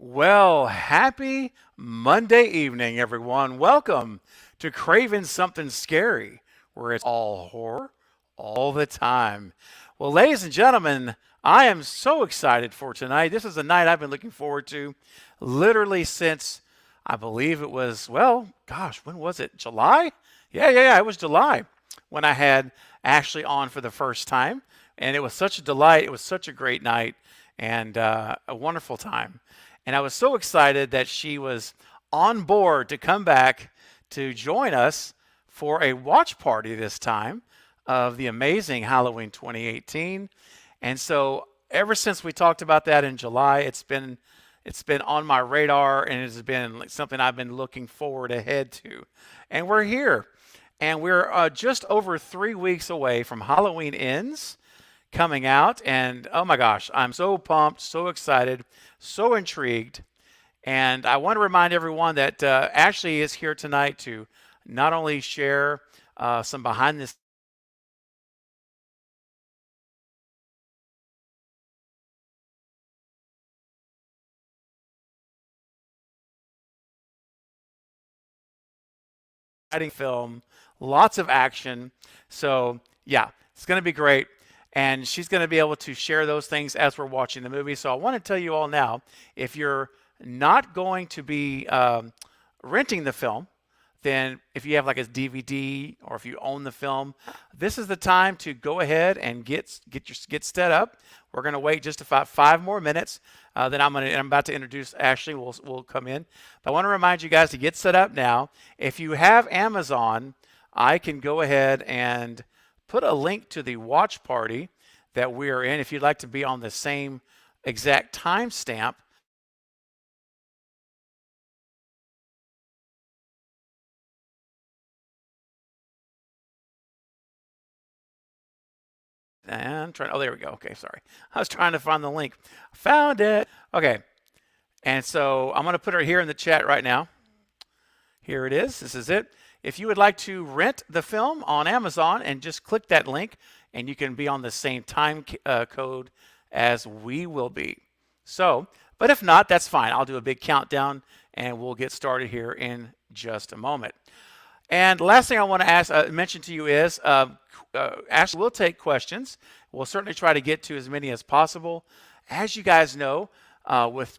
Well, happy Monday evening, everyone. Welcome to Craving Something Scary, where it's all horror all the time. Well, ladies and gentlemen, I am so excited for tonight. This is a night I've been looking forward to literally since I believe it was, well, gosh, when was it? July? Yeah, it was July when I had Ashley on for the first time. And it was such a delight. It was such a great night and a wonderful time. And I was so excited that she was on board to come back to join us for a watch party this time of the amazing Halloween 2018. And so ever since we talked about that in July, it's been on my radar and it's been like something I've been looking forward ahead to. And we're here. And we're just over 3 weeks away from Halloween Ends coming out. And oh my gosh, I'm so pumped, so excited, so intrigued. And I want to remind everyone that Ashley is here tonight to not only share some behind the exciting film, lots of action. So, yeah, it's going to be great. And she's going to be able to share those things as we're watching the movie. So, I want to tell you all now if you're not going to be renting the film, then if you have like a DVD or if you own the film, this is the time to go ahead and get set up. We're going to wait just about 5 more minutes. Then I'm about to introduce Ashley. Will come in. But I want to remind you guys to get set up now. If you have Amazon, I can go ahead and put a link to the watch party that we are in. If you'd like to be on the same exact timestamp, and trying. Oh, there we go. Okay, sorry. I was trying to find the link. Found it. Okay, and so I'm going to put it here in the chat right now. Here it is. This is it. If you would like to rent the film on Amazon, and just click that link, and you can be on the same time code as we will be. So, but if not, that's fine. I'll do a big countdown, and we'll get started here in just a moment. And last thing I want to mention to you is Ashley will take questions. We'll certainly try to get to as many as possible. As you guys know,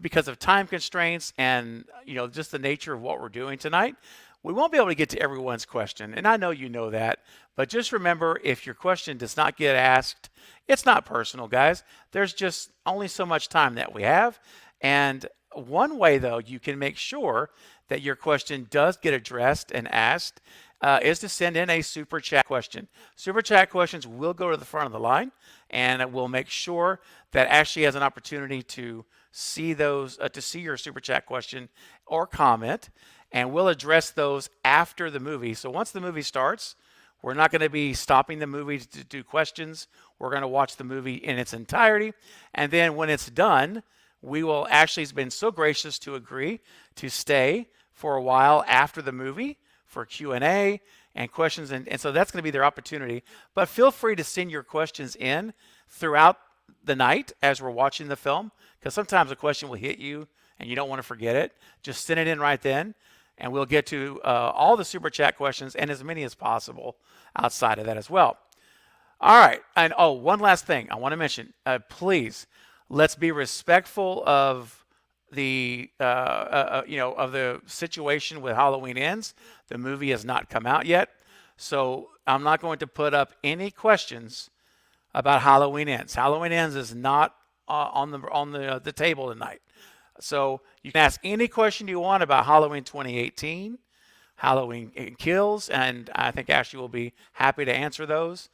because of time constraints and just the nature of what we're doing tonight, we won't be able to get to everyone's question. And I know you know that, but just remember, if your question does not get asked, it's not personal, guys. There's just only so much time that we have. And one way, though, you can make sure that your question does get addressed and asked is to send in a super chat question. Super chat questions will go to the front of the line, and we'll make sure that Ashley has an opportunity to see those, to see your super chat question or comment, and we'll address those after the movie. So once the movie starts, we're not going to be stopping the movie to do questions. We're going to watch the movie in its entirety, and then when it's done, we will. Ashley's been so gracious to agree to stay for a while after the movie for Q&A and questions, and so that's going to be their opportunity. But feel free to send your questions in throughout the night as we're watching the film, because sometimes a question will hit you and you don't want to forget it. Just send it in right then, and we'll get to all the super chat questions and as many as possible outside of that as well. All right, and one last thing I want to mention. Please, let's be respectful of the of the situation with Halloween Ends. The movie has not come out yet, so I'm not going to put up any questions about Halloween Ends. Halloween Ends is not on the table tonight. So you can ask any question you want about Halloween 2018, Halloween Kills, and I think Ashley will be happy to answer those.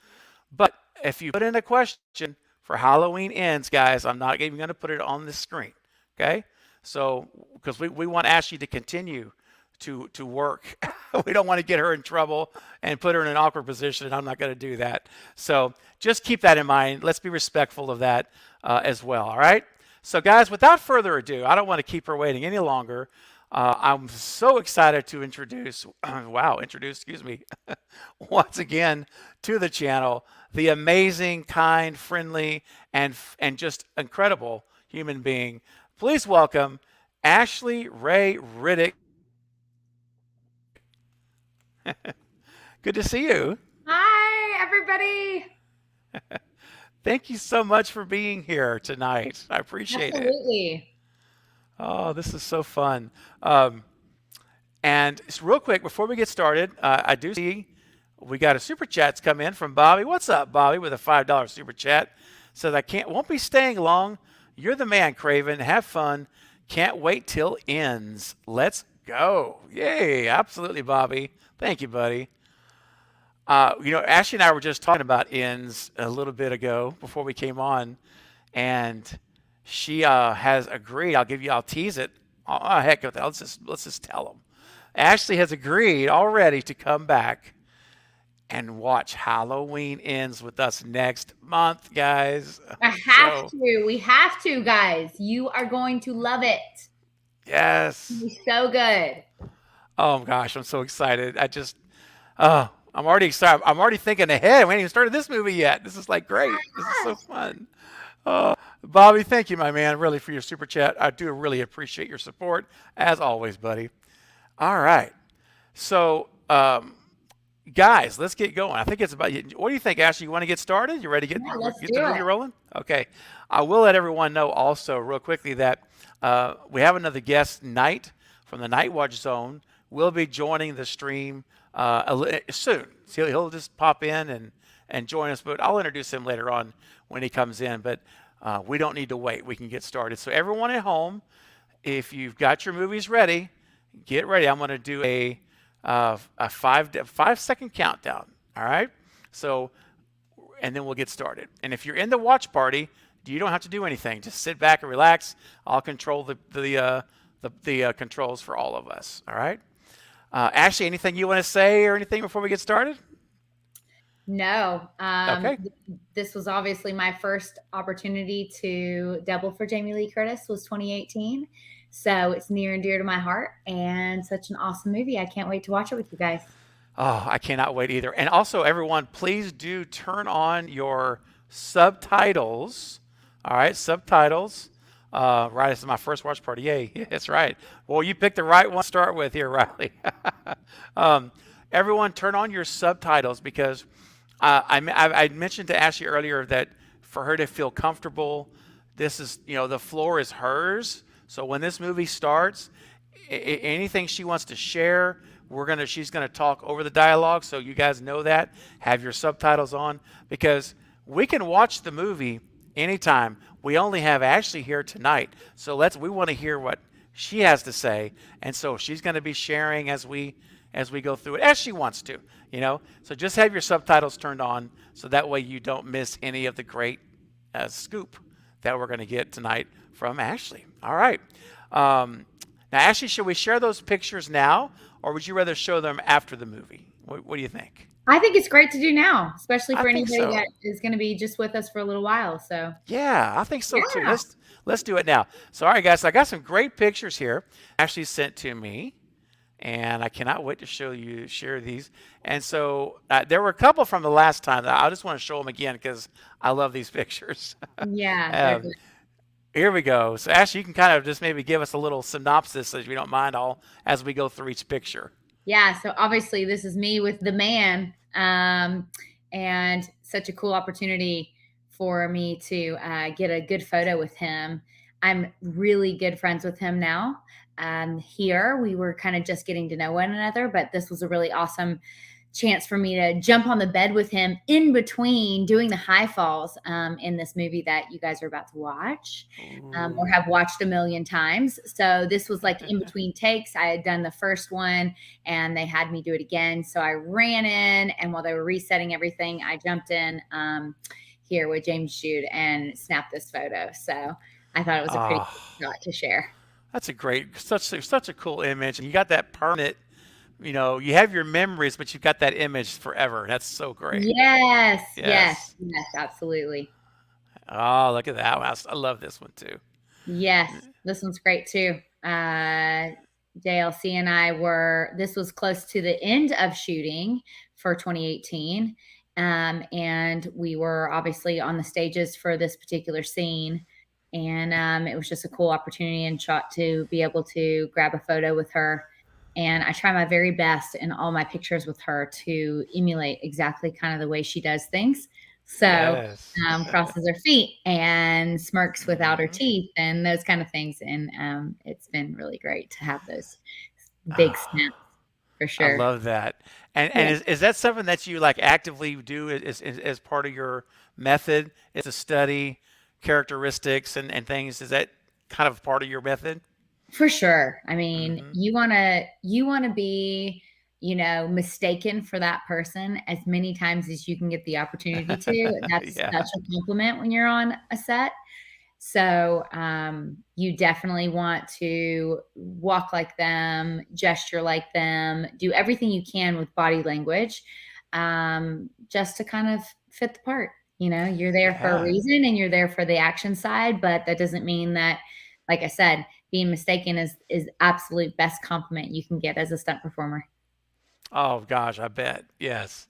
But if you put in a question for Halloween Ends, guys, I'm not even going to put it on the screen. Okay? So, because we want Ashley to continue to work. We don't want to get her in trouble and put her in an awkward position, and I'm not going to do that. So just keep that in mind. Let's be respectful of that as well, all right? So, guys, without further ado, I don't want to keep her waiting any longer. I'm so excited to introduce, excuse me, once again to the channel, the amazing, kind, friendly, and just incredible human being. Please welcome Ashley Rae Riddick. Good to see you. Hi, everybody. Thank you so much for being here tonight. I appreciate it. Absolutely. Oh, this is so fun. Um, and real quick, before we get started, I do see we got a super chat's come in from Bobby. What's up, Bobby, with a $5 super chat? Says I can't won't be staying long. You're the man, Craven. Have fun. Can't wait till ends. Let's go. Yay, absolutely, Bobby. Thank you, buddy. Ashley and I were just talking about ends a little bit ago before we came on, and she has agreed. I'll tease it. Oh, heck with that. Let's just tell them. Ashley has agreed already to come back and watch Halloween Ends with us next month, guys. I have So to. We have to, guys. You are going to love it. yes. It's so good. Oh gosh, I'm so excited. I'm already excited. I'm already thinking ahead. We haven't even started this movie yet. This is like great. This is so Yes. fun. Bobby, thank you, my man, really for your super chat. I do really appreciate your support, as always, buddy. All right. So, guys, let's get going. I think it's about. What do you think, Ashley? You want to get started? You ready to Yeah, let's get the do movie it. rolling? Okay. I will let everyone know also, real quickly, that we have another guest, Knight, from the Night Watch Zone. Will be joining the stream soon. So he'll just pop in and join us, but I'll introduce him later on when he comes in. But we don't need to wait. We can get started. So everyone at home, if you've got your movies ready, get ready. I'm going to do a 5 second countdown. All right. So, and then we'll get started. And if you're in the watch party, you don't have to do anything. Just sit back and relax. I'll control the controls for all of us. All right. Ashley, anything you want to say or anything before we get started? No. Okay. This was obviously my first opportunity to double for Jamie Lee Curtis was 2018. So it's near and dear to my heart and such an awesome movie. I can't wait to watch it with you guys. Oh, I cannot wait either. And also, everyone, please do turn on your subtitles. All right, subtitles. Right, this is my first watch party. Yay, that's right. Well, you picked the right one to start with here, Riley. um, Everyone, turn on your subtitles because I mentioned to Ashley earlier that for her to feel comfortable, this is, the floor is hers. So when this movie starts, anything she wants to share, she's gonna talk over the dialogue. So you guys know that. Have your subtitles on because we can watch the movie anytime. We only have Ashley here tonight, so we want to hear what she has to say, and so she's going to be sharing as we go through it as she wants to. So just have your subtitles turned on so that way you don't miss any of the great scoop that we're going to get tonight from Ashley. All right. Now, Ashley, should we share those pictures now, or would you rather show them after the movie? What do you think? I think it's great to do now, especially I for think anybody so. that is going to be just with us for a little while. So, Yeah, I think so too. yeah. Let's do it now. So, all right, guys, I got some great pictures here. Ashley sent to me, and I cannot wait to share these. And so there were a couple from the last time that I just want to show them again because I love these pictures. Yeah, they're um, good. Here we go. So, Ashley, you can kind of just maybe give us a little synopsis, if you don't mind, all as we go through each picture. Yeah, so obviously this is me with the man, and such a cool opportunity for me to get a good photo with him. I'm really good friends with him now. Here we were kind of just getting to know one another, but this was a really awesome chance for me to jump on the bed with him in between doing the high falls in this movie that you guys are about to watch or Ooh. have watched a million times. So this was like in between takes. I had done the first one and they had me do it again. So I ran in, and while they were resetting everything, I jumped in here with James Jude and snapped this photo. So I thought it was a pretty Oh, cool shot to share. that's a great, such a cool image. And you got that permanent, you have your memories, but you've got that image forever. That's so great. Yes, yes, Yes. yes, absolutely. Oh, look at that one. I love this one too. Yes, this one's great too. JLC and I this was close to the end of shooting for 2018. And we were obviously on the stages for this particular scene. And it was just a cool opportunity and shot to be able to grab a photo with her. And I try my very best in all my pictures with her to emulate exactly kind of the way she does things. So Yes. crosses her feet and smirks without her Hmm. teeth and those kind of things. And it's been really great to have those big Ah, snaps for I sure. love that. And Yeah, is that something that you like actively do as part of your method? Is to study characteristics and things? Is that kind of part of your method? for sure. I mean, Hmm. you wanna be, mistaken for that person as many times as you can get the opportunity to. That's Yeah. such a compliment when you're on a set. So, you definitely want to walk like them, gesture like them, do everything you can with body language, just to kind of fit the part. You're there for a Yeah. reason and you're there for the action side, but that doesn't mean that, like I said, being mistaken is absolute best compliment you can get as a stunt performer. Oh gosh, I bet. Yes.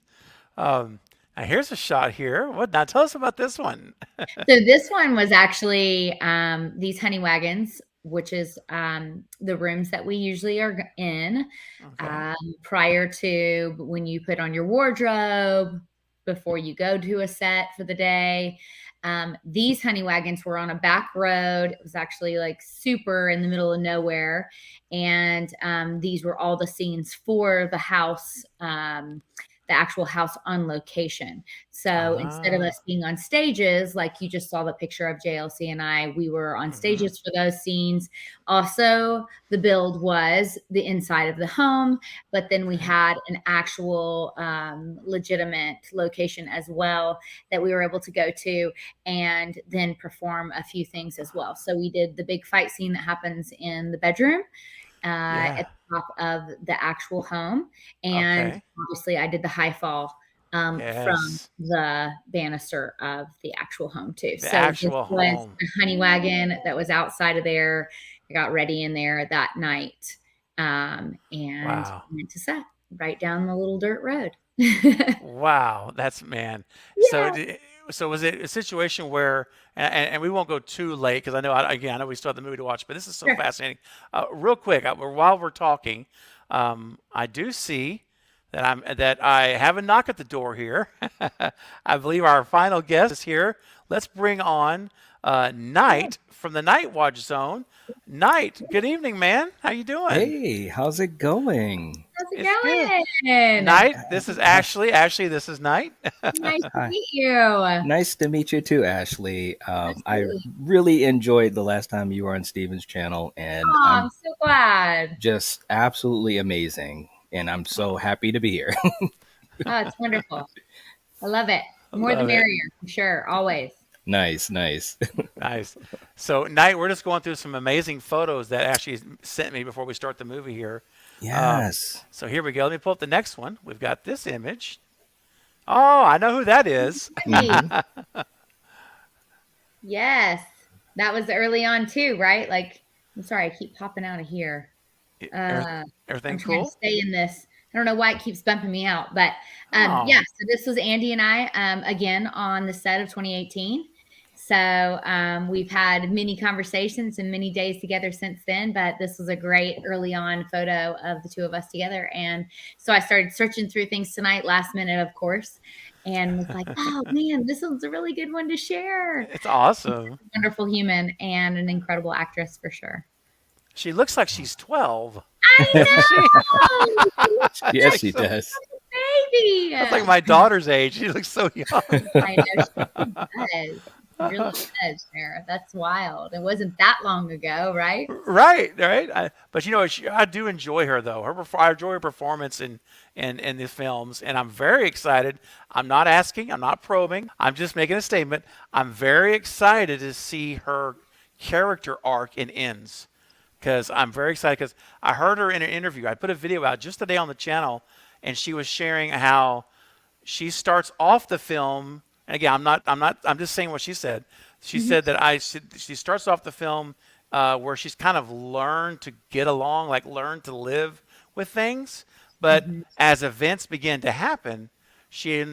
Um, Now here's a shot here. What now? Tell us about this one. So this one was actually these honey wagons, which is the rooms that we usually are in Okay. prior to when you put on your wardrobe, before you go to a set for the day. These honey wagons were on a back road. It was actually like super in the middle of nowhere. And these were all the scenes for the house, the actual house on location. So instead of Ah. us being on stages, like you just saw the picture of JLC and I, we were on Hmm. stages for those scenes. Also, the build was the inside of the home, but then we Okay. had an actual legitimate location as well that we were able to go to and then perform a few things as well. So we did the big fight scene that happens in the bedroom Yeah. at the top of the actual home. And Okay. obviously, I did the high fall from Yes. the banister of the actual home, too. The So this actual was home. a honey wagon that was outside of there. I got ready in there that night and Wow. went to set right down the little dirt road. Yeah. Wow. That's man. So so was it a situation where and we won't go too late because I know again I know we still have the movie to watch, but this is so Sure. fascinating. Real quick, while we're talking, I do see that I have a knock at the door here. I believe our final guest is here. Let's bring on Knight from the Night Watch Zone. Knight, good evening, man. How you doing? Hey, how's it going? How's it It's good. going? Knight, this is Ashley. Ashley, this is Knight. Nice to Hi. meet you. Nice to meet you too, Ashley. I Absolutely. really enjoyed the last time you were on Steven's channel, and Oh, I'm I'm so glad. just absolutely amazing. And I'm so Oh, happy to be here. Oh, it's wonderful. I love it. I More the love it. merrier, for sure. Always. Nice, nice. Nice. So, Knight, we're just going through some amazing photos that Ashley sent me before we start the movie here. Um, Yes. so here we go. Let me pull up the next one. We've got this image. Oh, I know who that is. Hey, Hmm. yes. That was early on too, right? Like, I'm sorry, I keep popping out of here. Every- Uh, I'm Everything trying to cool? stay in this. I don't know why it keeps bumping me out, but yeah. Oh, So this was Andy and I again on the set of 2018. So we've had many conversations and many days together since then, but this was a great early on photo of the two of us together. And so I started searching through things tonight, last minute, of course, and was like, oh man, this one's a really good one to share. it's awesome. Wonderful human and an incredible actress for sure. She looks like she's 12, I doesn't she? know. She looks Yes, Like she so, does. baby. that's like my daughter's age. She looks so young. I know she does. She really does, Sarah. That's wild. It wasn't that long ago, right? Right, right. But I do enjoy her though. I enjoy her performance in the films, and I'm very excited. I'm not asking. I'm not probing. I'm just making a statement. I'm very excited to see her character arc in ends, because I'm very excited because I heard her in an interview. I put a video out just today on the channel, and she was sharing how she starts off the film. And again, I'm just saying what she said. She Mhm, said that she starts off the film where she's kind of learned to get along, like learn to live with things. But mhm. as events begin to happen, she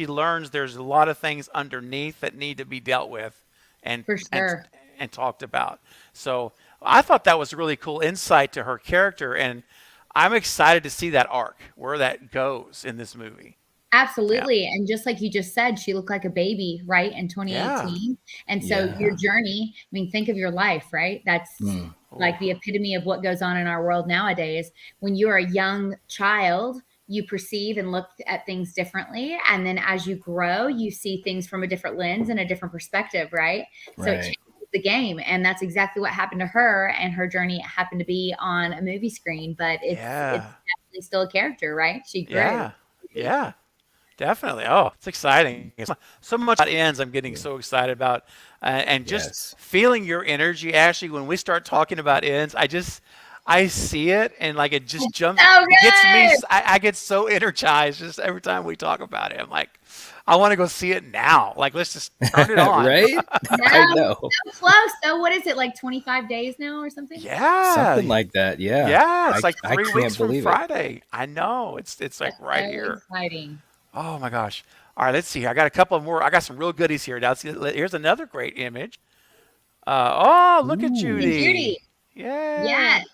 learns there's a lot of things underneath that need to be dealt with, and For and sure. and talked about. So I thought that was a really cool insight to her character, and I'm excited to see that arc where that goes in this movie. Yeah, Absolutely. And just like you just said, she looked like a baby, right, in yeah, 2018. And so your Yeah. yeah. journey, I mean, think of your life, right? That's Mm. Oh, like the epitome of what goes on in our world nowadays. When you're a young child, you perceive and look at things differently. And then as you grow, you see things from a different lens and a different perspective, right? So it Right. changes the game. And that's exactly what happened to her. And her journey happened to be on a movie screen, but it's yeah, definitely still a character, right? She grew. yeah, yeah. Definitely. Oh, it's exciting. It's so much about ends I'm getting Yeah. so excited about. And just Yes. feeling your energy, Ashley, when we start talking about ends, I see it and like it just jumps, So it gets me, good. I get so energized just every time we talk about it. I'm like, I want to go see it now. Like, let's just turn it on. Right? No, I know. so close. So what is it, like 25 days now or something? Yeah. Something like that. Yeah. Yeah. It's like I 3 weeks can't from believe it. Friday. I know. It's like That's right so here. exciting. Oh my gosh. All right, let's see. I got a couple more. I got some real goodies here. Now, here's another great image. Oh, look at And Ooh. Judy, Judy. Yeah, yes.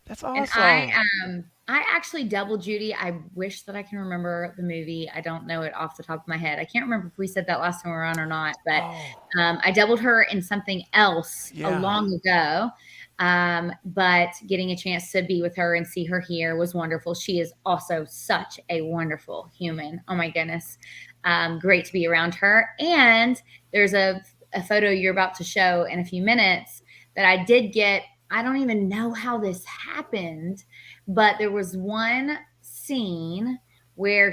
that's And awesome. I actually doubled Judy. I wish that I can remember the movie. I don't know it off the top of my head. I can't remember if we said that last time we were on or not, but Oh, I doubled her in something else a yeah. long ago. But getting a chance to be with her and see her here was wonderful. She is also such a wonderful human. Oh my goodness. Great to be around her. And there's a photo you're about to show in a few minutes that I did get. I don't even know how this happened, but there was one scene where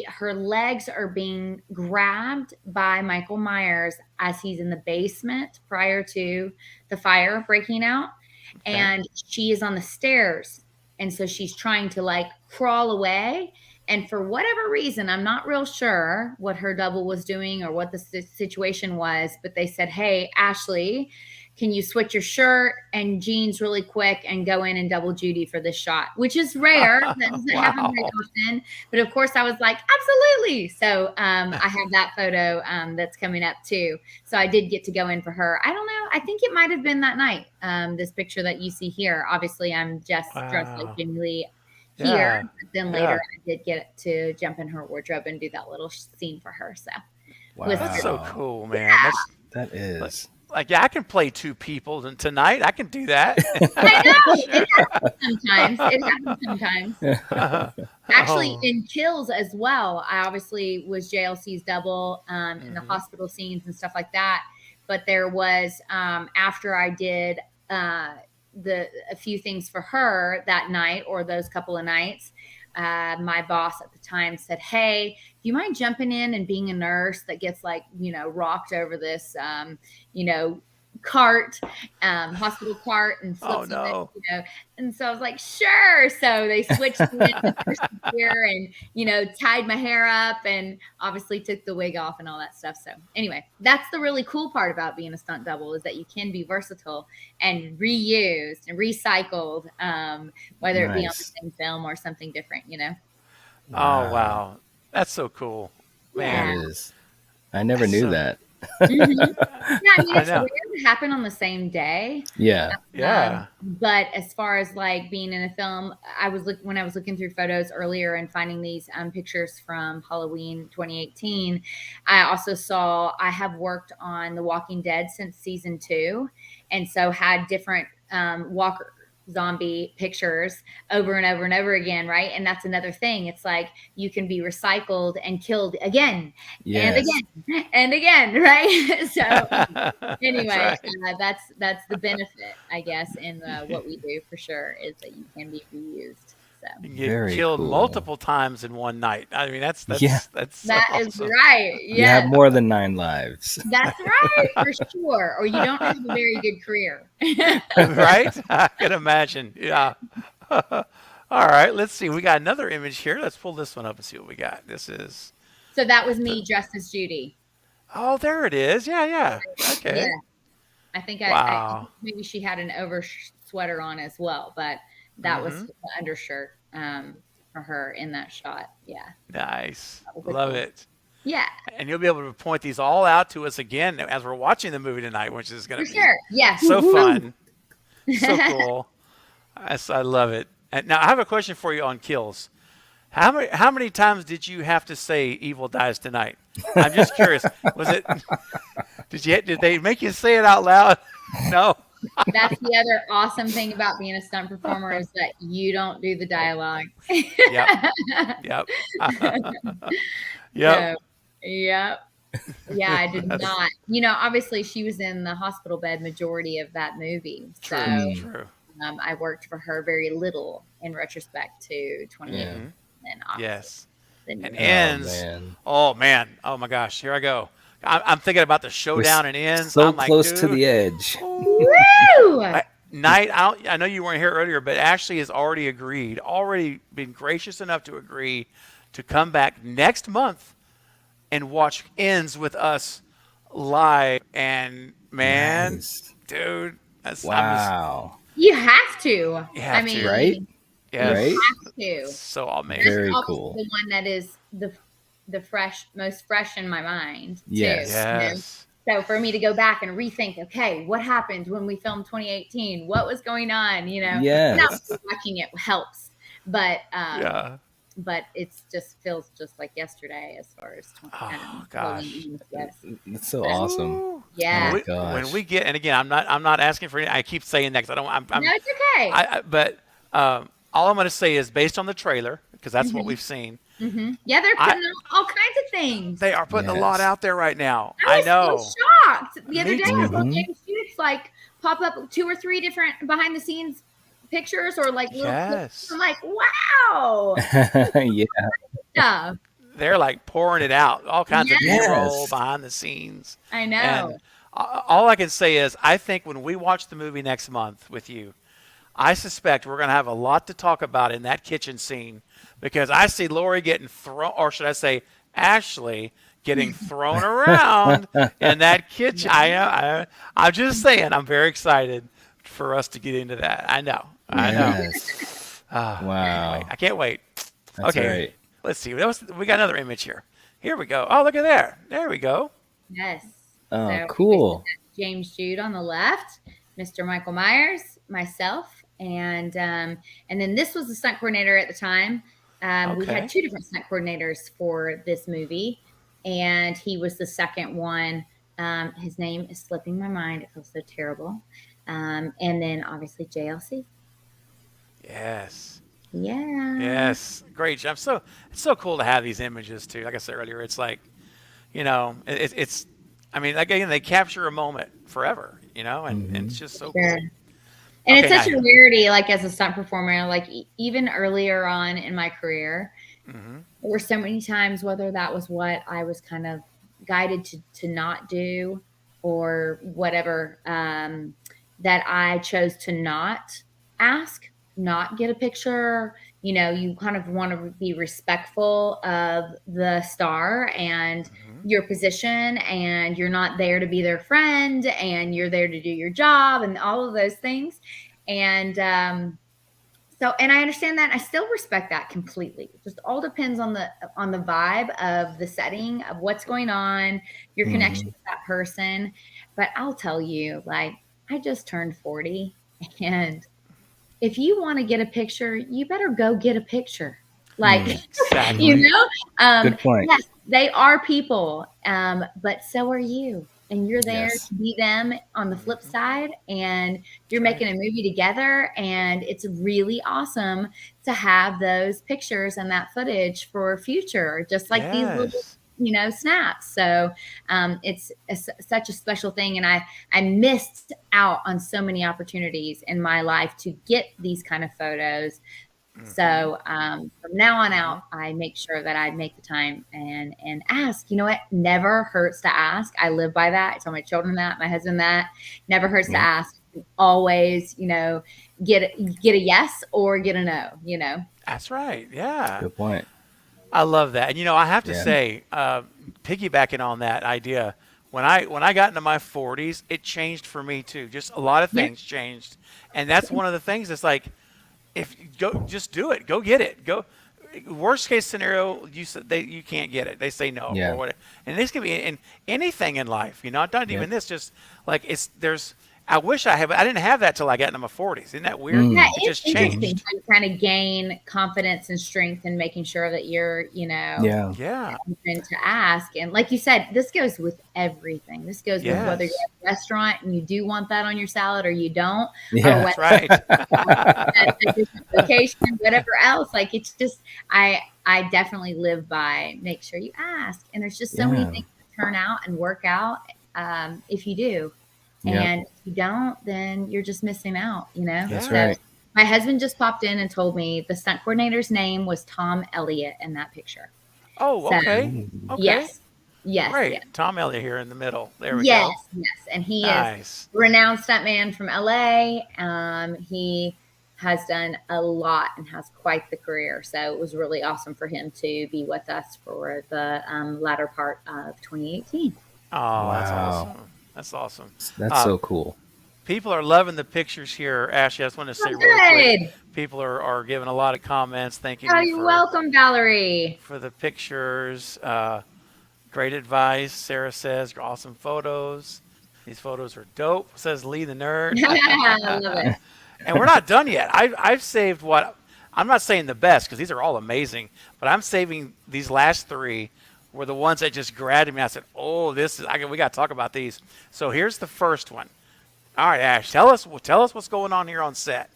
her legs are being grabbed by Michael Myers as he's in the basement prior to the fire breaking out, Okay. and she is on the stairs, and so she's trying to like crawl away, and for whatever reason, I'm not real sure what her double was doing or what the situation was, but they said, hey, Ashley, can you switch your shirt and jeans really quick and go in and double Judy for this shot, which is rare. That doesn't happen very Wow. often. But of course, I was like, absolutely. So I have that photo that's coming up too. So I did get to go in for her. I don't know. I think it might have been that night. This picture that you see here. Obviously, I'm just dressed like Wow. Jamie Lee here. Yeah. But then later, Yeah. I did get to jump in her wardrobe and do that little scene for her. So it was That's so Wow. cool, man. That Like, is. yeah, I can play two people and tonight. I can do that. I know Sure. it happens sometimes. It happens sometimes. Actually, Oh. in Kills as well, I obviously was JLC's double in the Hmm. hospital scenes and stuff like that. But there was after I did a few things for her that night or those couple of nights. My boss at the time said, "Hey, do you mind jumping in and being a nurse that gets like rocked over this cart, hospital cart, and Oh flips on it, no. and so I was like, sure. So they switched me into nurse gear and, tied my hair up and obviously took the wig off and all that stuff. So anyway, that's the really cool part about being a stunt double is that you can be versatile and reused and recycled, whether it be on the Nice. same film or something different. Oh Wow. wow. That's so cool, That Yeah. man. is. I never That's knew so. that. Mhm. Yeah, I mean, I it's know. rare to happen on the same day. Yeah. Yeah. But as far as like being in a film, when I was looking through photos earlier and finding these pictures from Halloween 2018, I also saw I have worked on The Walking Dead since season 2, and so had different walker zombie pictures over and over and over again, right? And that's another thing. It's like you can be recycled and killed again and Yes. again and again, right? So That's anyway, right. that's the benefit, I guess, in what we do for sure is that you can be reused. So You can get Very killed cool. multiple times in one night. I mean, that's Yeah. that's so that is awesome. right. You have Yes, more than 9 lives. that's right for sure. Or you don't have a very good career. Right? I can imagine. Yeah. All right. Let's see. We got another image here. Let's pull this one up and see what we got. This is. So that was me dressed as Judy. Oh, there it is. Yeah. Yeah. Yeah, Okay. I think I Wow. maybe she had an over sweater on as well, but that was Mm-hmm. the undershirt for her in that shot. Yeah, Nice. that was a Love cool. it. Yeah, And you'll be able to point these all out to us again as we're watching the movie tonight, which is going for to be sure. Yes. so Woo-hoo. fun, so cool. I love it. And now I have a question for you on kills. How many times did you have to say "evil dies tonight"? I'm just curious. Was it? Did they make you say it out loud? No. That's the other awesome thing about being a stunt performer is that you don't do the dialogue. Yep. Yep. Yep. So, yep. Yeah, I did That's not. Obviously she was in the hospital bed majority of that movie. So true. Mm. True. I worked for her very little in retrospect to 28 Yeah. and obviously Yes. the And new. Oh ends. man, Oh man. Oh my gosh. Here I go. I'm thinking about the we're showdown and ends. so I'm like, close to dude. the edge. Woo! Night, I know you weren't here earlier, but Ashley has already been gracious enough to agree to come back next month and watch Ends with us live. And man, Nice. dude, I'm just, Wow. You have to. You have I mean, to. Right? yes, Right? have to. so amazing. That's Very obviously cool. the one that is the most fresh in my mind Yes. too. Yes, So for me to go back and rethink, okay, what happened when we filmed 2018? What was going on? Now Yes. watching it helps, but yeah. but it's just feels just like yesterday as far as Oh gosh. yes. That's so awesome. Woo. Yeah. Oh, When gosh. when we get, and again, I'm not asking for any. I keep saying that because I don't. No, it's okay. But all I'm going to say is based on the trailer because that's what we've seen. Yeah, they're I- putting out all kinds of things. They are putting a lot Yes. out there right now. I I was know. so shocked. The other Me day, I saw too. James Stewart like pop up 2 or 3 different behind the scenes pictures or like little clips. Yes. I'm like, wow. Yeah. Stuff. They're like pouring it out, all kinds of Yes. B-roll behind the scenes. I know. And all I can say is, I think when we watch the movie next month with you, I suspect we're going to have a lot to talk about in that kitchen scene because I see Lori getting thrown, or should I say, Ashley getting thrown around in that kitchen. I'm just saying, I'm very excited for us to get into that. I know. Yes. Wow. I can't wait. That's Okay. right. Let's see. We got another image here. Here we go. Oh, look at there. There we go. Yes. Oh, So, cool. James Jude on the left, Mr. Michael Myers, myself, and then this was the stunt coordinator at the time. We Okay. had 2 different stunt coordinators for this movie, and he was the second one. His name is slipping my mind. It feels so terrible. And then obviously JLC. Yes. Yeah. Yes. Great job. It's so cool to have these images too. Like I said earlier, it's like, it's. I mean, again, they capture a moment forever. And it's just so Sure. cool. And Okay, it's such now- a rarity, like as a stunt performer, like even earlier on in my career, Mhm. there were so many times, whether that was what I was kind of guided to not do or whatever, that I chose to not ask, not get a picture. You kind of want to be respectful of the star and your position, and you're not there to be their friend, and you're there to do your job and all of those things. And and I understand that. I still respect that completely. It just all depends on the vibe of the setting, of what's going on, your connection with that person. But I'll tell you, like, I just turned 40, and if you want to get a picture, you better go get a picture. Like, Exactly. Good point. Yes, they are people, but so are you. And you're there Yes. to be them on the flip side, and you're making a movie together, and it's really awesome to have those pictures and that footage for future, just like these little, snaps. So it's such a special thing, and I missed out on so many opportunities in my life to get these kind of photos. So from now on out, I make sure that I make the time and ask. You know what? Never hurts to ask. I live by that. I tell my children that, my husband that. Never hurts to ask. Always, get a yes or get a no. That's right. Yeah. Good point. I love that. And I have to Yeah. say, piggybacking on that idea, when I got into my 40s, it changed for me too. Just a lot of things changed, and that's one of the things. That's like, if you just do it, go get it, go. worst case scenario, you can't get it. They say no or Yeah. whatever. And this can be in anything in life, not Yeah. even this. Just like there's. I wish I didn't have that till I got into my 40s. Isn't that weird? Yeah, It it's just interesting changed. how you kind of gain confidence and strength in making sure that you're, Yeah. Yeah. open to ask. And like you said, this goes with everything. This goes with whether you're Yes. at a restaurant and you do want that on your salad or you don't, or Yeah. That's whether right. at a different location, whatever else. Like it's just, I definitely live by make sure you ask. And there's just so many Yeah. things that turn out and work out if you do. Yeah. And if you don't, then you're just missing out, That's Yeah. So right. my husband just popped in and told me the stunt coordinator's name was Tom Elliott in that picture. Oh, So okay. Ooh. Okay. yes, yes, Great. yes, Tom Elliott here in the middle. There we yes, go. yes. And he is Nice. a renowned stuntman from LA. He has done a lot and has quite the career. So it was really awesome for him to be with us for the latter part of 2018. Oh, that's Wow. awesome. That's awesome. That's Uh, so cool. People are loving the pictures here, Ashley. I just want to say Oh, really quick. good. People are giving a lot of comments, thanking Oh, you you're welcome, Valerie. for the pictures. Great advice, Sarah says. Awesome photos. These photos are dope. Says Lee the nerd. I love it. And we're not done yet. I've saved what I'm not saying the best because these are all amazing, but I'm saving these last three were the ones that just grabbed me. I said, "Oh, we got to talk about these." So here's the first one. All right, Ash, tell us what's going on here on set.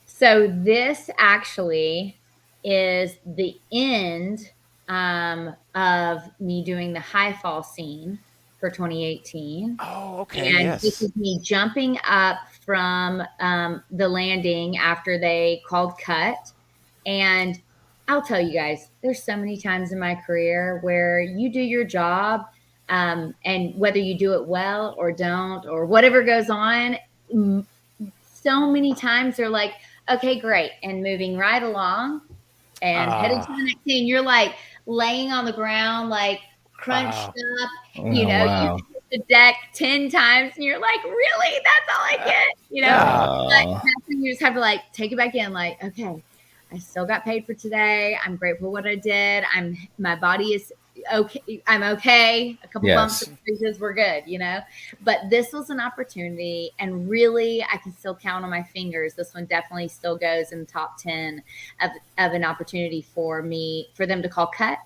So this actually is the end of me doing the high fall scene for 2018. Oh, okay, And this yes. is me jumping up from the landing after they called cut. And I'll tell you guys, there's so many times in my career where you do your job, and whether you do it well or don't, or whatever goes on, so many times they're like, okay, great. And moving right along and headed to the next scene, you're like laying on the ground, like crunched Wow. up, Oh, you wow. hit the deck 10 times and you're like, really? That's all I get, Yeah. But Oh, that's when you just have to like take it back in, like, okay, I still got paid for today. I'm grateful for what I did. My body is okay. I'm okay. A couple bumps yes. and bruises, we're good, But this was an opportunity, and really, I can still count on my fingers. This one definitely still goes in the top 10 of an opportunity for them to call cut.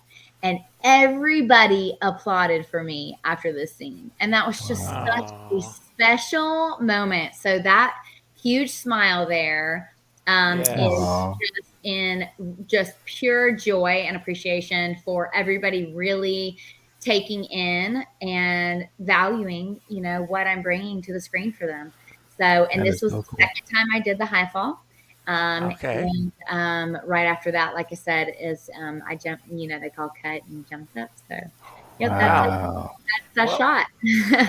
And everybody applauded for me after this scene. And that was just Wow. such a special moment. So that huge smile there is Yes. Aw. just in just pure joy and appreciation for everybody really taking in and valuing, what I'm bringing to the screen for them. So, and That this is was so the cool. second time I did the high fall. Okay. And right after that, like I said, is I jumped, they call cut and jumped up. So, yep, Wow. that's a Well, shot.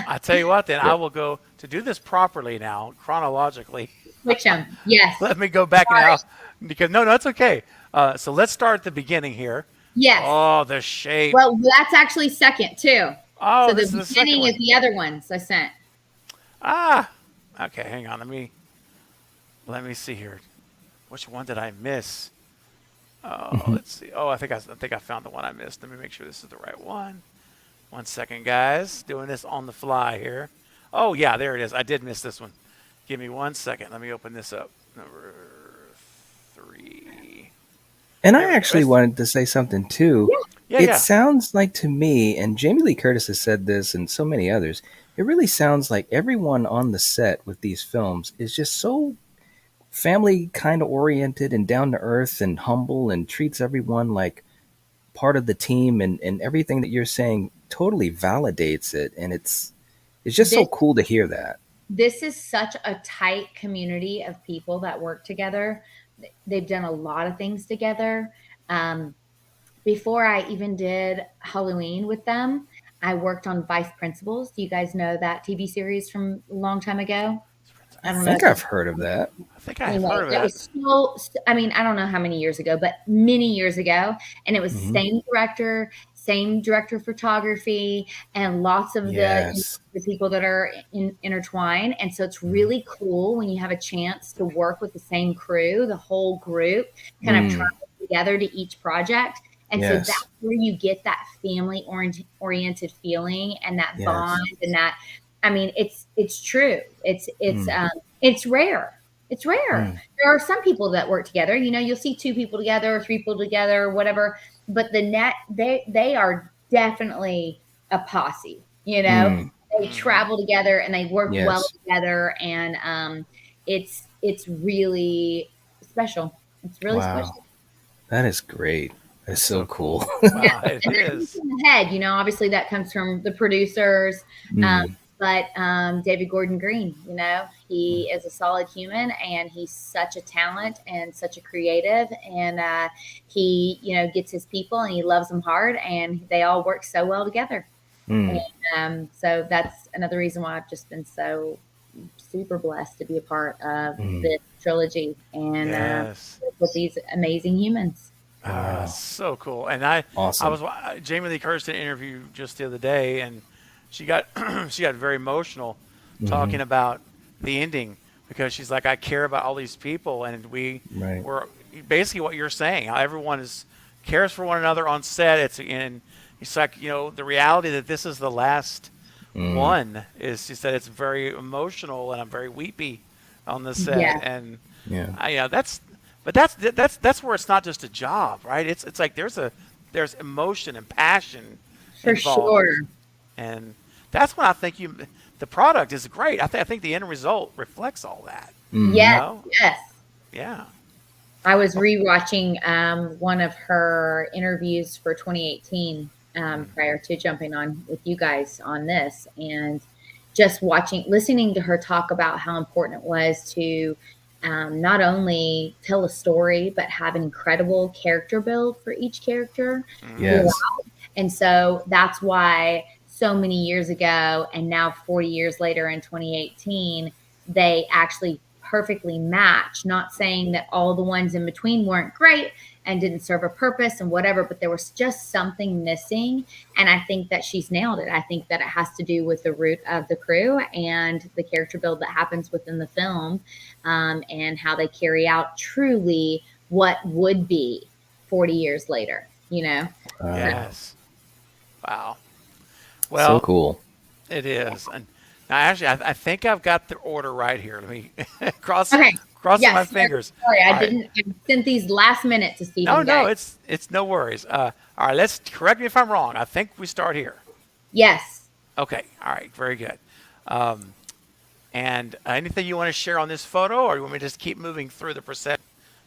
I tell you what, then Yeah. I will go to do this properly now, chronologically. Switch them. Yes. Let me go back now because no, it's okay. So let's start at the beginning here. Yes. Oh, the shape. Well, that's actually second too. Oh, So this the is the second beginning one. is the other ones I sent. Okay, hang on. Let me see here. Which one did I miss? Oh, let's see. Oh, I think I found the one I missed. Let me make sure this is the right one. 1 second, guys. Doing this on the fly here. Oh, yeah, there it is. I did miss this one. Give me 1 second. Let me open this up. Number 3. And There I we go. actually wanted to say something too. Yeah, It yeah. sounds like to me, and Jamie Lee Curtis has said this, and so many others, it really sounds like everyone on the set with these films is just so family kind of oriented and down to earth and humble and treats everyone like part of the team, and everything that you're saying totally validates it. And it's just so This cool to hear that. this is such a tight community of people that work together. They've done a lot of things together. Before I even did Halloween with them, I worked on Vice Principals. Do you guys know that TV series from a long time ago? I I don't know think if I've heard of that. I think I've anyway, heard of that that. was I mean, I don't know how many years ago, but many years ago. And it was Mhm. same director of photography, and lots of Yes. the people that are intertwined. And so it's Mhm. really cool when you have a chance to work with the same crew, the whole group kind of Mm. trying together to each project. And so Yes. that's where you get that family oriented feeling and that Yes. bond and that, I mean, it's true. Mm. It's rare. It's rare. Mm. There are some people that work together. You know, you'll see 2 people together or 3 people together or whatever. But they are definitely a posse. You know, Mm. they travel together and they work well Yes. together, and it's really special. It's really Wow. special. That is great. That's so cool. Yeah, Wow, it and that comes is. from the head, you know, obviously that comes from the producers. Mm. But David Gordon Green, you know, he is a solid human and he's such a talent and such a creative. And he, you know, gets his people and he loves them hard and they all work so well together. Mm. And so that's another reason why I've just been so super blessed to be a part of Mm. this trilogy and Yes. with these amazing humans. Wow. So cool. And I Awesome. was Jamie Lee Curtis did an interview just the other day, and she got she got very emotional talking about the ending because she's like, I care about all these people, and Right. we're basically what you're saying. How everyone cares for one another on set. It's like, you know, the reality that this is the last one is, she said, it's very emotional and I'm very weepy on the set, Yeah. and Yeah. yeah, that's where it's not just a job, right? It's like there's emotion and passion For involved, sure. and that's when I think the product is great. I think the end result reflects all that. Mm. Yes, know? yes. Yeah. I was rewatching one of her interviews for 2018 prior to jumping on with you guys on this, and just listening to her talk about how important it was to not only tell a story, but have an incredible character build for each character. Yes. And so that's why so many years ago, and now 40 years later in 2018, they actually perfectly match. Not saying that all the ones in between weren't great and didn't serve a purpose and whatever, but there was just something missing. And I think that she's nailed it. I think that it has to do with the root of the crew and the character build that happens within the film, and how they carry out truly what would be 40 years later, you know? Yes. Wow. So Well, cool. it is. And now, actually, I think I've got the order right here. Let me crossing Okay. my Yes. fingers. Sorry, All I right. didn't. I sent these last minute to Stephen. No, Guys. it's no worries. All right, let's correct me if I'm wrong. I think we start here. Yes. Okay. All right. Very good. And anything you want to share on this photo, or you want me to just keep moving through the procession?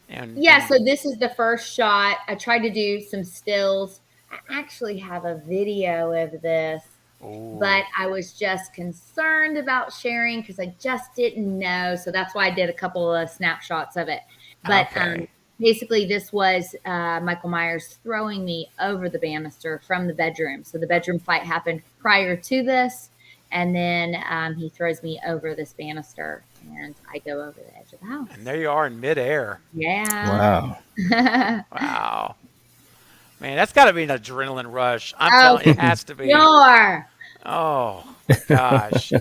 Yeah. So this is the first shot. I tried to do some stills. I actually have a video of this, but I was just concerned about sharing because I just didn't know. So that's why I did a couple of snapshots of it. But Okay. basically, this was Michael Myers throwing me over the banister from the bedroom. So the bedroom fight happened prior to this. And then he throws me over this banister and I go over the edge of the house. And there you are in midair. Yeah. Wow. Wow. Man, that's got to be an adrenaline rush. I'm Oh, telling you, it has to be. sure. Oh, gosh.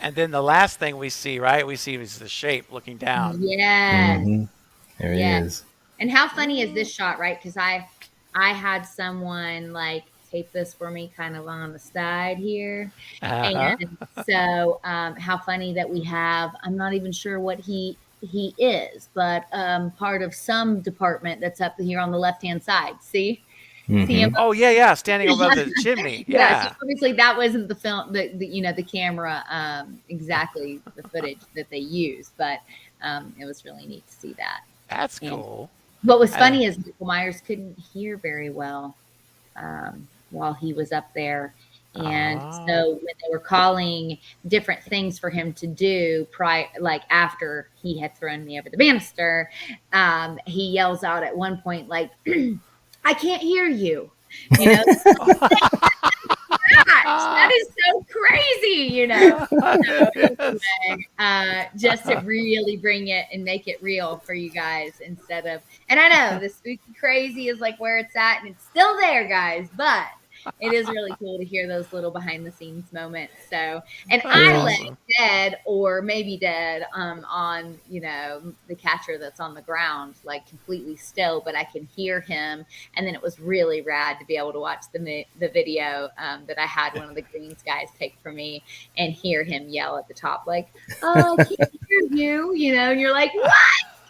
And then the last thing we see, right? We see is the shape looking down. Yes. Mhm. There he Yeah. is. And how funny is this shot, right? Because I had someone like tape this for me kind of on the side here. Uh-huh. And so how funny that we have, I'm not even sure what he is, but part of some department that's up here on the left-hand side. See him? Mhm. Oh, yeah, standing above the chimney. Yeah, so Yeah. obviously that wasn't the film, the you know, the camera, exactly the footage that they used, but it was really neat to see that. That's And cool. what was I- funny is Michael Myers couldn't hear very well while he was up there. And Oh. so when they were calling different things for him to do like after he had thrown me over the banister, he yells out at one point, like, I can't hear you. You know, gosh, that is so crazy, you know. So, anyway, just to really bring it and make it real for you guys instead of, and I know the spooky crazy is like where it's at and it's still there, guys, but It is really cool to hear those little behind the scenes moments. So, and That's I Yeah. lay awesome. dead or maybe dead on, the catcher that's on the ground, like completely still, but I can hear him. And then it was really rad to be able to watch the video that I had one of the greens guys take for me and hear him yell at the top, like, "Oh, I can't hear you," and you're like, "What?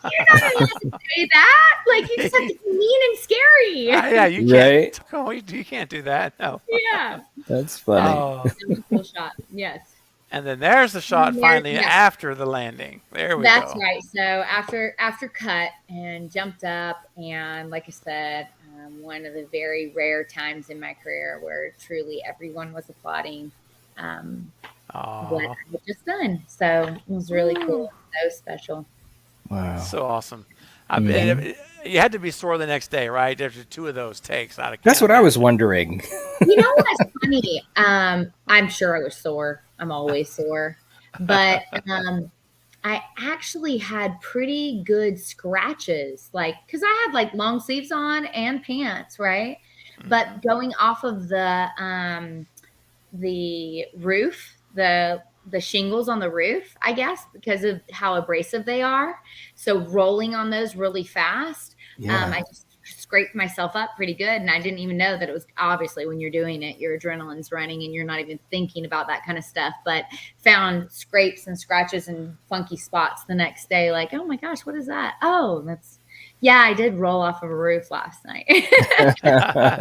You're not allowed to say that. Like, you just have to be mean and scary." Yeah, you can't. Right? Oh, you can't do that. No. Yeah. That's That funny. Oh, was a cool shot. Yes. and then there's the shot finally Yeah, after the landing. There we that's go. right. So after cut and jumped up, and like I said, one of the very rare times in my career where truly everyone was applauding what Oh, I had just done. So it was really cool, so special. Wow. so awesome. I Mhm. mean, you had to be sore the next day, right? After two of those takes, I That's can't what I was imagine. wondering. You know what's funny? I'm sure I was sore. I'm always sore, but I actually had pretty good scratches, like because I had like long sleeves on and pants, right? Hmm. But going off of the roof, the shingles on the roof, I guess, because of how abrasive they are. So rolling on those really fast, Yeah. I just scraped myself up pretty good, and I didn't even know that it was obviously when you're doing it, your adrenaline's running and you're not even thinking about that kind of stuff. But found scrapes and scratches and funky spots the next day, like, oh my gosh, what is that? Oh, that's yeah, I did roll off of a roof last night.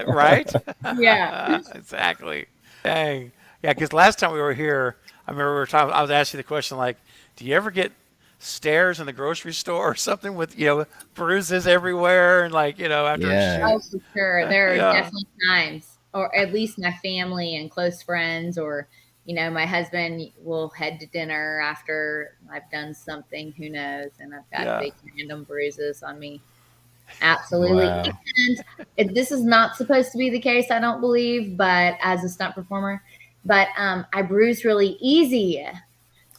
Right? Yeah. Exactly. Dang. Yeah, because last time we were here, I remember we were talking. I was asking the question like, "Do you ever get stairs in the grocery store or something with bruises everywhere and like after a Yeah. Oh, shoot?" for sure. There are Yeah. definitely times, or at least my family and close friends, or, my husband will head to dinner after I've done something, who knows, and I've got Yeah. big random bruises on me. Absolutely. Wow. And this is not supposed to be the case, I don't believe, but as a stunt performer, but I bruise really easy.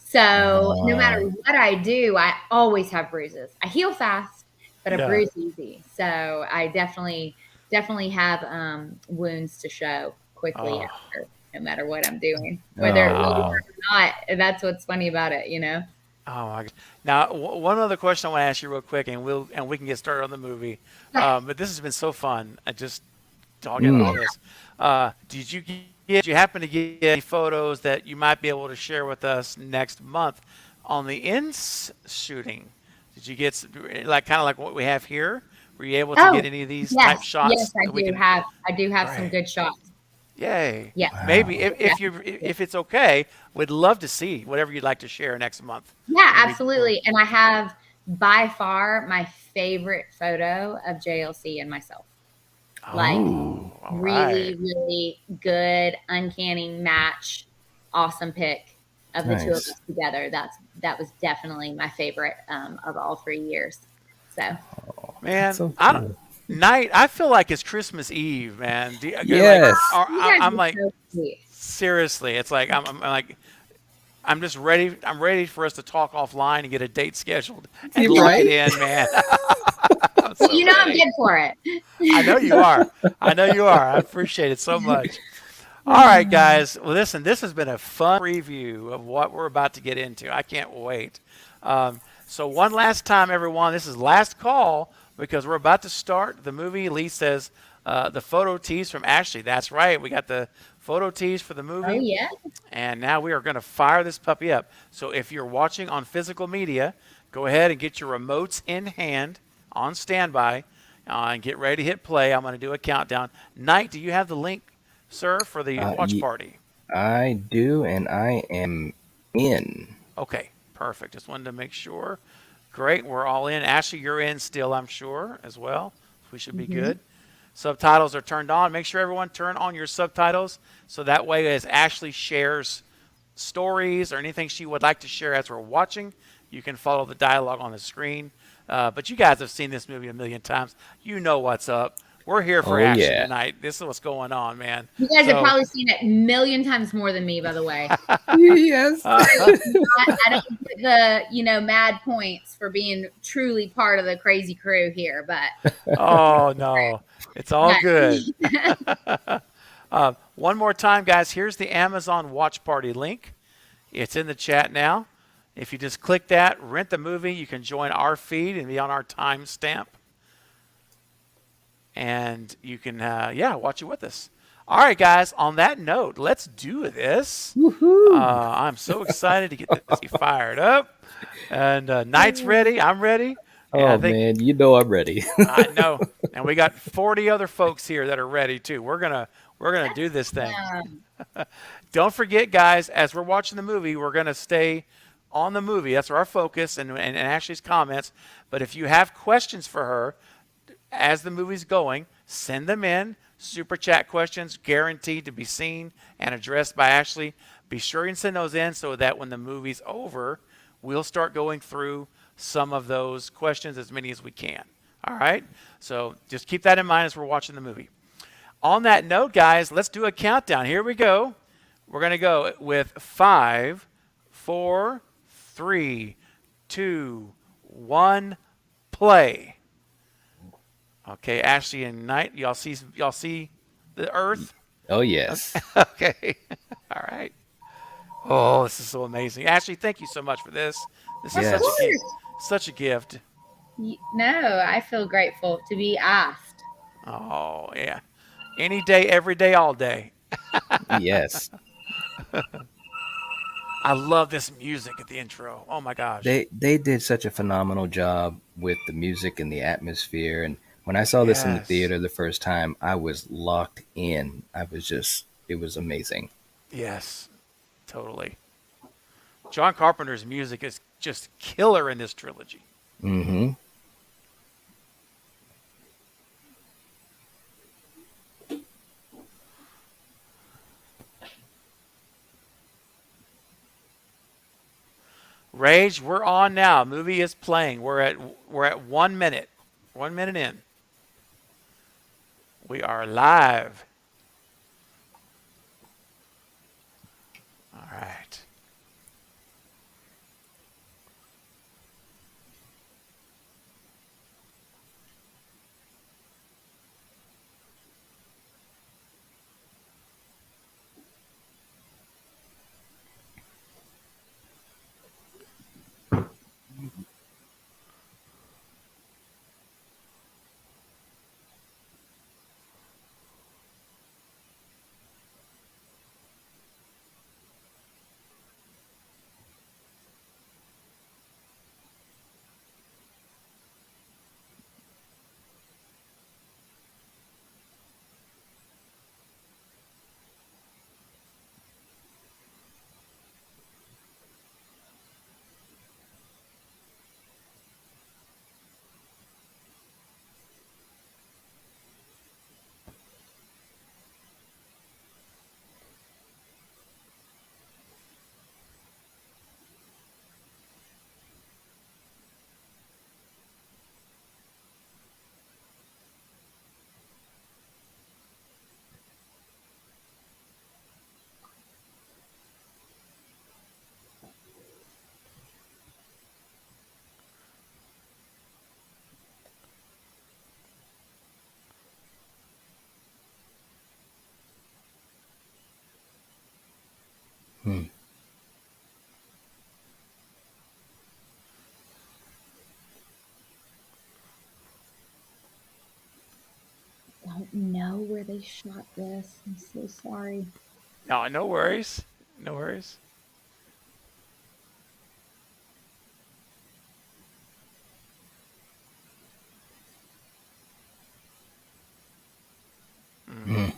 So no matter Uh, what I do, I always have bruises. I heal fast, but I Yeah. bruise easy. So I definitely have wounds to show quickly Oh, after, no matter what I'm doing, whether it oh really wow. hurt or not. That's what's funny about it. oh my God. Now, one other question I want to ask you real quick, and we can get started on the movie. But this has been so fun. I just talking Mm. all this. Did you happen to get any photos that you might be able to share with us next month on the ins shooting? Did you get like kind of like what we have here? Were you able to get Oh, any of these type yes, yes, shots that we can? I do have some Great. good shots. Yay. Yes, Maybe Wow. if it's okay, we'd love to see whatever you'd like to share next month. yeah, When we absolutely. And I have by far my favorite photo of JLC and myself. Like Ooh. Oh, all right. really, really good, uncanny match, awesome pick of the two of Nice. us together. That was definitely my favorite of all 3 years. So That's Man, so I don't, cool. night. I feel like it's Christmas Eve, man. Like, Yes. you guys I'm are like so sweet. seriously. It's like I'm like I'm just ready. I'm ready for us to talk offline and get a date scheduled and You lock it right? in, man. I'm Well, so I'm ready. good for it. I know you are. I know you are. I appreciate it so much. All right, guys. Well, listen, this has been a fun preview of what we're about to get into. I can't wait. So, one last time, everyone, this is last call because we're about to start the movie. Lee says the photo tease from Ashley. That's right. We got the photo tease for the Oh movie. yeah. And now we are going to fire this puppy up. So, if you're watching on physical media, go ahead and get your remotes in hand on standby and get ready to hit play. I'm going to do a countdown. Knight, do you have the link, sir, for the watch Y- party? I do, and I am in. Okay, perfect. Just wanted to make sure. Great, we're all in. Ashley, you're in still, I'm sure, as well. We should be Hmm. good. Subtitles are turned on. Make sure everyone turn on your subtitles so that way as Ashley shares stories or anything she would like to share as we're watching, you can follow the dialogue on the screen. But you guys have seen this movie a million times. You know what's up. We're here for Oh action yeah. tonight. This is what's going on, man. You guys have So, probably seen it a million times more than me, by the way. Yes. I don't get the mad points for being truly part of the crazy crew here, but oh no, it's all good. One more time, guys. Here's the Amazon Watch Party link. It's in the chat now. If you just click that, rent the movie, you can join our feed and be on our timestamp. And you can, watch it with us. All right, guys. On that note, let's do this. Woohoo! I'm so excited to get this fired up. And Knight's ready. I'm ready. And I Oh think man, you know I'm ready. I know. And we got 40 other folks here that are ready too. We're gonna do this thing. Don't forget, guys, as we're watching the movie, we're gonna stay on the movie. That's our focus and Ashley's comments. But if you have questions for her as the movie's going, send them in. Super chat questions guaranteed to be seen and addressed by Ashley. Be sure and send those in so that when the movie's over, we'll start going through some of those questions, as many as we can. All right? So just keep that in mind as we're watching the movie. On that note, guys, let's do a countdown. Here we go. We're going to go with 5, 4, 3, 2, 1, play. Okay, Ashley and Knight, y'all see the Earth? Oh yes. Okay. All right. Oh, this is so amazing. Ashley, thank you so much for this. This is Yes. such a gift. No, I feel grateful to be asked. Oh, yeah. Any day, every day, all day. Yes. I love this music at the intro. Oh my gosh. They did such a phenomenal job with the music and the atmosphere. And when I saw this in the Yes. theater the first time, I was locked in. It was amazing. Yes, totally. John Carpenter's music is just killer in this trilogy. Mm-hmm. Rage, we're on now. Movie is playing. We're at 1 minute. 1 minute in. We are live. All right. Hmm. Don't know where they shot this. I'm so sorry. No, no worries. No worries. Hmm.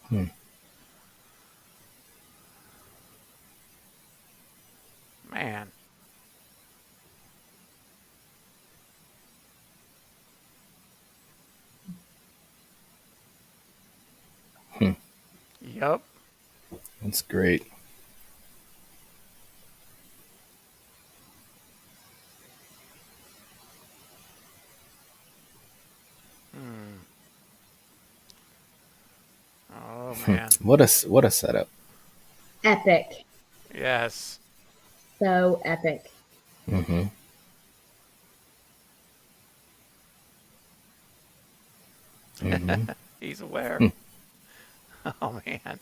Hmm. Man. Hmm. Yup. That's great. man. What a setup. Epic. Yes. So epic. Mm-hmm. Mm-hmm. He's aware. Oh man.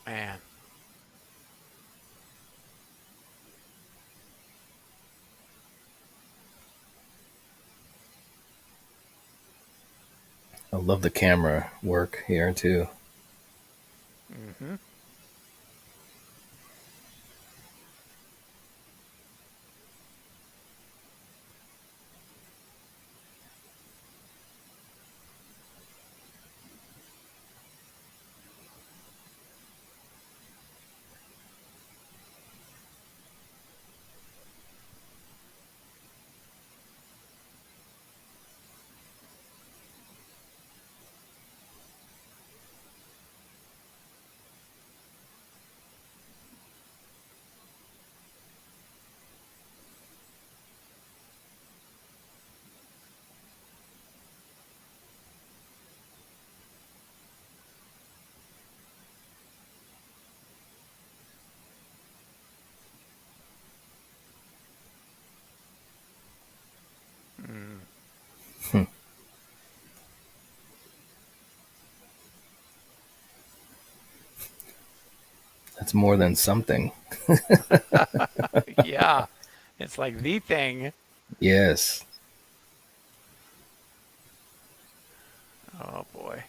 Man. I love the camera work here too. Hmm. That's more than something. Yeah. It's like the thing. Yes. Oh boy.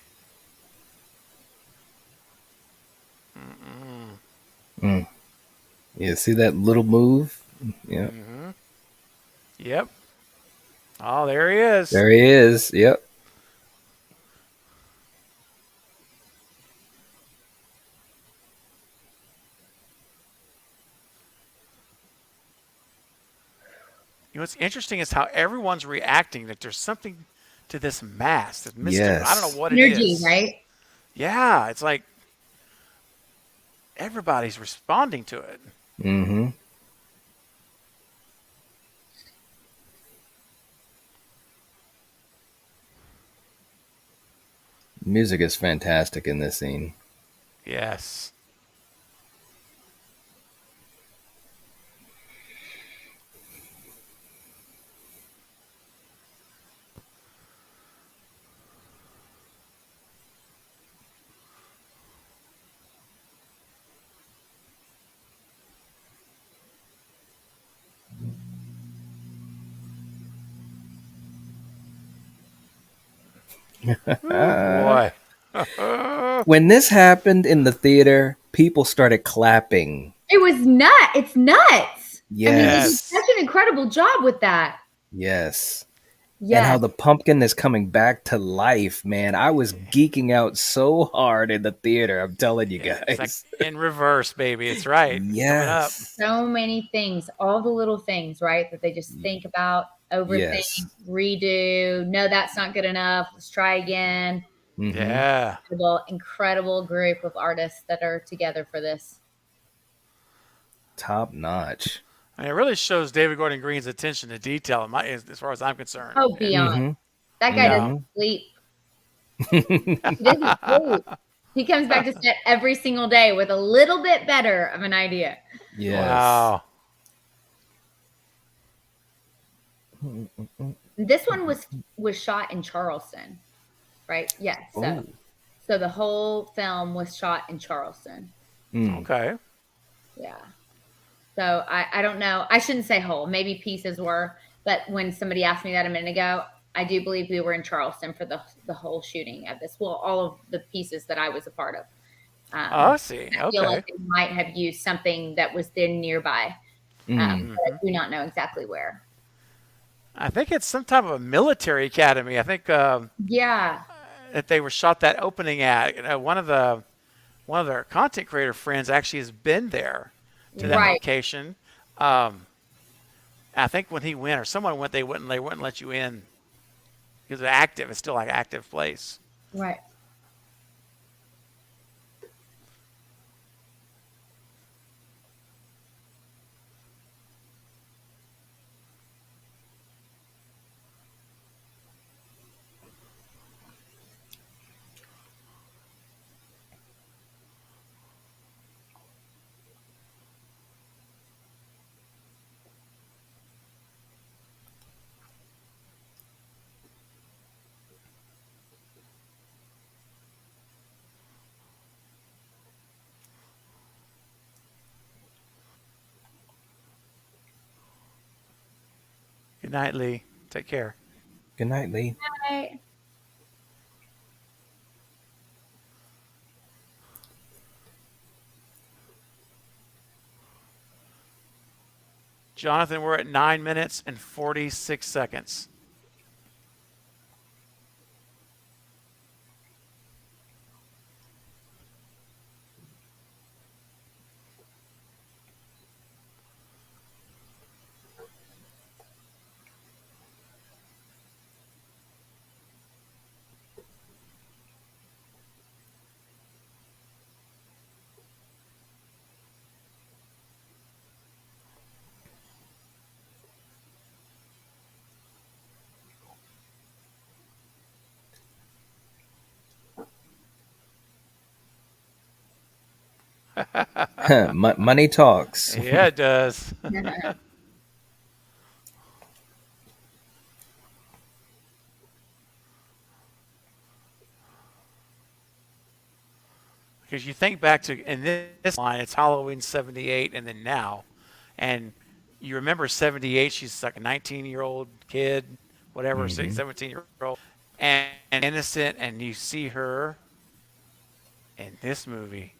Mm-mm. Mm. Yeah, see that little move? Yeah. Hmm. Yep. Oh, there he is. There he is. Yep. You know what's interesting is how everyone's reacting. That there's something to this mask, this mystical. I don't Yes. know what it Energy, is. right? Yeah, it's like everybody's responding to it. Mm-hmm. Music is fantastic in this scene. Yes. Oh boy. When this happened in the theater, people started clapping. It was It's nuts. I mean, they did Yes. Yes. such an incredible job with that. Yes. And how Yes. the pumpkin is coming back to life, man. I was geeking out so hard in the theater. I'm telling you It's like guys. in reverse, baby. It's right. It's coming up. Yes. So many things, all the little things, right? That they just think about, Yes. overthink, redo. No, that's not good enough. Let's try again. Mm-hmm. Yeah. Incredible group of artists that are together for this. Top notch. And it really shows David Gordon Green's attention to detail, as far as I'm concerned. Oh, beyond. Mm-hmm. That guy Yeah. doesn't sleep. He doesn't sleep. He comes back to set every single day with a little bit better of an idea. Yes. Wow. This one was shot in Charleston, right? Yes. Oh. So the whole film was shot in Charleston. Mm. Okay. Yeah. So I don't know. I shouldn't say whole. Maybe pieces were. But when somebody asked me that a minute ago, I do believe we were in Charleston for the whole shooting of this. Well, all of the pieces that I was a part of. Oh, I see. I feel Okay. like they might have used something that was then nearby. Mm. But I do not know exactly where. I think it's some type of a military academy. I think Yeah. that they were shot that opening at. One of their content creator friends actually has been there to that Right. location. I think when he went or someone went, they wouldn't let you in because it's active. It's still like active place. Right. Good night, Lee. Take care. Good night, Lee. Bye. Jonathan, we're at 9 minutes and 46 seconds. Money talks. Yeah, it does. Because you think back to, in this line, it's Halloween 78 and then now. And you remember 78, she's like a 19-year-old kid, whatever, 17-year-old, and innocent. And you see her in this movie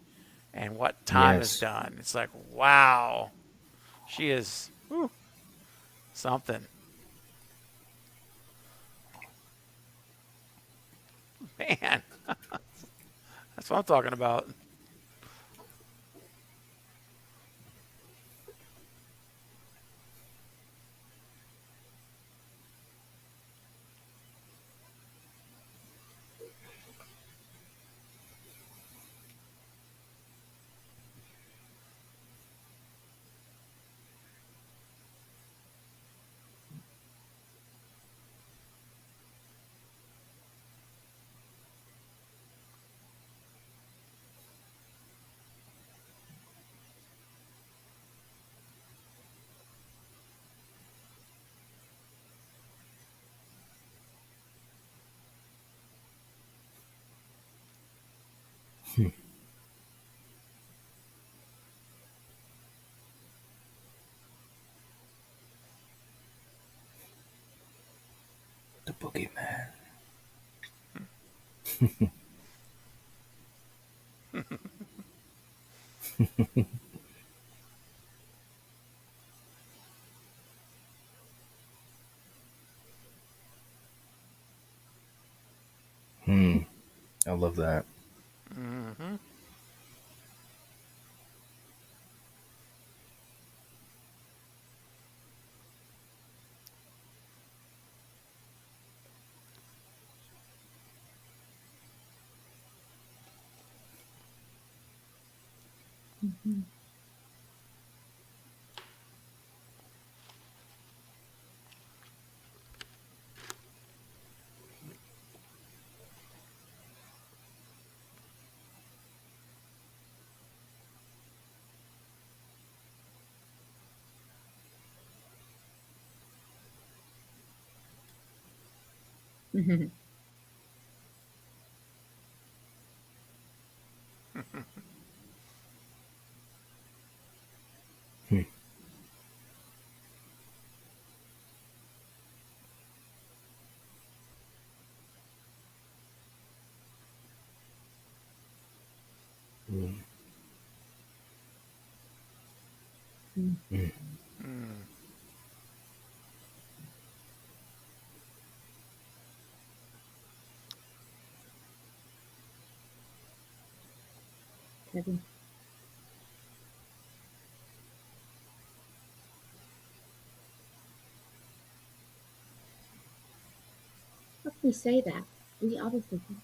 and what time has Yes. done. It's like, wow, she is something. Man, that's what I'm talking about. The boogeyman. Hmm. I love that. Mm-hmm. Hmm. Mm. Mm. Mm. Kevin. How can we say that? We obviously can.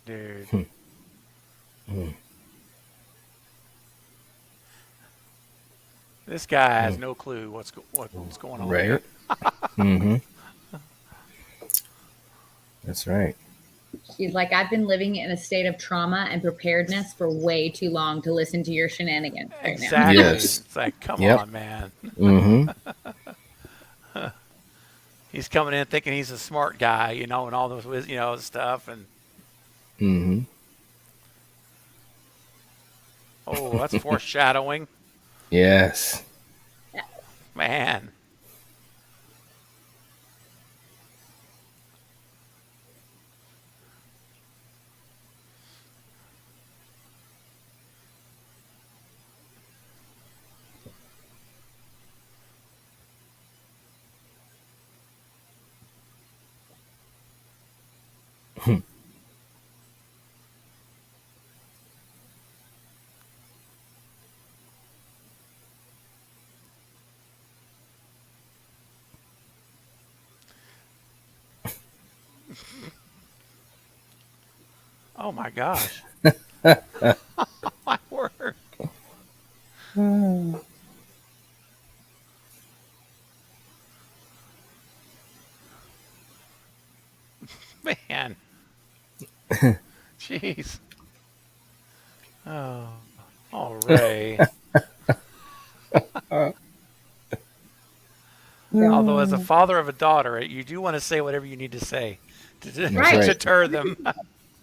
Dude. Hmm. Mm. This guy has Mm. no clue what's going on Right? here. Mm-hmm. That's right. She's like, I've been living in a state of trauma and preparedness for way too long to listen to your shenanigans right now. Exactly. Yes. It's like, come Yep. on, man. Mm-hmm. He's coming in thinking he's a smart guy, and all those, stuff, and Mm-hmm. Oh, that's foreshadowing. Yes. Man. Oh my gosh. My word. Man. Jeez. Oh. Oh, Ray. Although, as a That's father of a daughter, you do want to say whatever you need to say to, to Right. right. deter them.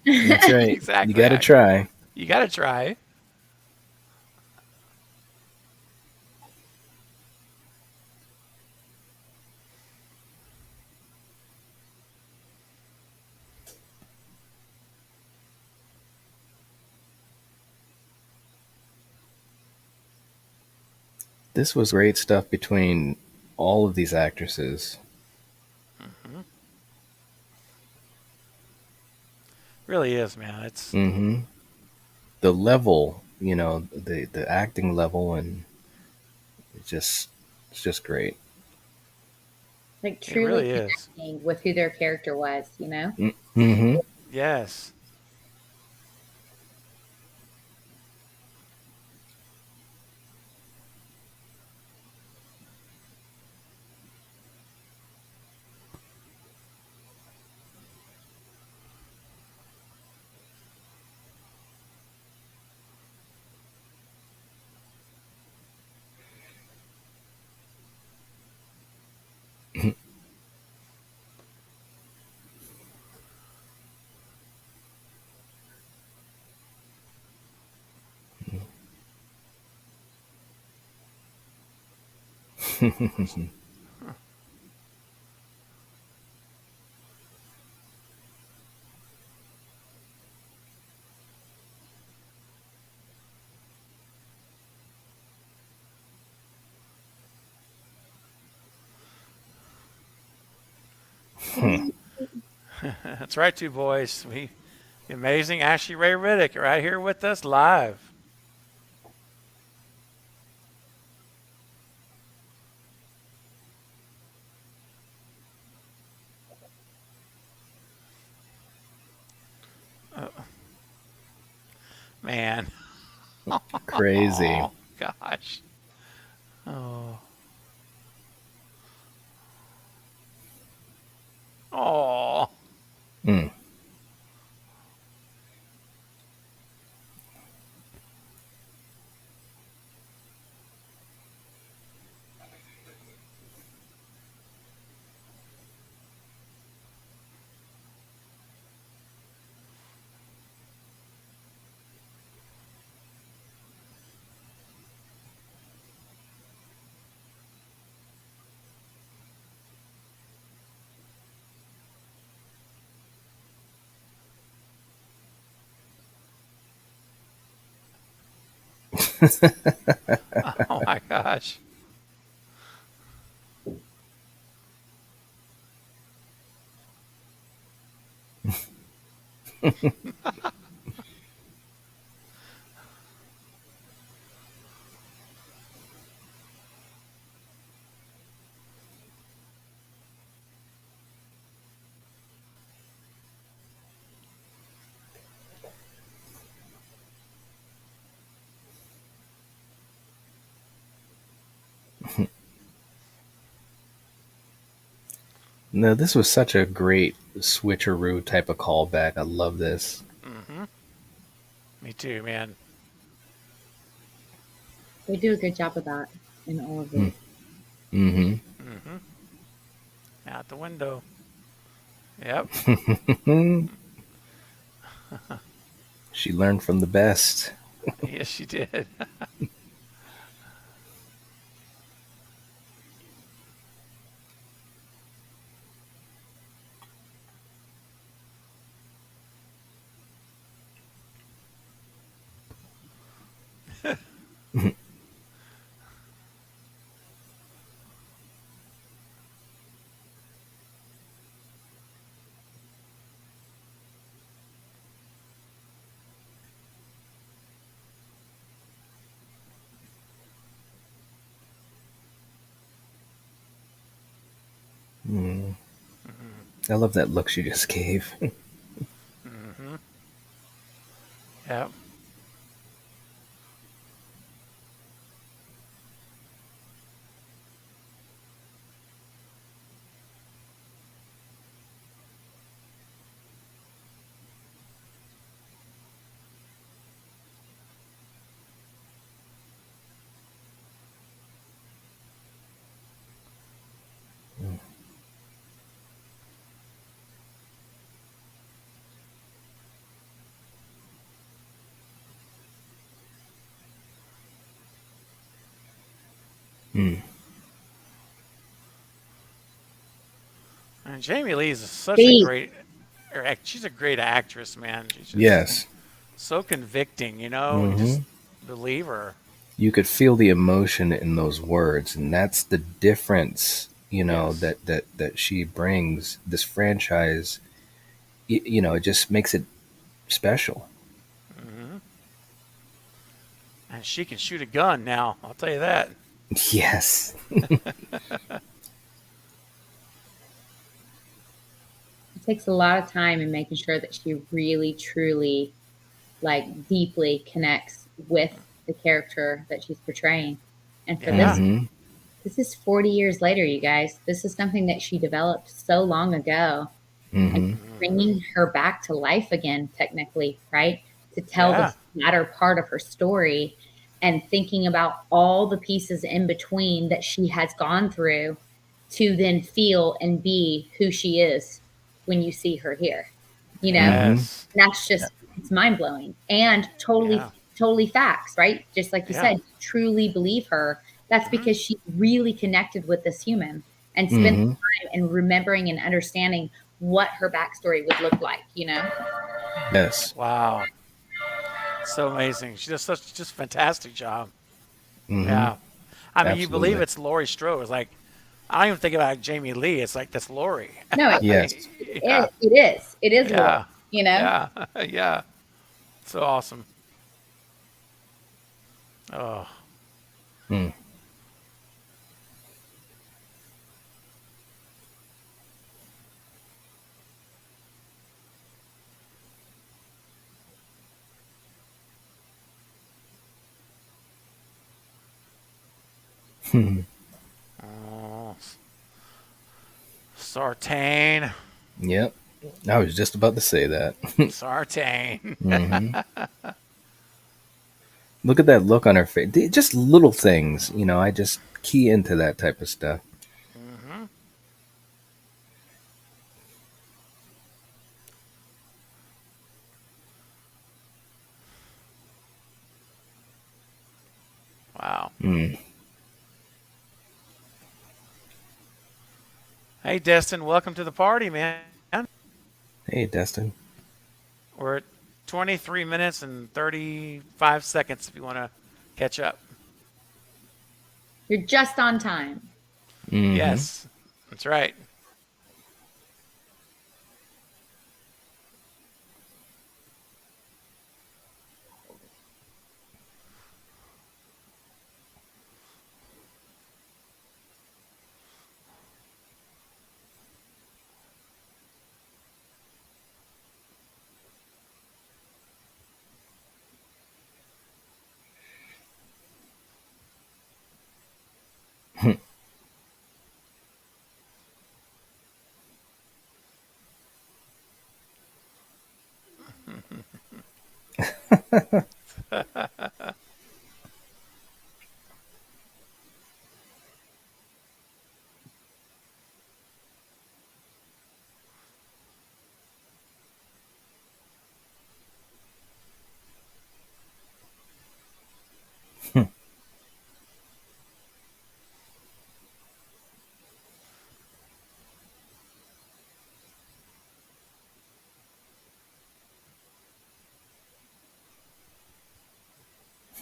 That's right. You Exactly. got to try. You got to try. This was great stuff between all of these actresses. Hmm. Really is, man. It's Mm-hmm. The level, the acting level, and it's just it's just great. Like it truly really is. connecting with who their character was, you know? Mm-hmm. Yes. That's right, two boys. The amazing Ashley Ray Riddick right here with us live. Uh, man. Crazy. Oh, gosh. Oh. Oh. Mm. Oh, my gosh. No, this was such a great switcheroo type of callback. I love this. Hmm. Me too, man. They do a good job of that in all of Mm. these. Mm-hmm. Hmm. Out the window. Yep. She learned from the best. Yes, she did. Mm. Hmm. I love that look she just gave. Hmm. Yeah. Mm. And Jamie Lee is such a Beast. great, she's a great actress, man. She's just Yes. so convicting, you know. You just Hmm. believe her. You could feel the emotion in those words, and that's the difference. Yes. That she brings this franchise. It just makes it special. Hmm. And she can shoot a gun now. I'll tell you that. Yes. It takes a lot of time in making sure that she really, truly, like, deeply connects with the character that she's portraying. And for Yeah. Hmm. this is 40 years later, you guys. This is something that she developed so long ago, and Hmm. Hmm. bringing her back to life again, technically, right? To tell the Yeah. latter part of her story, and thinking about all the pieces in between that she has gone through to then feel and be who she is when you see her here. You know, Hmm. Yes. that's just, it's mind blowing and totally, Yeah. totally facts, right? Just like you Yeah. said, truly believe her. That's Hmm. because she really connected with this human and spent Hmm. the time and remembering and understanding what her backstory would look like, you know? Yes. Wow. So amazing. She does such just fantastic job. Hmm. Yeah. I mean, you believe Absolutely. it's Laurie Strode. It's like I don't even think about Jamie Lee. It's like that's Laurie. No, Yes. Yeah. it is. It is Lord, Yeah. you know? Yeah. Yeah. So awesome. Oh. Mm. Oh. Sartain. Yep. I was just about to say that. Sartain. Hmm. Look at that look on her face. Just little things, I just key into that type of stuff. Hmm. Wow. Mm. Hey, Destin. Welcome to the party, man. Hey, Destin. We're at 23 minutes and 35 seconds if you want to catch up. You're just on time. Hmm. Yes. That's right.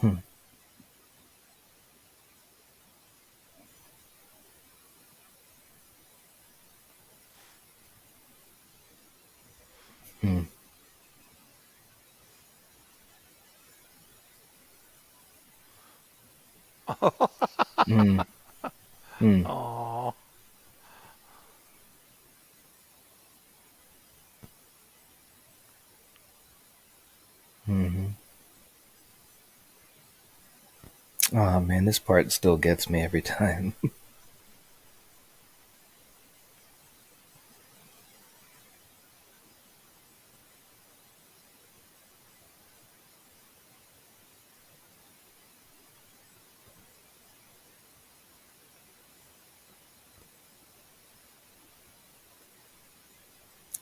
Hmm. Hmm. Hmm. Hmm. Oh, Hmm. Oh man, this part still gets me every time.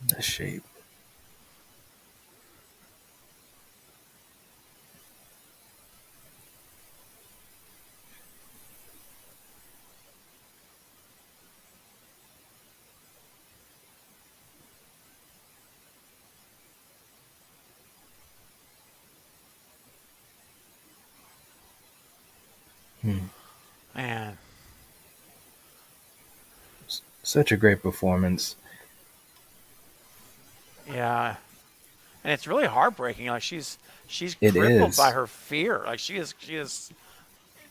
The shape. Hmm. man. Such a great performance. Yeah. And it's really heartbreaking. Like she's It crippled by is. her fear. Like she is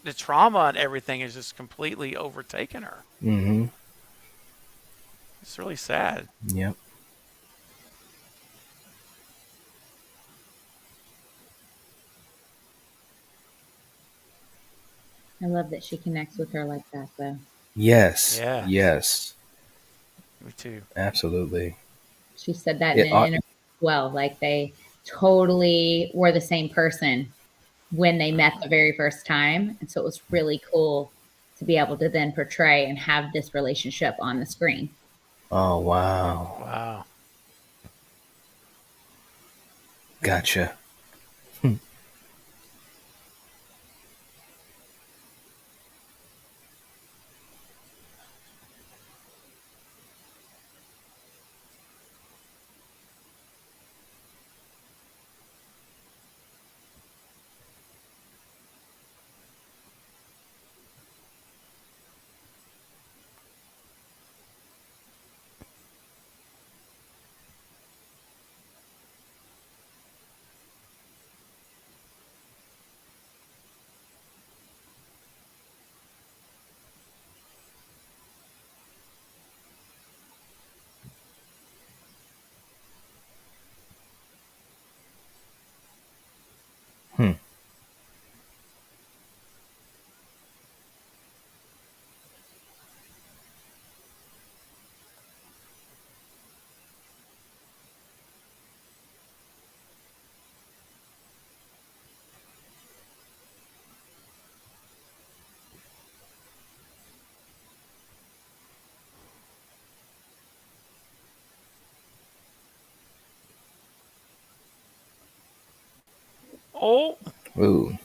the trauma and everything is just completely overtaken her. Mm-hmm. It's really sad. Yep. I love that she connects with her like that, though. Yes. Yes. Yes. Me too. Absolutely. She said that in It an ought. interview as well. Like they totally were the same person when they met the very first time. And so it was really cool to be able to then portray and have this relationship on the screen. Oh wow. Wow. Gotcha. Hmm. Oh, Ooh.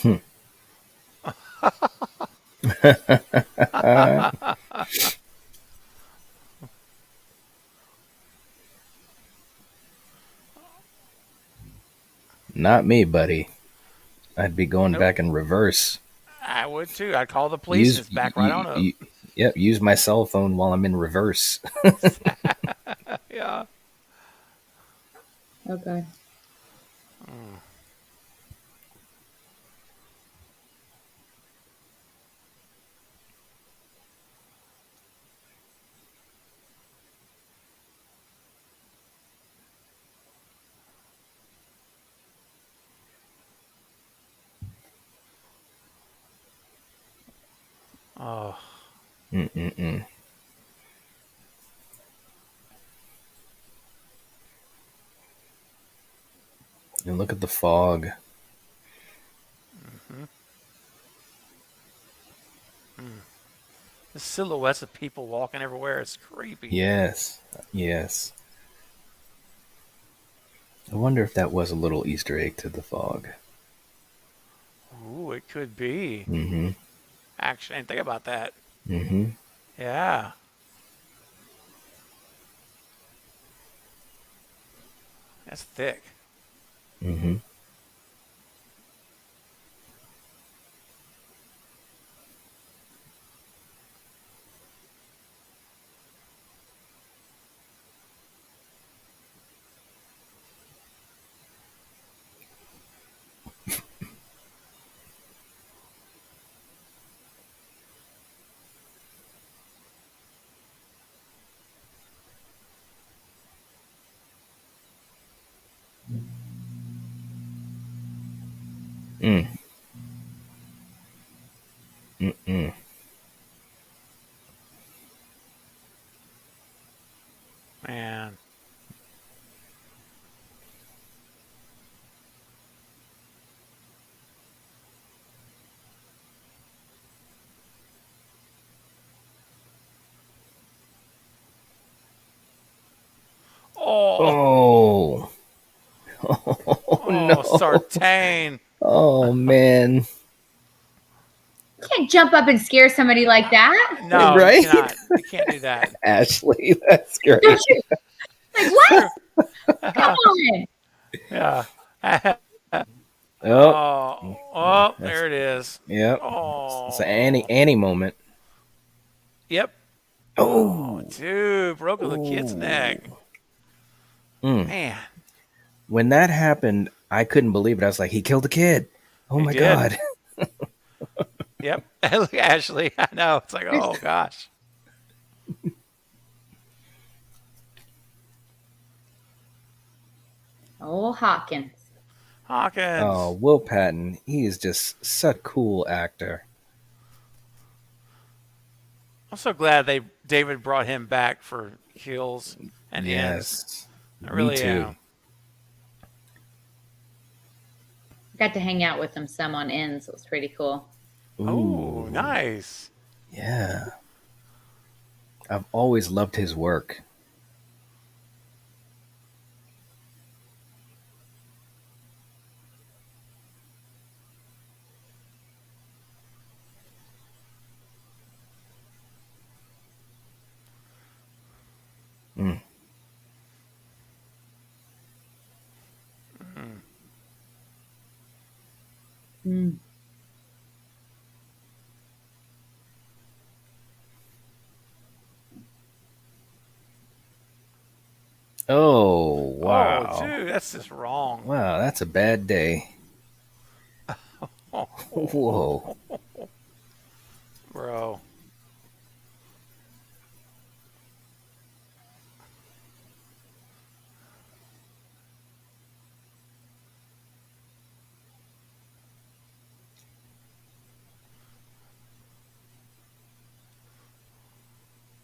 Hmm. Not me, buddy. I'd be going nope. back in reverse. I would too. I'd call the police and Use it's back right on up. yep. Use my cell phone while I'm in reverse. Yeah. Okay. Mm. Oh, Mm-mm-mm. And look at the fog. hmm. Mm. The silhouettes of people walking everywhere. It's creepy. Yes. Yes. I wonder if that was a little Easter egg to the fog. Ooh, it could be. Mm-hmm. Actually, I didn't think about that. Mm-hmm. Yeah. That's thick. Mm-hmm. Mm. Mm-mm. Man. Oh, Oh. Oh oh, no. Sartain. Oh man. You can't jump up and scare somebody like that. No, you Right? cannot. You can't do that. Ashley, that's Don't great. you? Like, what? Screw. Come on. Yeah. Oh. Oh, That's there it is. yep. It's an Annie Oh, Annie moment. yep. Oh, Oh. dude, broke the kid's neck. Ooh. Mm. Man, When that happened, I couldn't believe it. I was like, he killed the kid. Oh he my did. god. Yep. Look, Ashley. I know. It's like, There's oh gosh. old Hawkins. Oh, Hawkins. Will Patton. He is just such a cool actor. I'm so glad David brought him back for kills and ends. Yes. I Me really too. am. Got to hang out with him some on ends. It was pretty cool. Oh, Ooh. nice. Yeah. I've always loved his work. Mm. Mm. Mm. Oh, Oh, wow. dude, that's just wrong. Wow, that's a bad day. Whoa. Bro.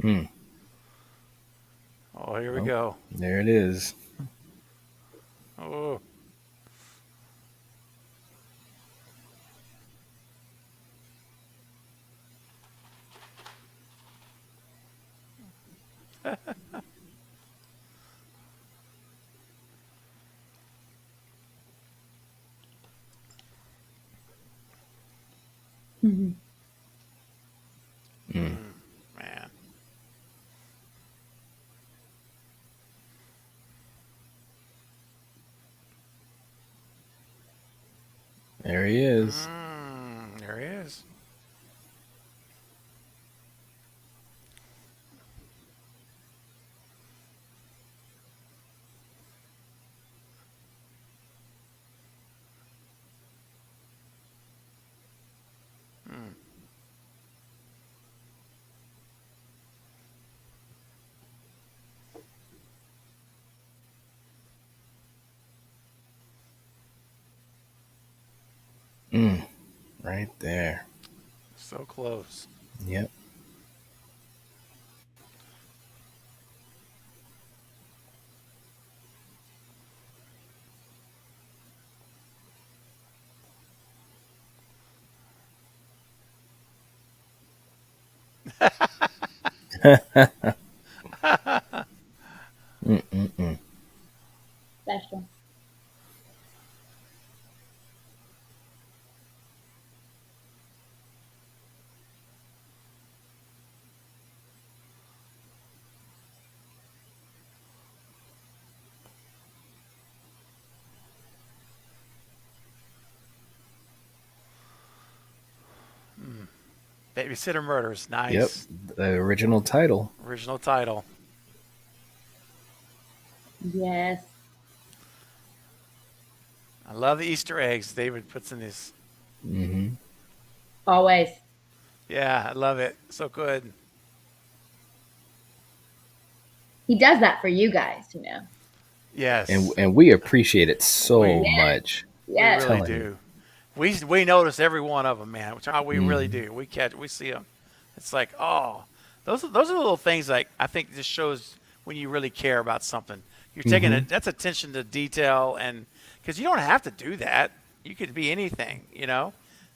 Mm. Oh, here we Oh, go. there it is. Oh, Mhm. Mm. man. There he is. There he is. Mm. Mm. Right there. So close. Yep. Mm-mm-mm. Special. Babysitter Murders. Yep, Nice. the original title. Original title. Yes. I love the Easter eggs David puts in these. Hmm. Always. Yeah, I love it. So good. He does that for you guys, you know. And Yes, we appreciate it so we much. we Yes. really Telling you. do. We notice every one of them, man. We really Hmm. do. We see them. It's like, oh, those are little things like I think this shows when you really care about something. You're taking Hmm. it. That's attention to detail, and because you don't have to do that, you could be anything,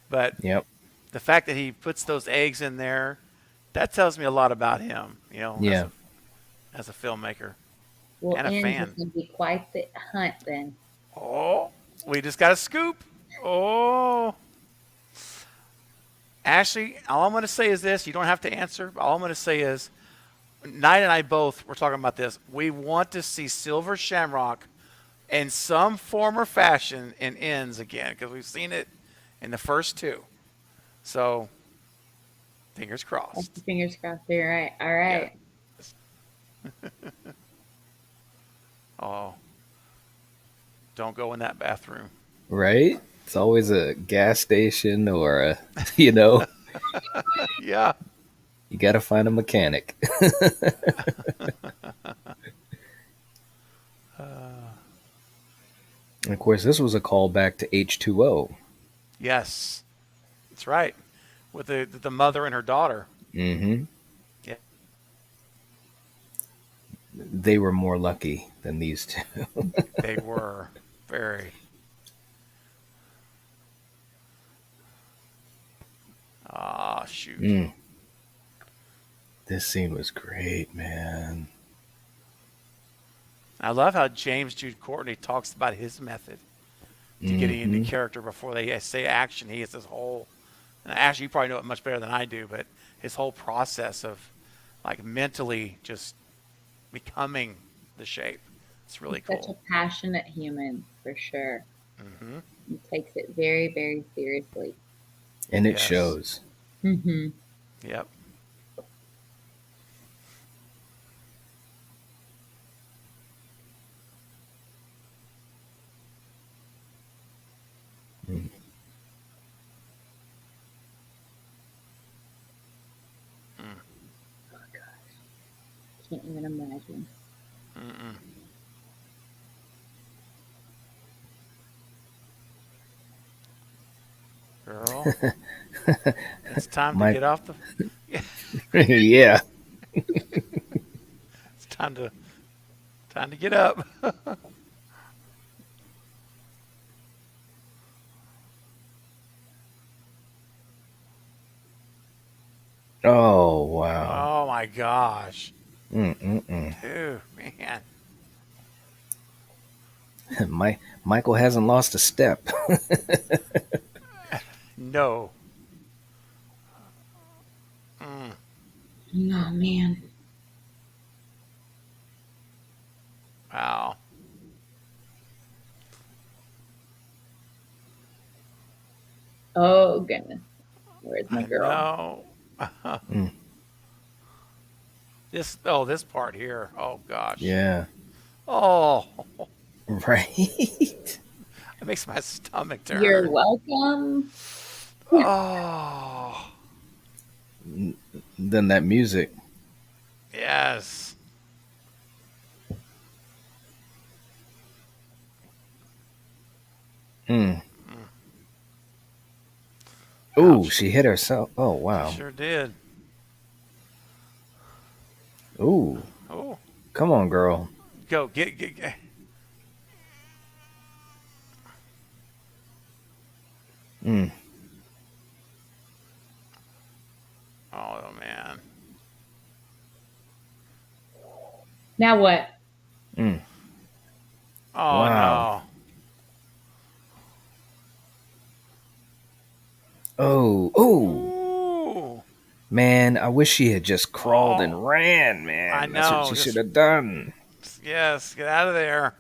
But Yep. the fact that he puts those eggs in there, that tells me a lot about him, Yeah. as a filmmaker Well, and a and this fan. can be quite the hunt then. Oh, we just got a scoop. Oh, Ashley, all I'm going to say is this. You don't have to answer. All I'm going to say is, Knight and I both were talking about this. We want to see Silver Shamrock in some form or fashion in Ends again because we've seen it in the first two. So, fingers Keep crossed. your fingers crossed. You're right. All Yeah. right. Oh, don't go in that bathroom. Right? It's always a gas station or a, you know, Yeah. you got to find a mechanic. And of course, this was a callback to H2O. Yes, that's right. With the mother and her daughter. Hmm. Yeah. They were more lucky than these two. They were very. Ah, shoot. Mm, this scene was great, man. I love how James Jude Courtney talks about his method to getting into Hmm. character before they say action. He has this whole, and actually you probably know it much better than I do, but his whole process of like mentally just becoming the shape. It's really He's such a cool. passionate human for sure. Hmm. He takes it very, very seriously. And it Yes. shows. Mm-hmm. Yep. Mm. Mm. Oh gosh, can't even imagine. Mm-mm. Girl, it's time to Mike, get off the. yeah. It's time to get up. Oh, wow. Oh my gosh, Mm-mm-mm. dude, man. Michael hasn't lost a step. No. Mm. Oh man. Wow. Oh goodness. Where's my I girl? know. Mm, This part here. Oh gosh. yeah. Oh, Right. it makes my stomach You're turn. welcome. Oh, Then that music. yes. Mm. Mm. Ooh, Ouch. she hit herself. Oh, She wow. sure did. Ooh, Oh, come on, girl. go get. Mm. Oh man. Now what? Mm. Oh Wow. no. Oh, oh. Ooh. Man, I wish she had just crawled Oh, and ran, I man. That's what know. she should Just have done. yes, get out of there.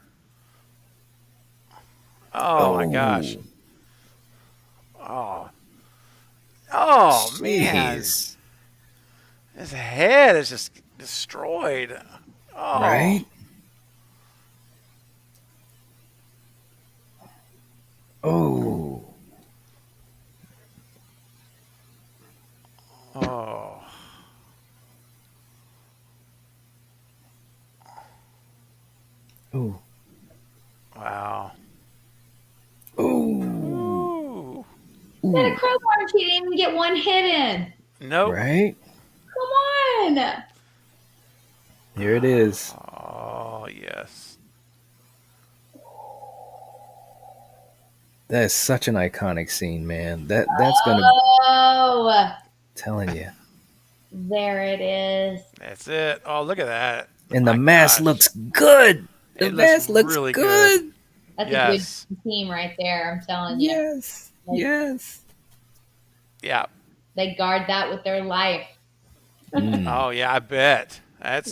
Oh my gosh. Oh. Oh, Oh man, Jeez. his head is just destroyed. Oh, Right? Oh. oh, Oh. wow. Oh. Ooh, He had Ooh. a crowbar and she didn't even get one hit in. nope. Right? Come on. Here it is. Oh yes. That is such an iconic scene, man. That's gonna Oh, telling you. there it is. That's it. Oh, look at that. And the My mask gosh. looks good. The It looks mask looks really good. good. That's a good Yes. team right there. I'm telling you. Yes. Like, Yes. Yeah. they guard that with their life. Mm. Oh, yeah, I bet.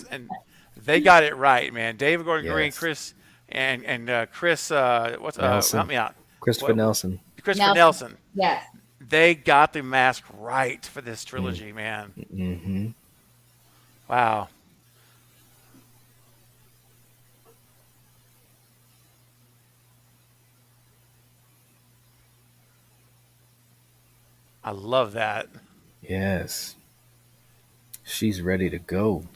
And they got it right, man. David Gordon Green, Yes. Chris, and Chris, what's help Nelson. me out. Christopher What Nelson. Christopher Nelson. Nelson. Yes. They got the mask right for this Mm. trilogy, man. Mm-hmm. Wow. I love that. Yes. She's ready to go.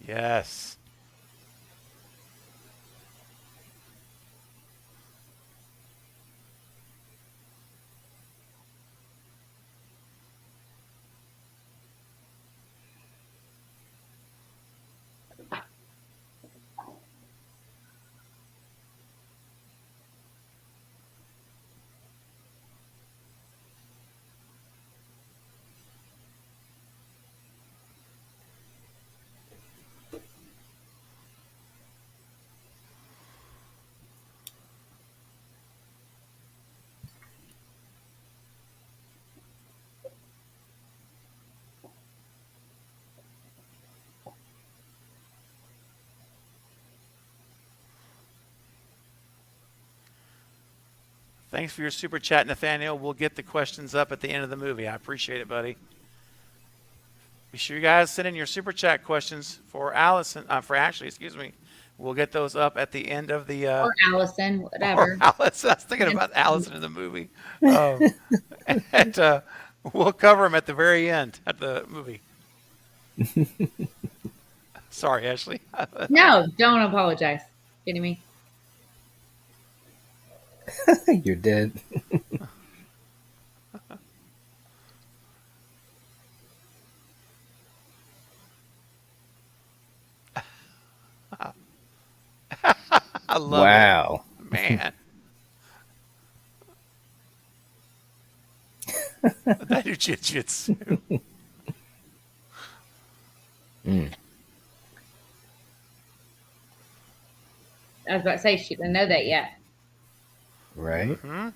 Yes. Thanks for your super chat, Nathaniel. We'll get the questions up at the end of the movie. I appreciate it, buddy. Be sure you guys send in your super chat questions for Allison, for Ashley, excuse me. We'll get those up at the end of the Or Allison, or whatever. Allison. I was thinking about Allison in the movie. Um, and we'll cover them at the very end at the movie. Sorry, Ashley. No, don't apologize. Kidding me? You're dead. I love it, Wow. man. That jujitsu. Mm. I was about to say she didn't know that yet. Right? Hmm.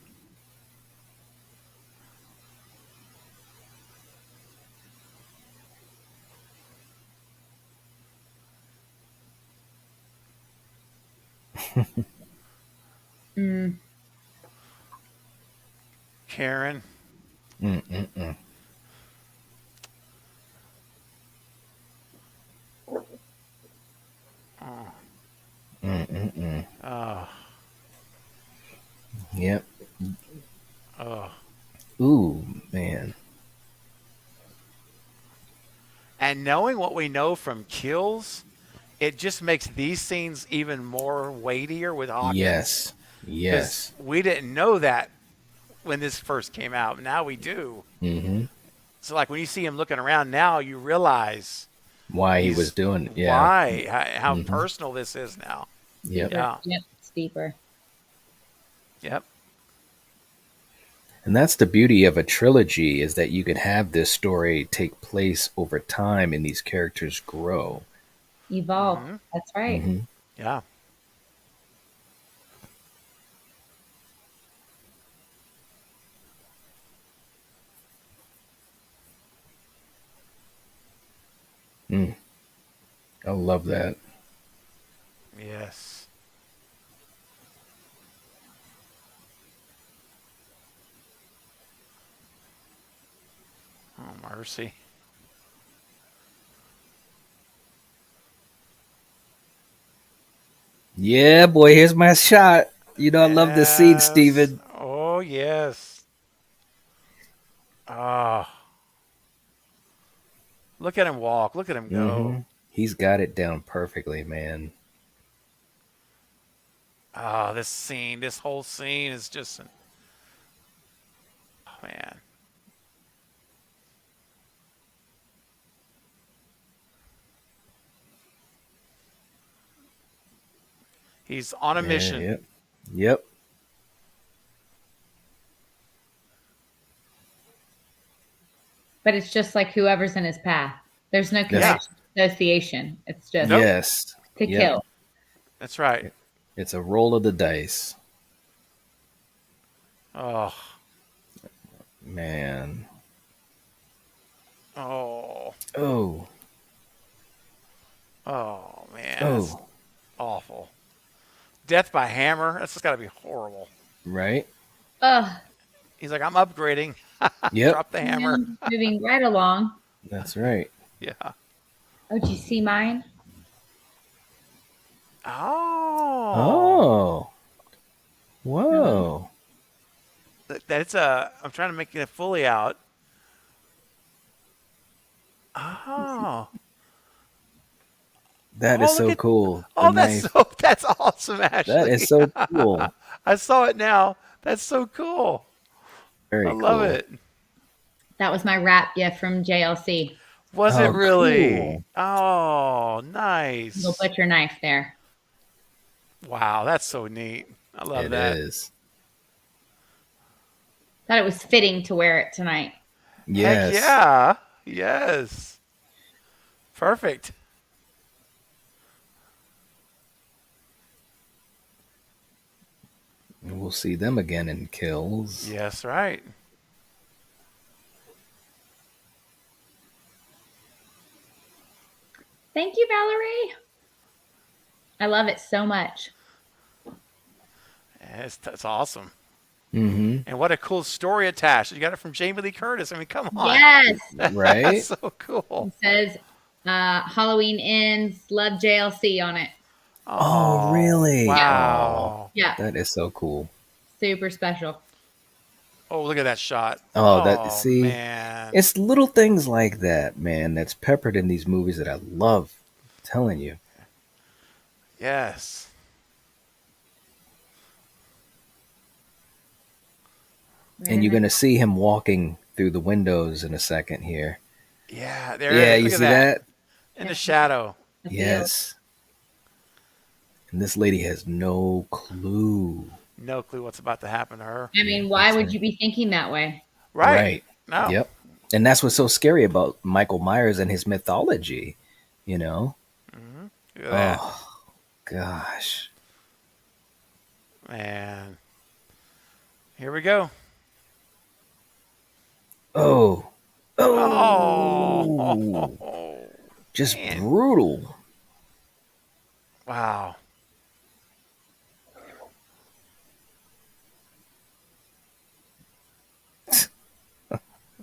Mm. Karen. Mm-mm-mm. Oh, Mm-mm-mm. oh, Yep. oh. Ooh, man. And knowing what we know from Kills, it just makes these scenes even more weightier with Hawkins. Yes. Because Yes. we didn't know that when this first came out. Now we do. Mm-hmm. So, like, when you see him looking around now, you realize Why he was he's doing it. Yeah. why, how Mm-hmm. personal this is now. Yep. Steeper. Yeah. Yep. Steeper. Yep. And that's the beauty of a trilogy is that you can have this story take place over time and these characters grow. Evolve. Hmm. That's right. Mm-hmm. Yeah. Mm. I love that. Yes. Mercy. Yeah, boy, here's my shot. You know, I love this scene, Yes. Steven. Oh, yes. Oh, look at him walk. Look at him go. He's got it down perfectly, man. Oh, this scene, this whole scene is just, oh, man. He's on a Yeah, mission. yep. Yep. But it's just like whoever's in his path. There's no That's Yeah. connection, association. It's just Nope. yes. to Yep. kill. That's right. It's a roll of the dice. Oh, Man. oh, Oh. oh, man. That's Oh. awful. Death by hammer. That's just got to be horrible. Right? Ugh. He's like, I'm upgrading. Yep. Drop the hammer. Moving right along. That's right. Yeah. Oh, did you see mine? Oh. Oh. Whoa. That's a. I'm trying to make it fully out. Oh. That Oh, is look so at. cool. The Oh, that's knife. so. That's awesome, That Ashley. is so cool. I saw it now. That's so cool. I Very love cool. it. That was my wrap gift from JLC. Was it Oh, really? cool. Oh, Little nice. butcher knife there. Wow, that's so neat. I love It that. is. Thought it was fitting to wear it tonight. Heck Yes. yeah. Yes. Perfect. We'll see them again in Kills. Yes, right. Thank you, Valerie. I love it so much. It's awesome. Mm-hmm. And what a cool story attached. You got it from Jamie Lee Curtis. I mean, come on. Yes. That's Right? so cool. It says Halloween ends, love JLC on it. Oh, really? Wow. Yeah. That is so cool. Super special. Oh, look at that shot. Oh, that see, man. it's little things like that, man, that's peppered in these movies that I love. I'm telling you. Yes. And you're gonna see him walking through the windows in a second here. Yeah, there Yeah, it is. you Look see at that? In the shadow. The field. Yes. And this lady has no clue. No clue what's about to happen to her. I mean, why would you be thinking that way? Right. No. Yep. And that's what's so scary about Michael Myers and his mythology, you know? Look at that. Oh, gosh. Man. Here we go. Oh. Oh. Oh. Just Man. brutal. Wow.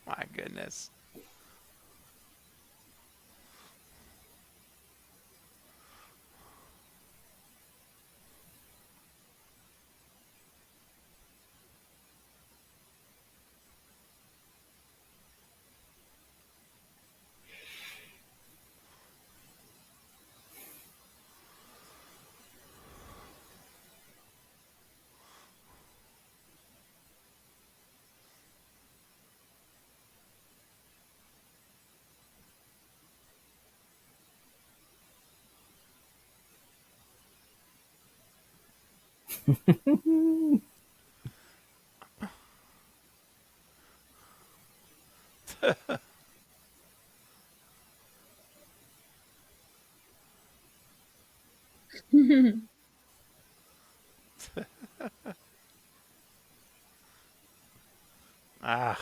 My goodness. Ah.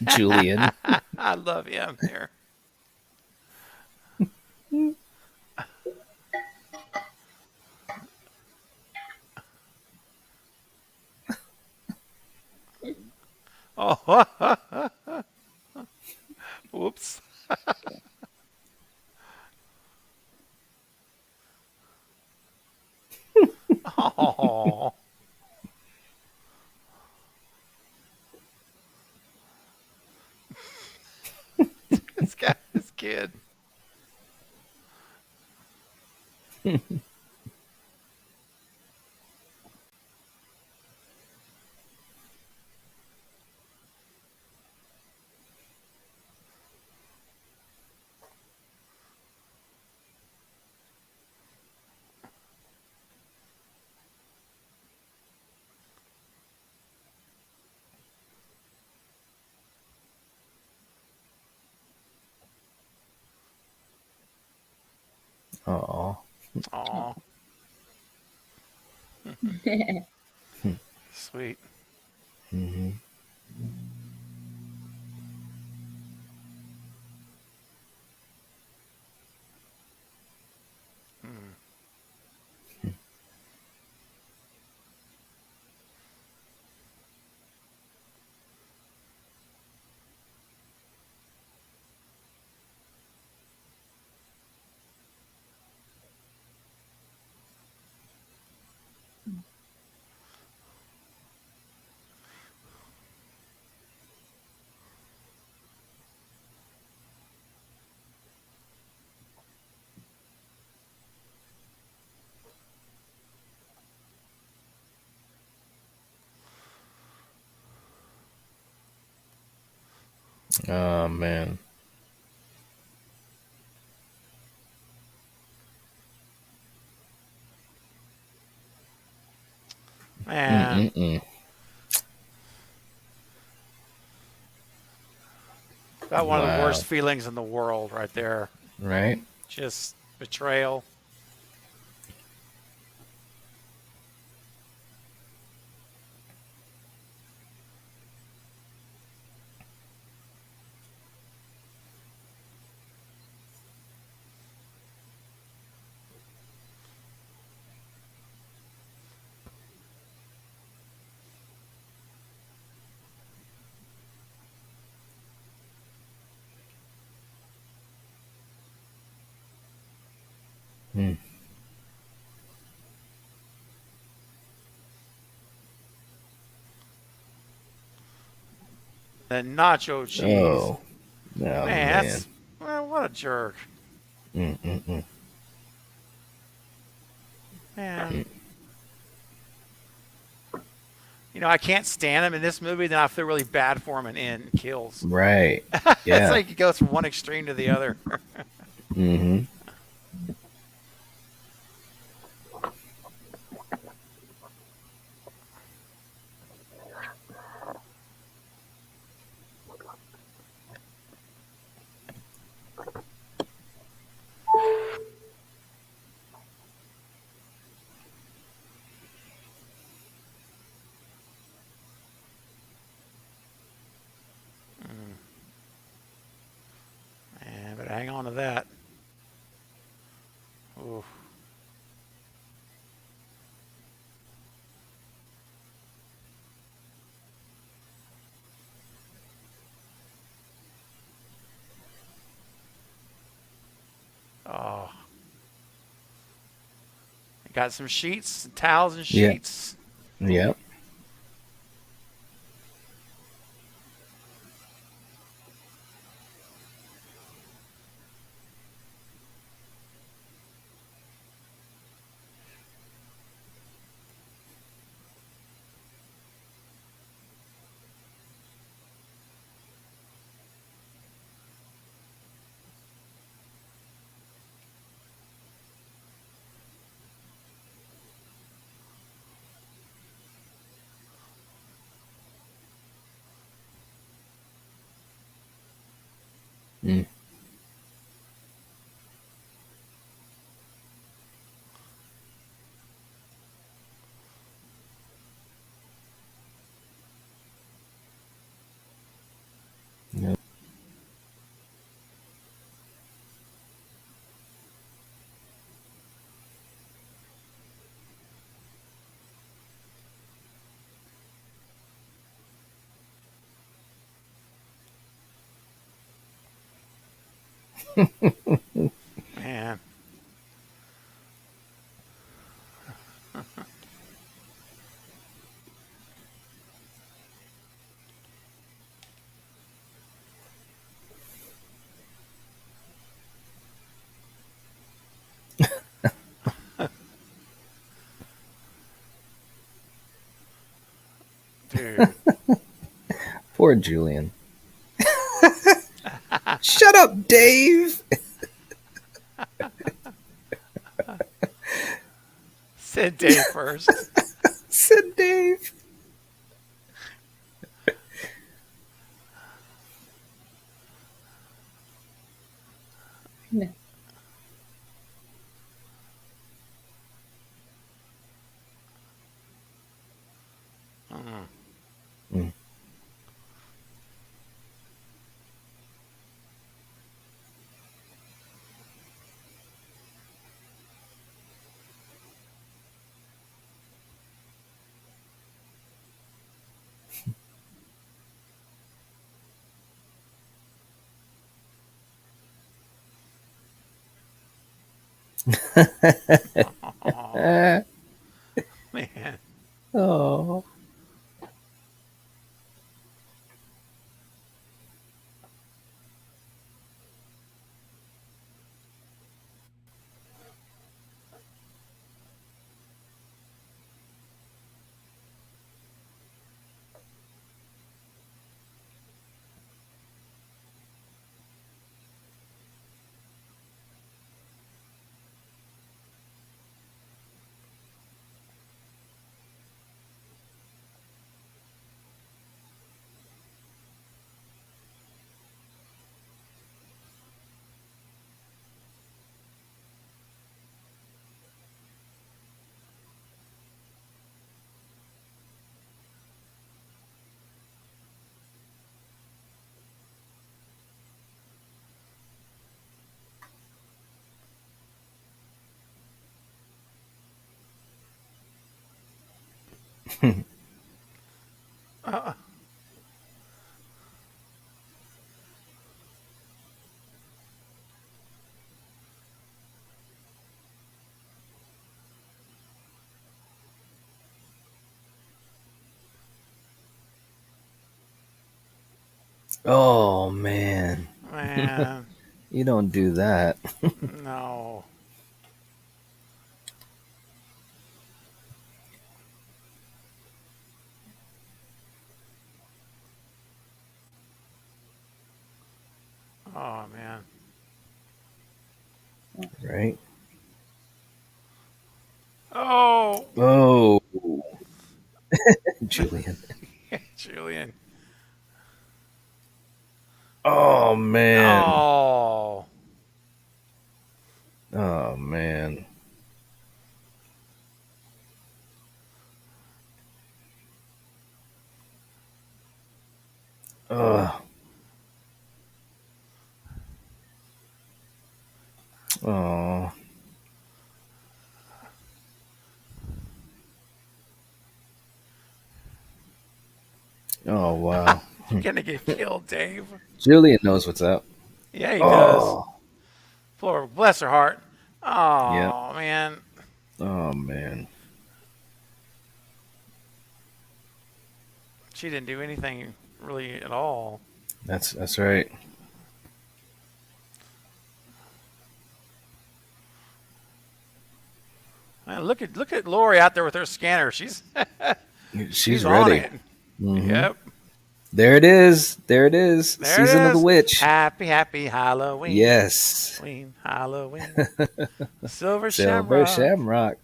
Julian. I love him there. Oh, whoops. Oh, this guy, this kid. Oh. Oh, sweet. Hmm. Mm. Oh man. Man, Mm-mm-mm. about one of the worst Wow. feelings in the world right there. Right? Just betrayal. Mm. Then nacho cheese. Oh. Oh Man, man. that's well, what a jerk. Mm-mm-mm. Man, I can't stand him in this movie. Then I feel really bad for him in Kills. Right. It's Yeah. like he goes from one extreme to the other. Mm-hmm. Mm, man, but hang on to that. Oof. Oh, got some sheets, towels, and Yeah. sheets. Yep. Man. Dude. Poor Julian. Shut up, Dave. Said Dave first. Said Dave. No. Mm. Mm. Oh, man. Oh. Uh, Oh, man. man. You don't do that. No. Oh, man. Right? Oh, Oh, Julian. Julian. Oh, man. Oh. Oh, man. Oh. Oh. Oh, wow. You're going to get killed, Dave. Julian knows what's up. Yeah, he does. Oh. Poor, bless her heart. Yep. Oh, man. Oh, man. She didn't do anything really at all. That's right. Man, look at Lori out there with her scanner. She's she's She's on ready. it. Hmm. Yep. There it is. There it is. There Season it of the is. Witch. Happy, happy Halloween. Yes. Halloween. Silver Silver Shamrock. Shamrock.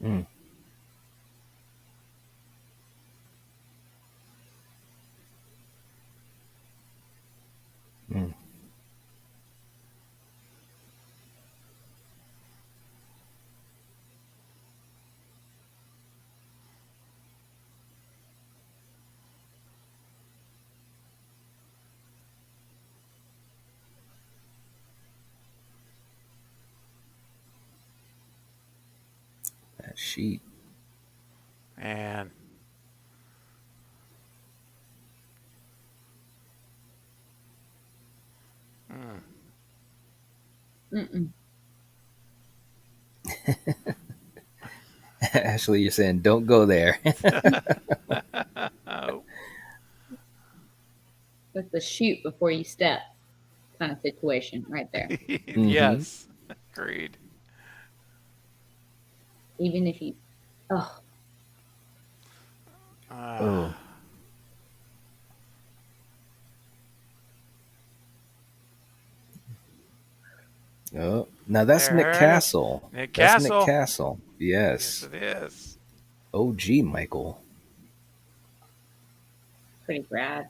Mm, mm. That sheet. And mm, Mm-mm. Ashley, you're saying don't go there. oh, That's the shoot before you step kind of situation right there. Mm-hmm. yes, agreed. Even if you, oh, Uh, Oh. Oh. Now that's Nick there it is. Castle. Nick That's Nick Castle. Castle. Yes, Yes. it is. OG Michael. pretty rad.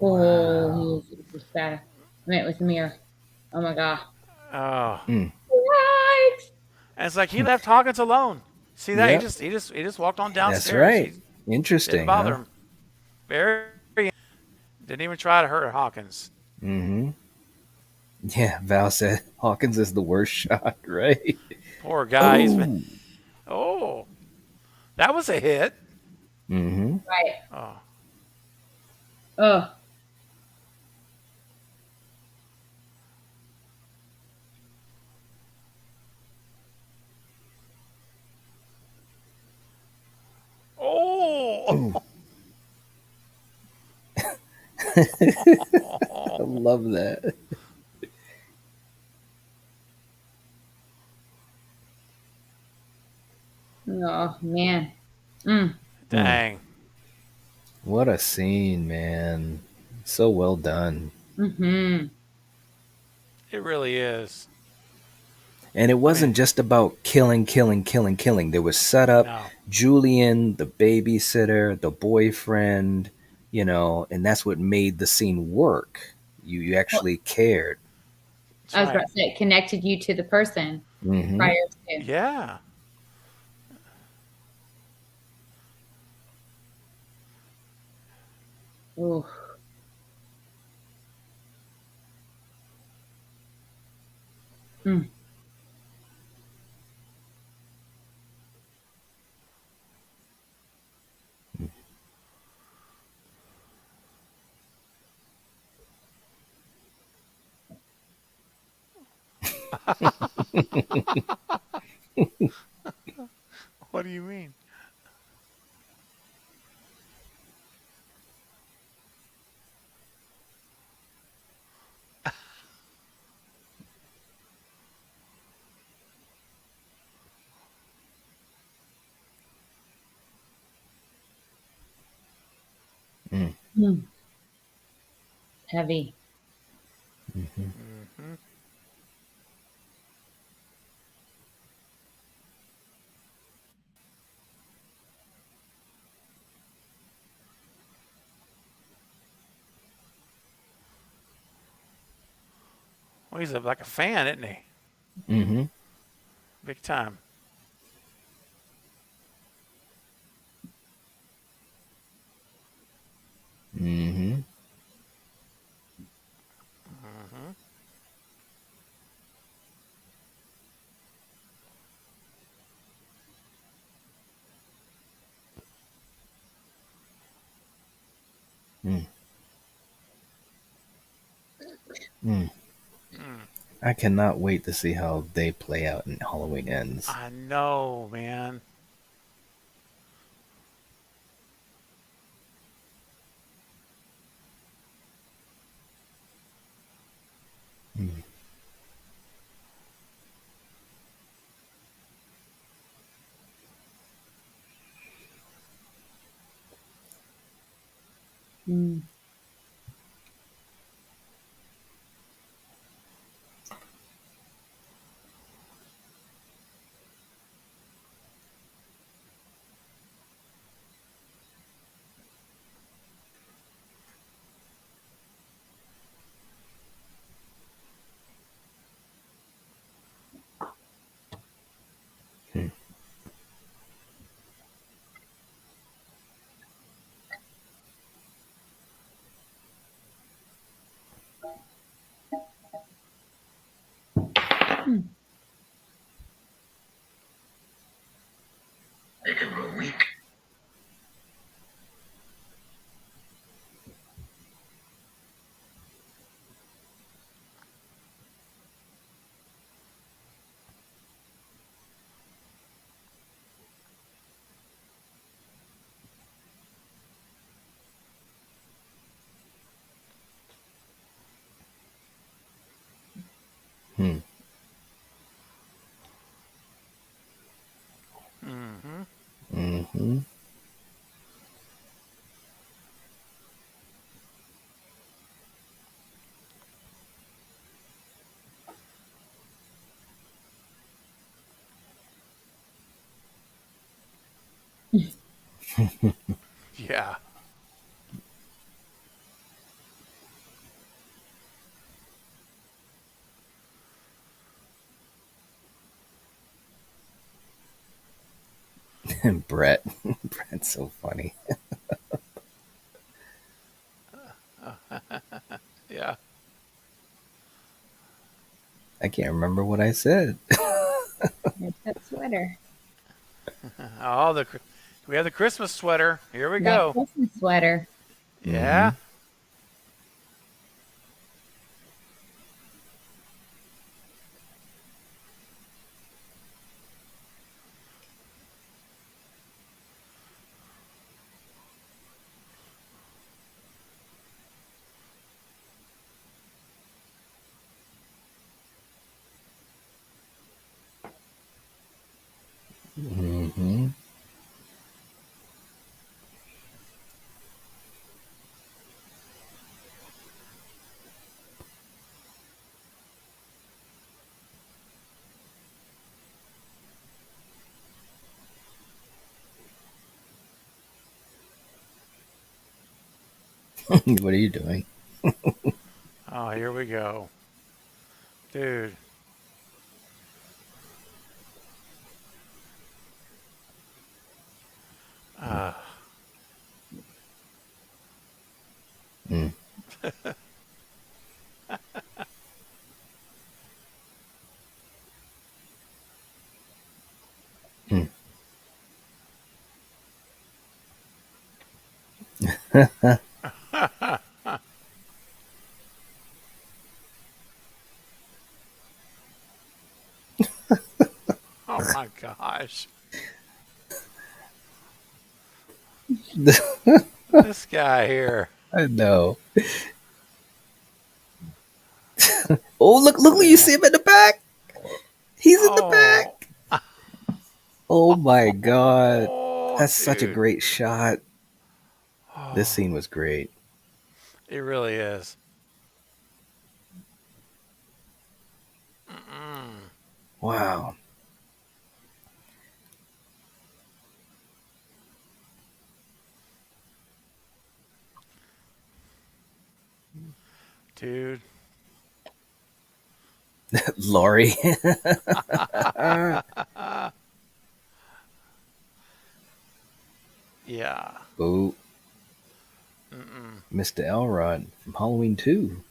Wow. Oh, he was bad. I mean, it was a mirror. Oh my god. Oh, Mm. Right. and it's like he left Hawkins alone. See that? Yep. He just walked on That's downstairs. right. He didn't Interesting, bother huh? him. Very didn't even try to hurt Hawkins. Mm-hmm. Yeah, Val said Hawkins is the worst shot, right? Poor guy. He's been. Oh. Oh, that was a hit. Mm-hmm. Right. Oh, Oh. oh, Oh. I love that. Oh man. Mm. Mm. dang. What a scene, man. So well done. Mm-hmm. It really is. And it I mean, wasn't just about killing, killing, killing, killing. There was setup, no, Julian, the babysitter, the boyfriend, and that's what made the scene work. You Well, actually cared. that's I was about right. to say it connected you to the person Mm-hmm. prior to. Yeah. Ooh. Mm. What do you mean? Mm. Mm. Heavy. Mm-hmm. Hmm. Well, he's like a fan, isn't he? Mm-hmm. Big time. Mm-hmm. Hmm. Mm. Mm. Mm. I cannot wait to see how they play out and Halloween ends. I know, man. Mm. Mm. Make him grow weak. Hmm. Mm-hmm. Mm-hmm. Yeah. Brett. Brett's so funny. Yeah. I can't remember what I said. There's that sweater. Oh, we have the Christmas sweater. Here we That go. Christmas sweater. Mm-hmm. Yeah. Mm-hmm. What are you doing? Oh, here we go. Dude. Uh, Mm. Mm. oh my gosh. This guy here. I know. Oh, look! You Man. see him in the back? He's in the Oh. back. Oh my god, Oh, that's such a dude. great shot. This Oh, scene was great. it really is. Mm-mm. Wow. Dude. Laurie. Yeah. Oh, Mm-mm. Mr. Elrod from Halloween 2.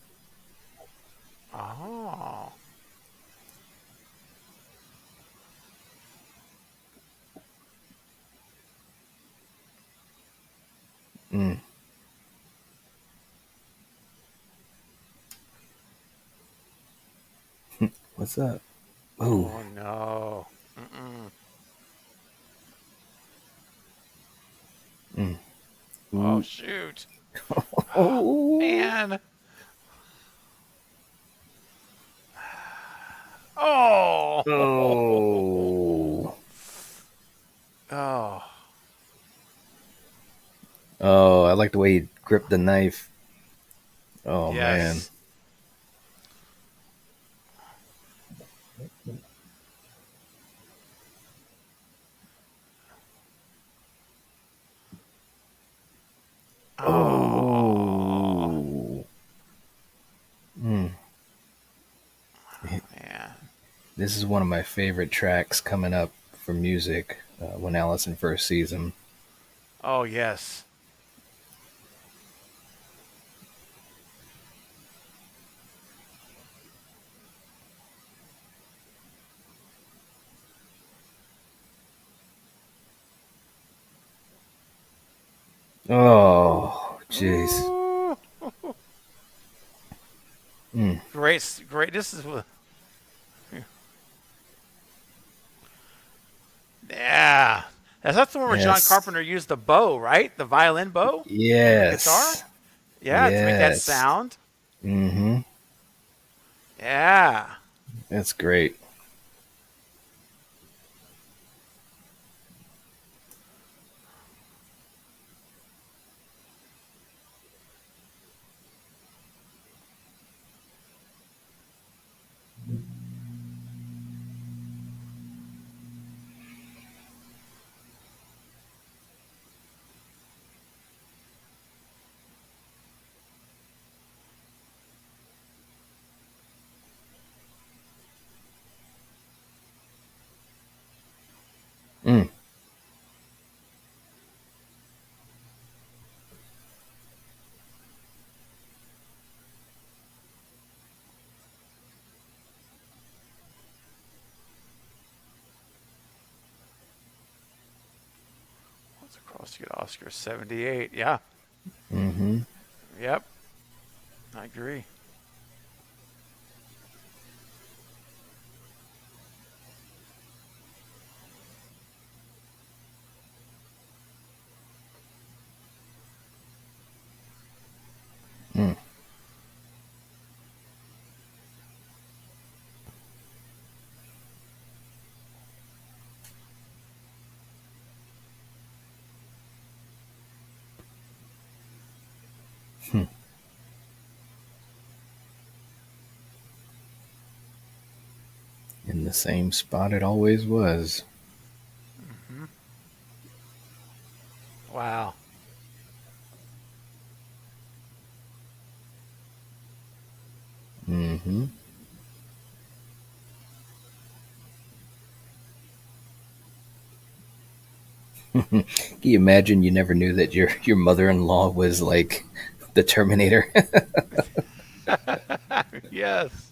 Oh. Mm. What's up? Oh. Oh no. Mm-mm. Mm. Oh Ooh. shoot. Oh. Man. Oh. Oh. Oh. Oh, I like the way he gripped the knife. Oh man. Yes. Oh. Oh. Mm. Man. This is one of my favorite tracks coming up for music when Allison first sees him. Oh yes. Oh, jeez. Ooh, Mm. great, great. This is yeah. That's the one where John Yes. Carpenter used the bow, right? The violin bow from the guitar. Yes. Yeah, to make that Yes. sound. Mm-hmm. Yeah. That's great. Mm. What's across to get Oscar 78? Yeah. Mm-hmm. Yep. I agree. Mm. Hmm. In the same spot it always was. Hmm. Wow. Mm-hmm. Can you imagine you never knew that your mother-in-law was like the Terminator? Yes.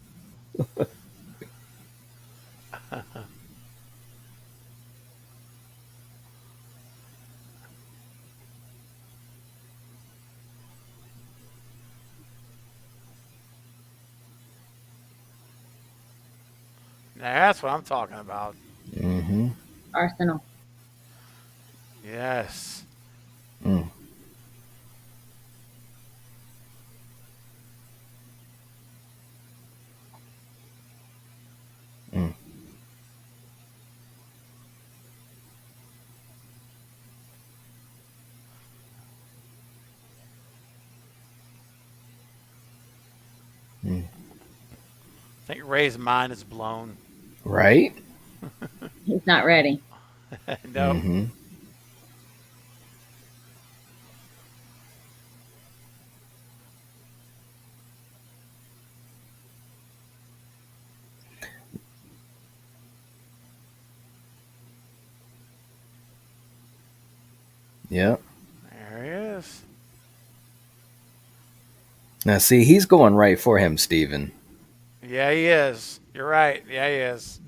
That's what I'm talking about. Mm-hmm. Arsenal. Yes. Mm. Mm. Mm. I think Ray's mind is blown. Right? He's not ready. Nope. Mm-hmm. Yeah. There he is. Now see, he's going right for him, Steven. Yeah, he is. You're right. Yeah, he is.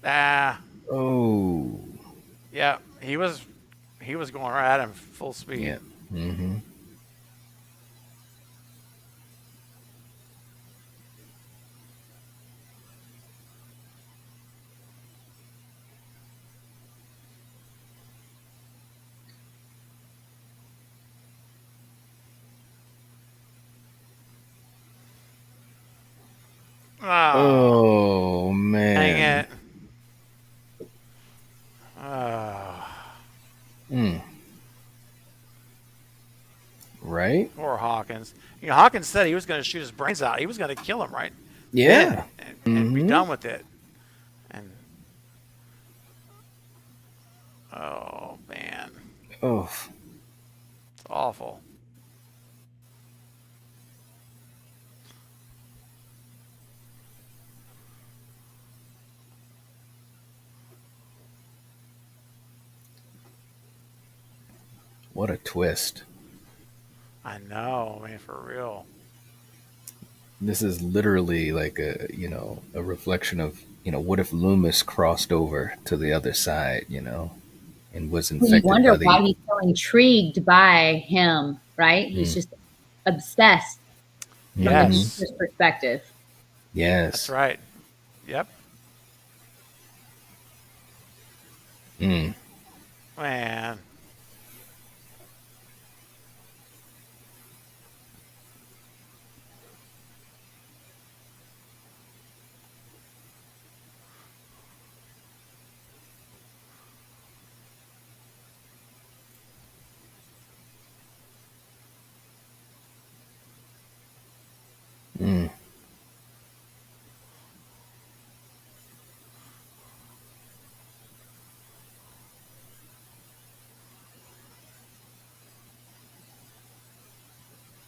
Ah, Oh. yeah. He was going right at him full speed. Yeah. Mm-hmm. Oh, Oh dang man. it. Oh, Mm. Right? poor Hawkins. Hawkins said he was going to shoot his brains out. He was going to kill him right then Yeah. and be Mm-hmm. done with it. And oh man, Oh. it's awful. What a twist. I know, man, for real. This is literally like a reflection of, what if Loomis crossed over to the other side, and was You infected wonder by why the. he's so intrigued by him, right? He's Mm, just obsessed from the mhm. Yes, viewer's perspective. that's Yes. right. Yep. Mm, Man. mm,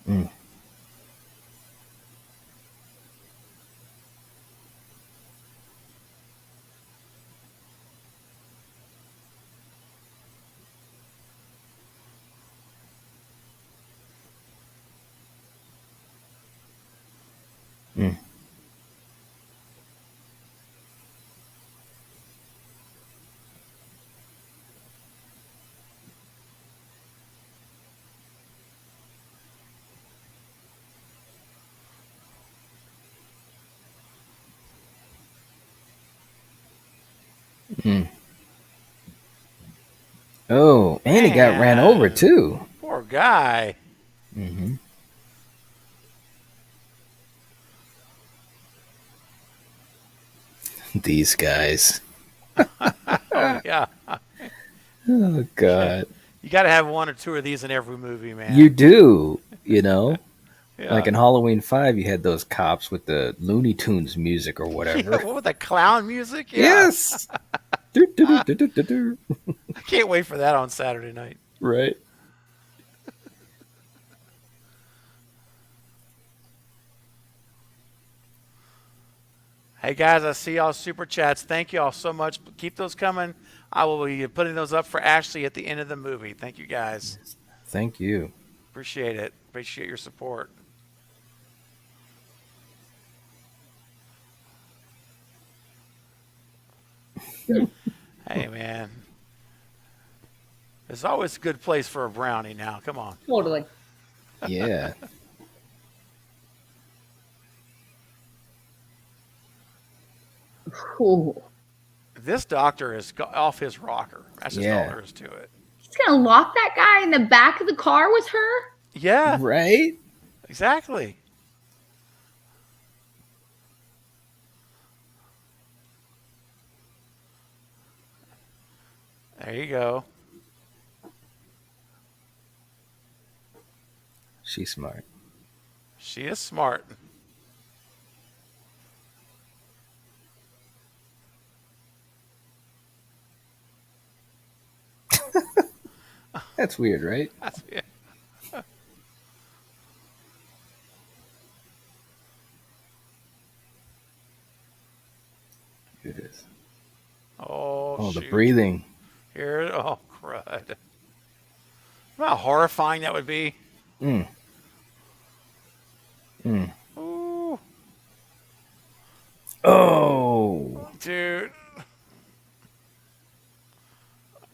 mm, mm, mm. Oh, and he got ran over Man. too. Poor guy. Hmm. These guys. Oh yeah. Oh God. You got to have one or two of these in every movie, You man. do, you know. Like Yeah. in Halloween 5, you had those cops with the Looney Tunes music or Yeah. whatever. What with the clown music? Yeah. Yes. Do, do, do, do, do, do, do. I can't wait for that on Saturday night. Right. Hey guys, I see y'all super chats. Thank you all so much. Keep those coming. I will be putting those up for Ashley at the end of the movie. Thank you guys. Thank you. Appreciate it. Appreciate your support. Hey man, it's always a good place for a brownie now. Come on. Totally. Yeah. Ooh. This doctor is off his rocker. That's just all Yeah. there is to it. He's gonna lock that guy in the back of the car with her? Yeah, Right? exactly. There you go. She's smart. She is smart. That's weird, right? That's it. It is. Oh Oh, the shoot. breathing. Here. Oh crud. How horrifying that would be. Mm, mm. Ooh, Oh. dude.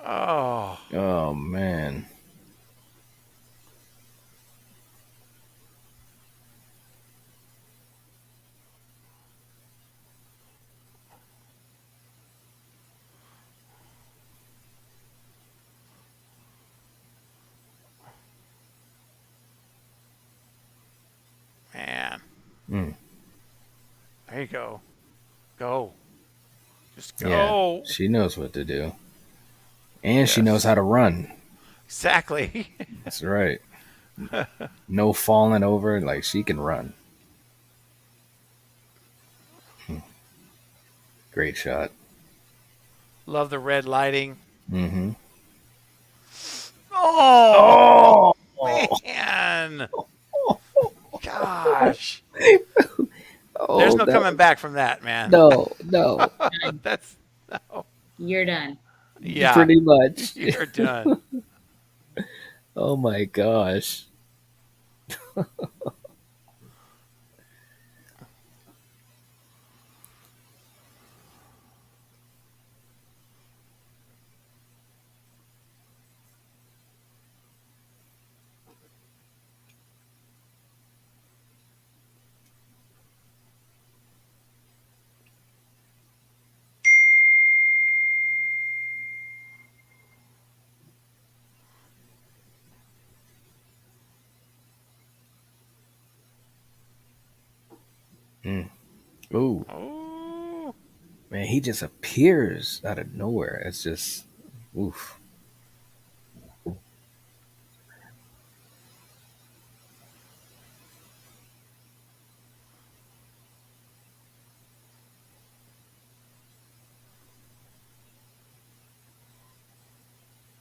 Oh Oh, man. man. Mm. There you go. Go. Just Yeah. go. She knows what to do. And she knows how Yes. to run. Exactly. That's right. No falling over. Like, she can run. Great shot. Love the red lighting. Mm-hmm. Oh Oh. man. Gosh. There's Oh, no that coming back from that, man. no, no. That's no. You're done. Yeah. Pretty much. You're done. Oh my gosh. Mm. Ooh, Oh, man, he just appears out of nowhere. It's just, oof.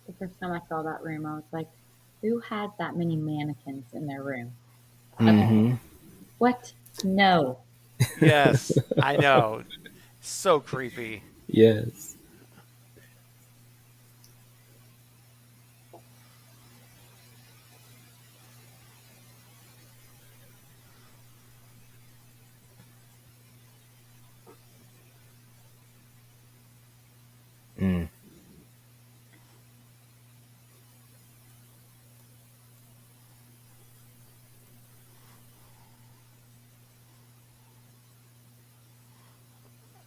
The first time I saw that room, I was like, who had that many mannequins in their room? Mm-hmm. What? No. yes, I know. So creepy. Yes. Mm.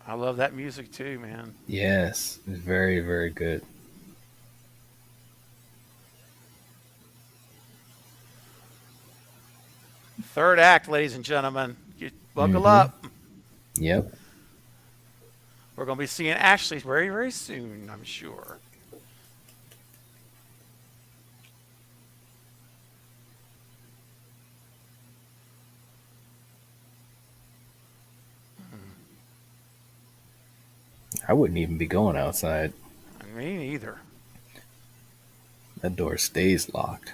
I love that music too, man. Yes. It's very, very good. Third act, ladies and gentlemen. Buckle Mm-hmm. up. Yep. We're going to be seeing Ashley very, very soon, I'm sure. I wouldn't even be going outside. Me neither. That door stays locked.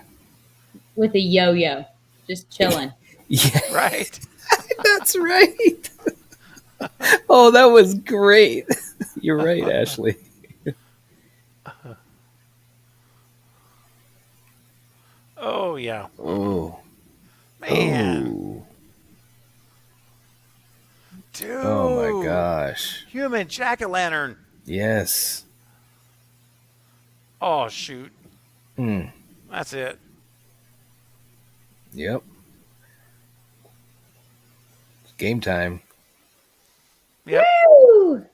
With a yo-yo, just chilling. Yeah, Right? that's right. Oh, that was great. You're right, Ashley. Oh, yeah. Oh. Man. Oh. Oh my Dude. gosh. Human jack-o'-lantern. Yes. Oh, shoot. Mm. That's it. Yep. Game time. Yep. Woo!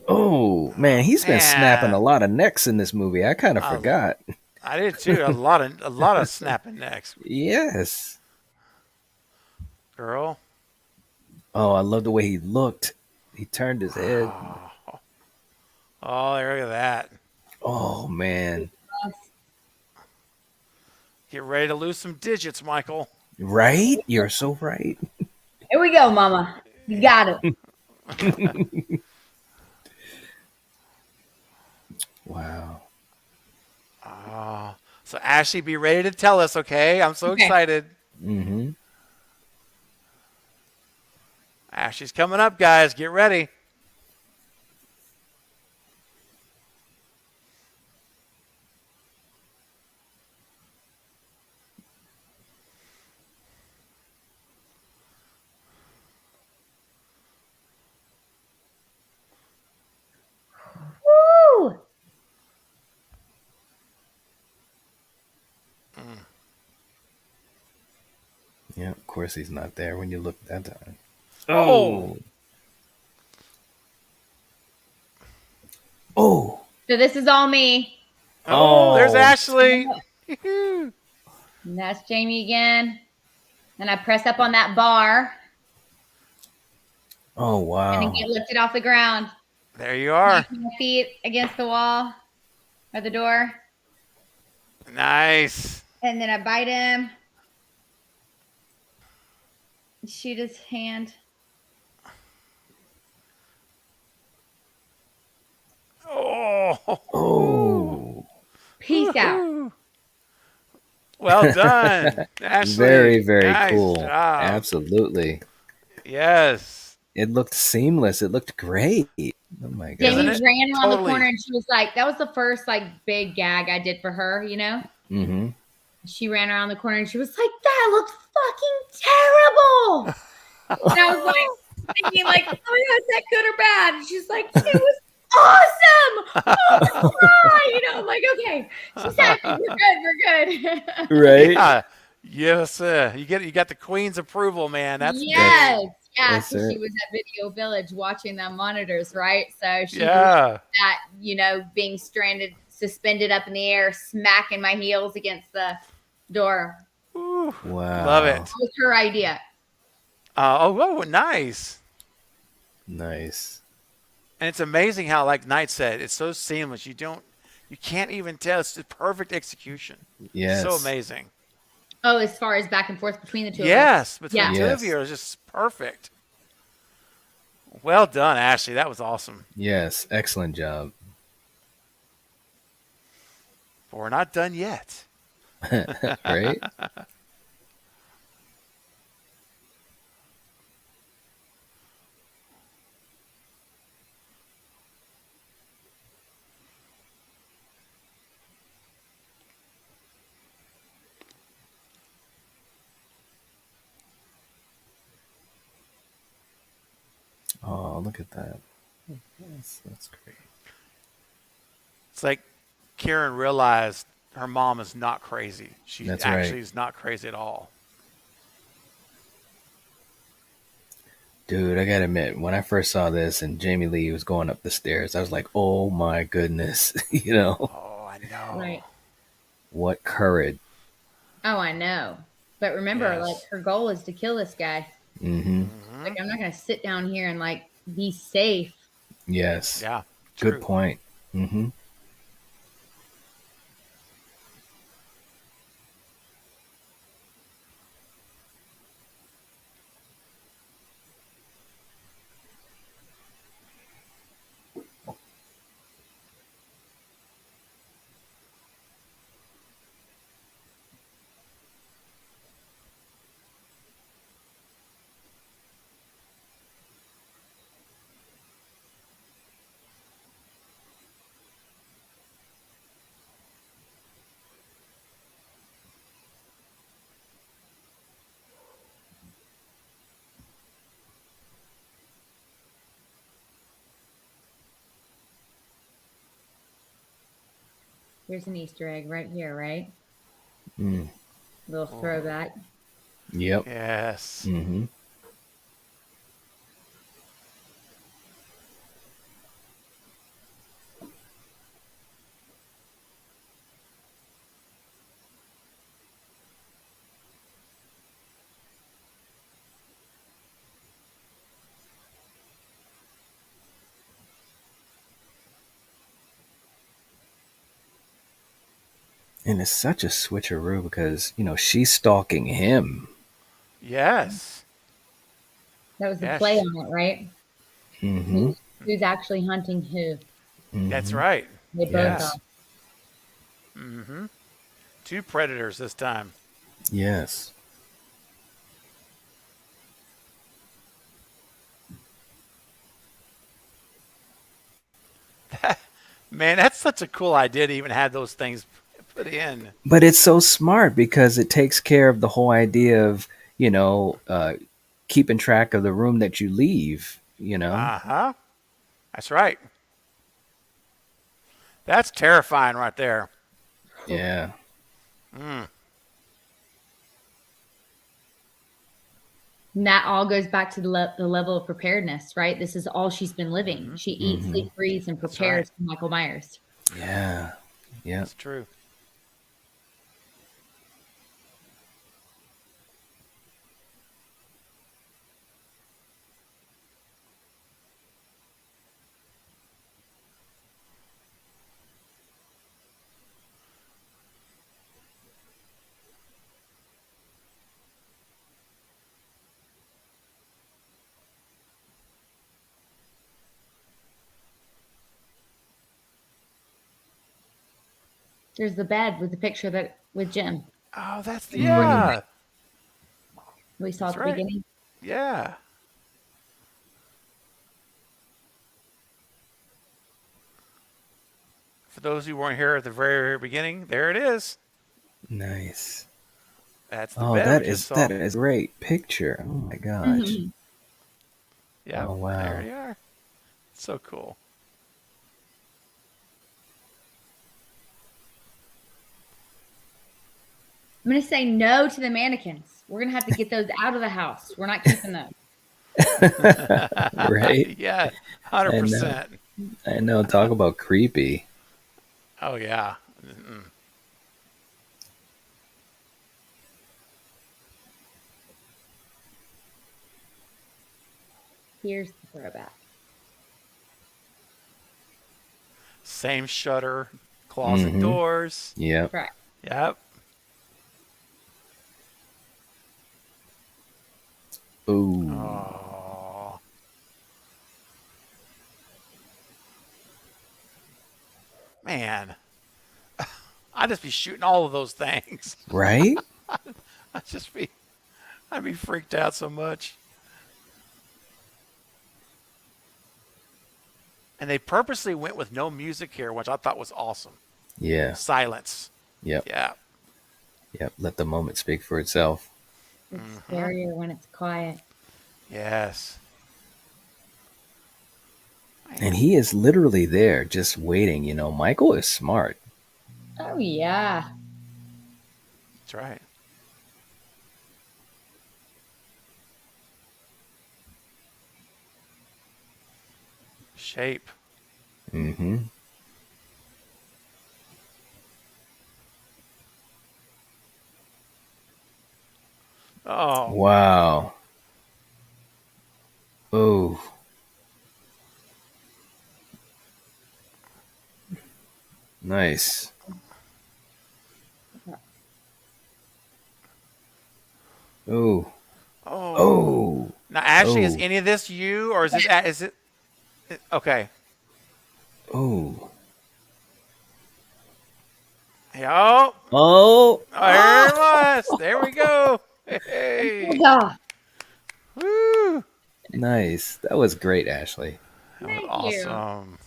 Oh man, he's been snapping a Man. lot of necks in this movie. I kind of I, forgot. I did too. A lot of snapping necks. Yes. Girl. Oh, I love the way he looked. He turned his head. Oh, oh, look at that. Oh man. Get ready to lose some digits, Michael. Right? You're so right. Here we go, Mama. You got it. Wow. Oh, so Ashley, be ready to tell us, okay? I'm so Okay. excited. Mm-hmm. Ashley's coming up, guys. Get ready. Woo! Yeah, of course he's not there when you look at that time. Oh, Oh. So this is all me. oh, there's Oh. Ashley. And that's Jamie again. Then I press up on that bar Oh and then wow. get lifted off the ground. There you are. My feet against the wall or the door. Nice. And then I bite him. Shoot his hand. Oh, Oh. Peace out. well done, Ashley. Very, very Nice cool. job. Absolutely. Yes. It looked seamless. It looked great. Oh my Isn't Jamie gosh. it? ran around the Totally. corner and she was like, that was the first like big gag I did for her, you know? Mm-hmm. She ran around the corner and she was like, that looked fucking terrible. And I was like thinking like, oh my god, is that good or bad? And she's like, it was awesome. Oh my god. You know, I'm like, okay, she's happy. We're good. Right? Yeah. Yes. You got the Queen's approval, man. That's big. Yes. Yeah. That's So she it. was at Video Village watching the monitors, right? So she believed Yeah. that, you know, being stranded, suspended up in the air, smacking my heels against the door. Whew. Love Wow. it. That was her idea. Oh, nice. Nice. And it's amazing how, like Knight said, it's so seamless. You can't even tell. It's just perfect execution. So Yes. amazing. Oh, as far as back and forth between the two of us. Yes, between Yeah. the two of Yes. you, it was just perfect. Well done, Ashley. That was awesome. Yes. Excellent job. But we're not done yet. Right? Oh, look at that. That's great. It's like Karen realized her mom is not crazy. She That's actually right. is not crazy at all. Dude, I gotta admit, when I first saw this and Jamie Lee was going up the stairs, I was like, oh my goodness. Oh, I know. Right. What courage. Oh, I know. But remember, like, Yes. her goal is to kill this guy. Mm-hmm. Like, I'm not going to sit down here and, like, be safe. Yes. Yeah. Good True. point. Mm-hmm. Here's an Easter egg right here, right? Mm. Little throwback. Yep. Yes. Mm-hmm. And it's such a switcheroo because, she's stalking him. Yes. That was the Yeah. play on it, right? Mm-hmm. Who's actually hunting who? That's Mm-hmm. right. They both Yes. are. Mm-hmm. Two predators this time. Yes. Man, that's such a cool idea to even have those things put in. But it's so smart because it takes care of the whole idea of, keeping track of the room that you leave. Uh-huh. That's right. That's terrifying right there. Yeah. Mm. And that all goes back to the level of preparedness, right? This is all she's been living. Mm-hmm. She eats, Mm-hmm. sleeps, breathes, and That's prepares right. for Michael Myers. Yeah. Yeah. That's true. There's the bed with the picture that with Jim Oh, that's Mm. yeah. we saw That's at the right. beginning. Yeah. For those who weren't here at the very, very beginning, there it is. Nice. That's the Oh, bed that we just is saw. that is a great picture. Oh my gosh. Mhm. Yep. Oh wow. There you are. So cool. I'm going to say no to the mannequins. We're going to have to get those out of the house. We're not keeping those. Right? Yeah. I know. 100%. I know. Talk about creepy. Oh yeah. Mm-mm. Here's the throwback. Same shutter, closet Mm-hmm. doors. Yep. Right. Yep. Ooh. Oh, man. I'd just be shooting all of those things. Right? I'd just be, I'd be freaked out so much. And they purposely went with no music here, which I thought was awesome. Yeah. Silence. Yep. Yeah. Yep. Let the moment speak for itself. It's scarier when it's quiet. Yes. And he is literally there just waiting. Michael is smart. Oh yeah. That's right. Shape. Mm-hmm. Oh, Wow. Oh. Nice. Oh. oh. Oh. Now, Ashley, is Oh. any of this you, or is this? Is it? Okay. Oh. Yeah. Oh, Oh. here it was. There we go. Hey. Yeah. Woo. Nice. That was great, Ashley. That was Thank you. awesome.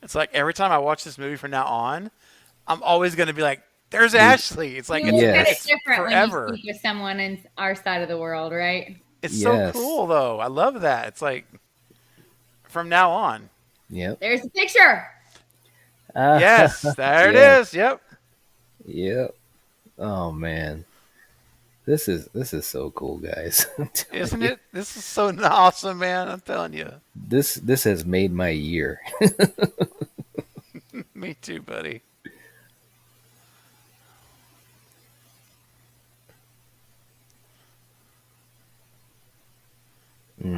It's like every time I watch this movie from now on, I'm always going to be like, "There's Ashley." It's like You look at it it's different when you forever. speak with someone in our side of the world, right? It's so Yes. cool though. I love that. It's like from now on. Yep. There's the picture. Yes, there it Yes. is. Yep. Yep. Oh man. This is so cool, guys. I'm telling Isn't you. it? This is so awesome, man. I'm telling you. This has made my year. Me too, buddy.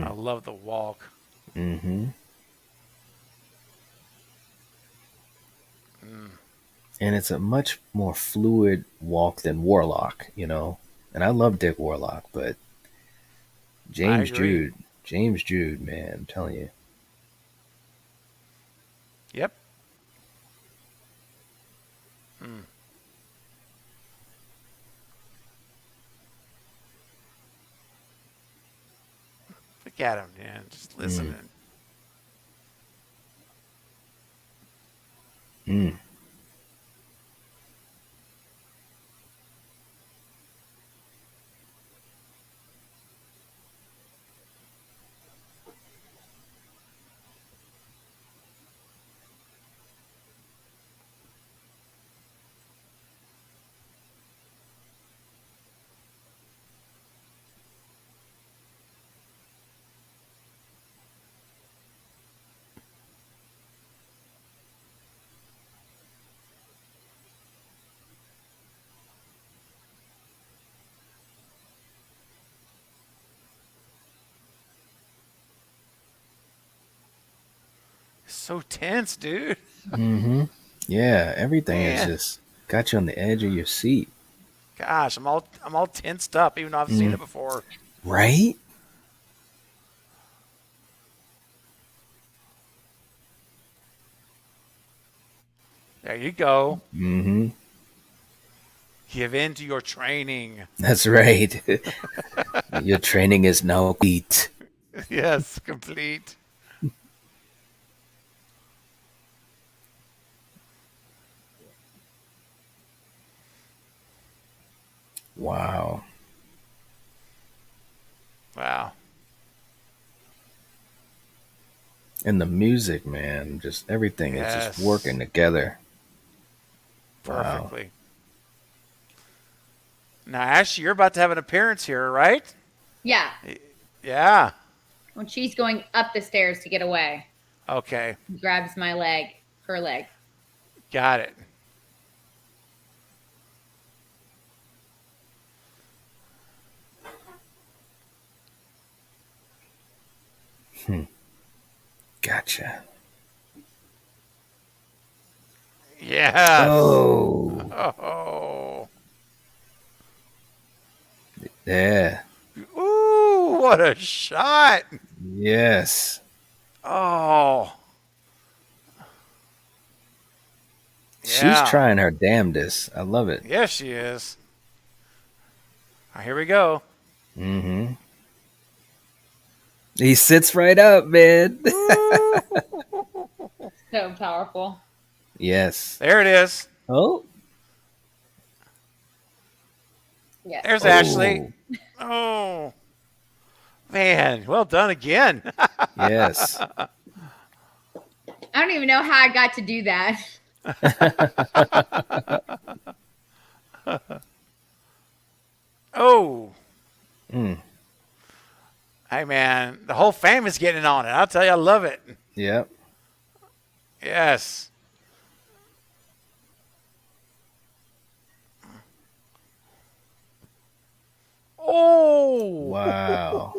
I love the walk. Mm-hmm. And it's a much more fluid walk than Warlock, And I love Dick Warlock, but I James agree. Jude, James Jude, man, I'm telling you. Yep. Look at him, man. Just listening. Mm. So tense, dude. Mm-hmm. Yeah, everything is Man, just got you on the edge of your seat. gosh, I'm all tensed up, even though I've seen it before. Right? There you go. Mm-hmm. Give in to your training. That's right. Your training is now complete. Yes, complete. Wow. Wow. And the music, man, just everything is just Yes. working together. Wow. Perfectly. Now, Ashley, you're about to have an appearance here, right? Yeah. Yeah. When she's going up the stairs to get away, Okay. he grabs my leg, her leg. Got it. Hmm. Gotcha. Yes. Oh, Oh. yeah. Ooh, what a shot. Yes. Oh. She's Yeah. trying her damnedest. I love it. Yes, she is. All right, here we go. Mm-hmm. He sits right up, man. Ooh. So powerful. Yes. There it is. Oh. Yes. There's Ashley. Oh. Oh. Man, well done again. Yes. I don't even know how I got to do that. Oh. Mm. Hey, man, the whole family's getting on it. I'll tell you, I love it. Yep. Yes. Oh. Wow.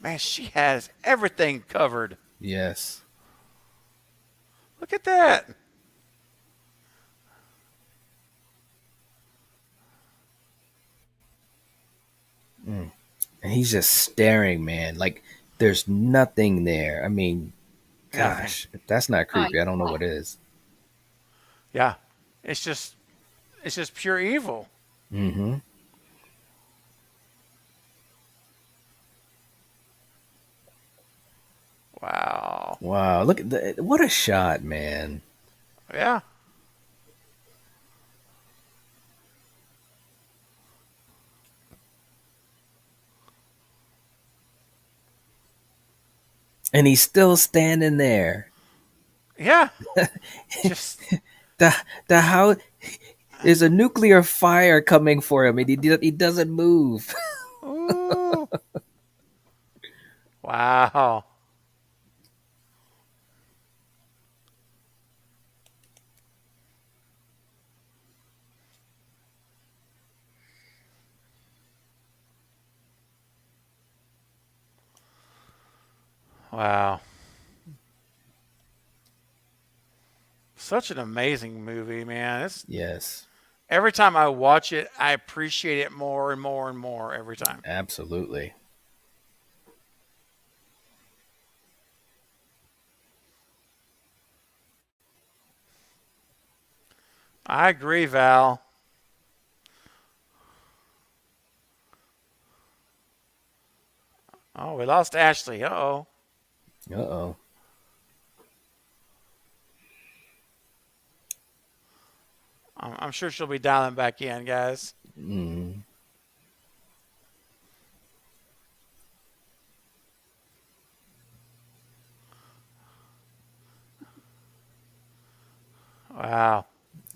Man, she has everything covered. Yes. Look at that. Mm. And he's just staring, man. Like there's nothing there. I mean, Nothing. gosh, if that's not Oh, creepy, I don't know yeah. what is. Yeah. It's just pure evil. Mm-hmm. Wow. Wow. Look at what a shot, man. Yeah. And he's still standing there. Yeah. Just The the how there's a nuclear fire coming for him, and he doesn't move. ooh. Wow. Wow. Such an amazing movie, man. Yes, Every time I watch it, I appreciate it more and more and more every time. absolutely. I agree, Val. Oh, we lost Ashley. Uh-oh. Uh oh. I'm sure she'll be dialing back in, guys. Mm. Wow.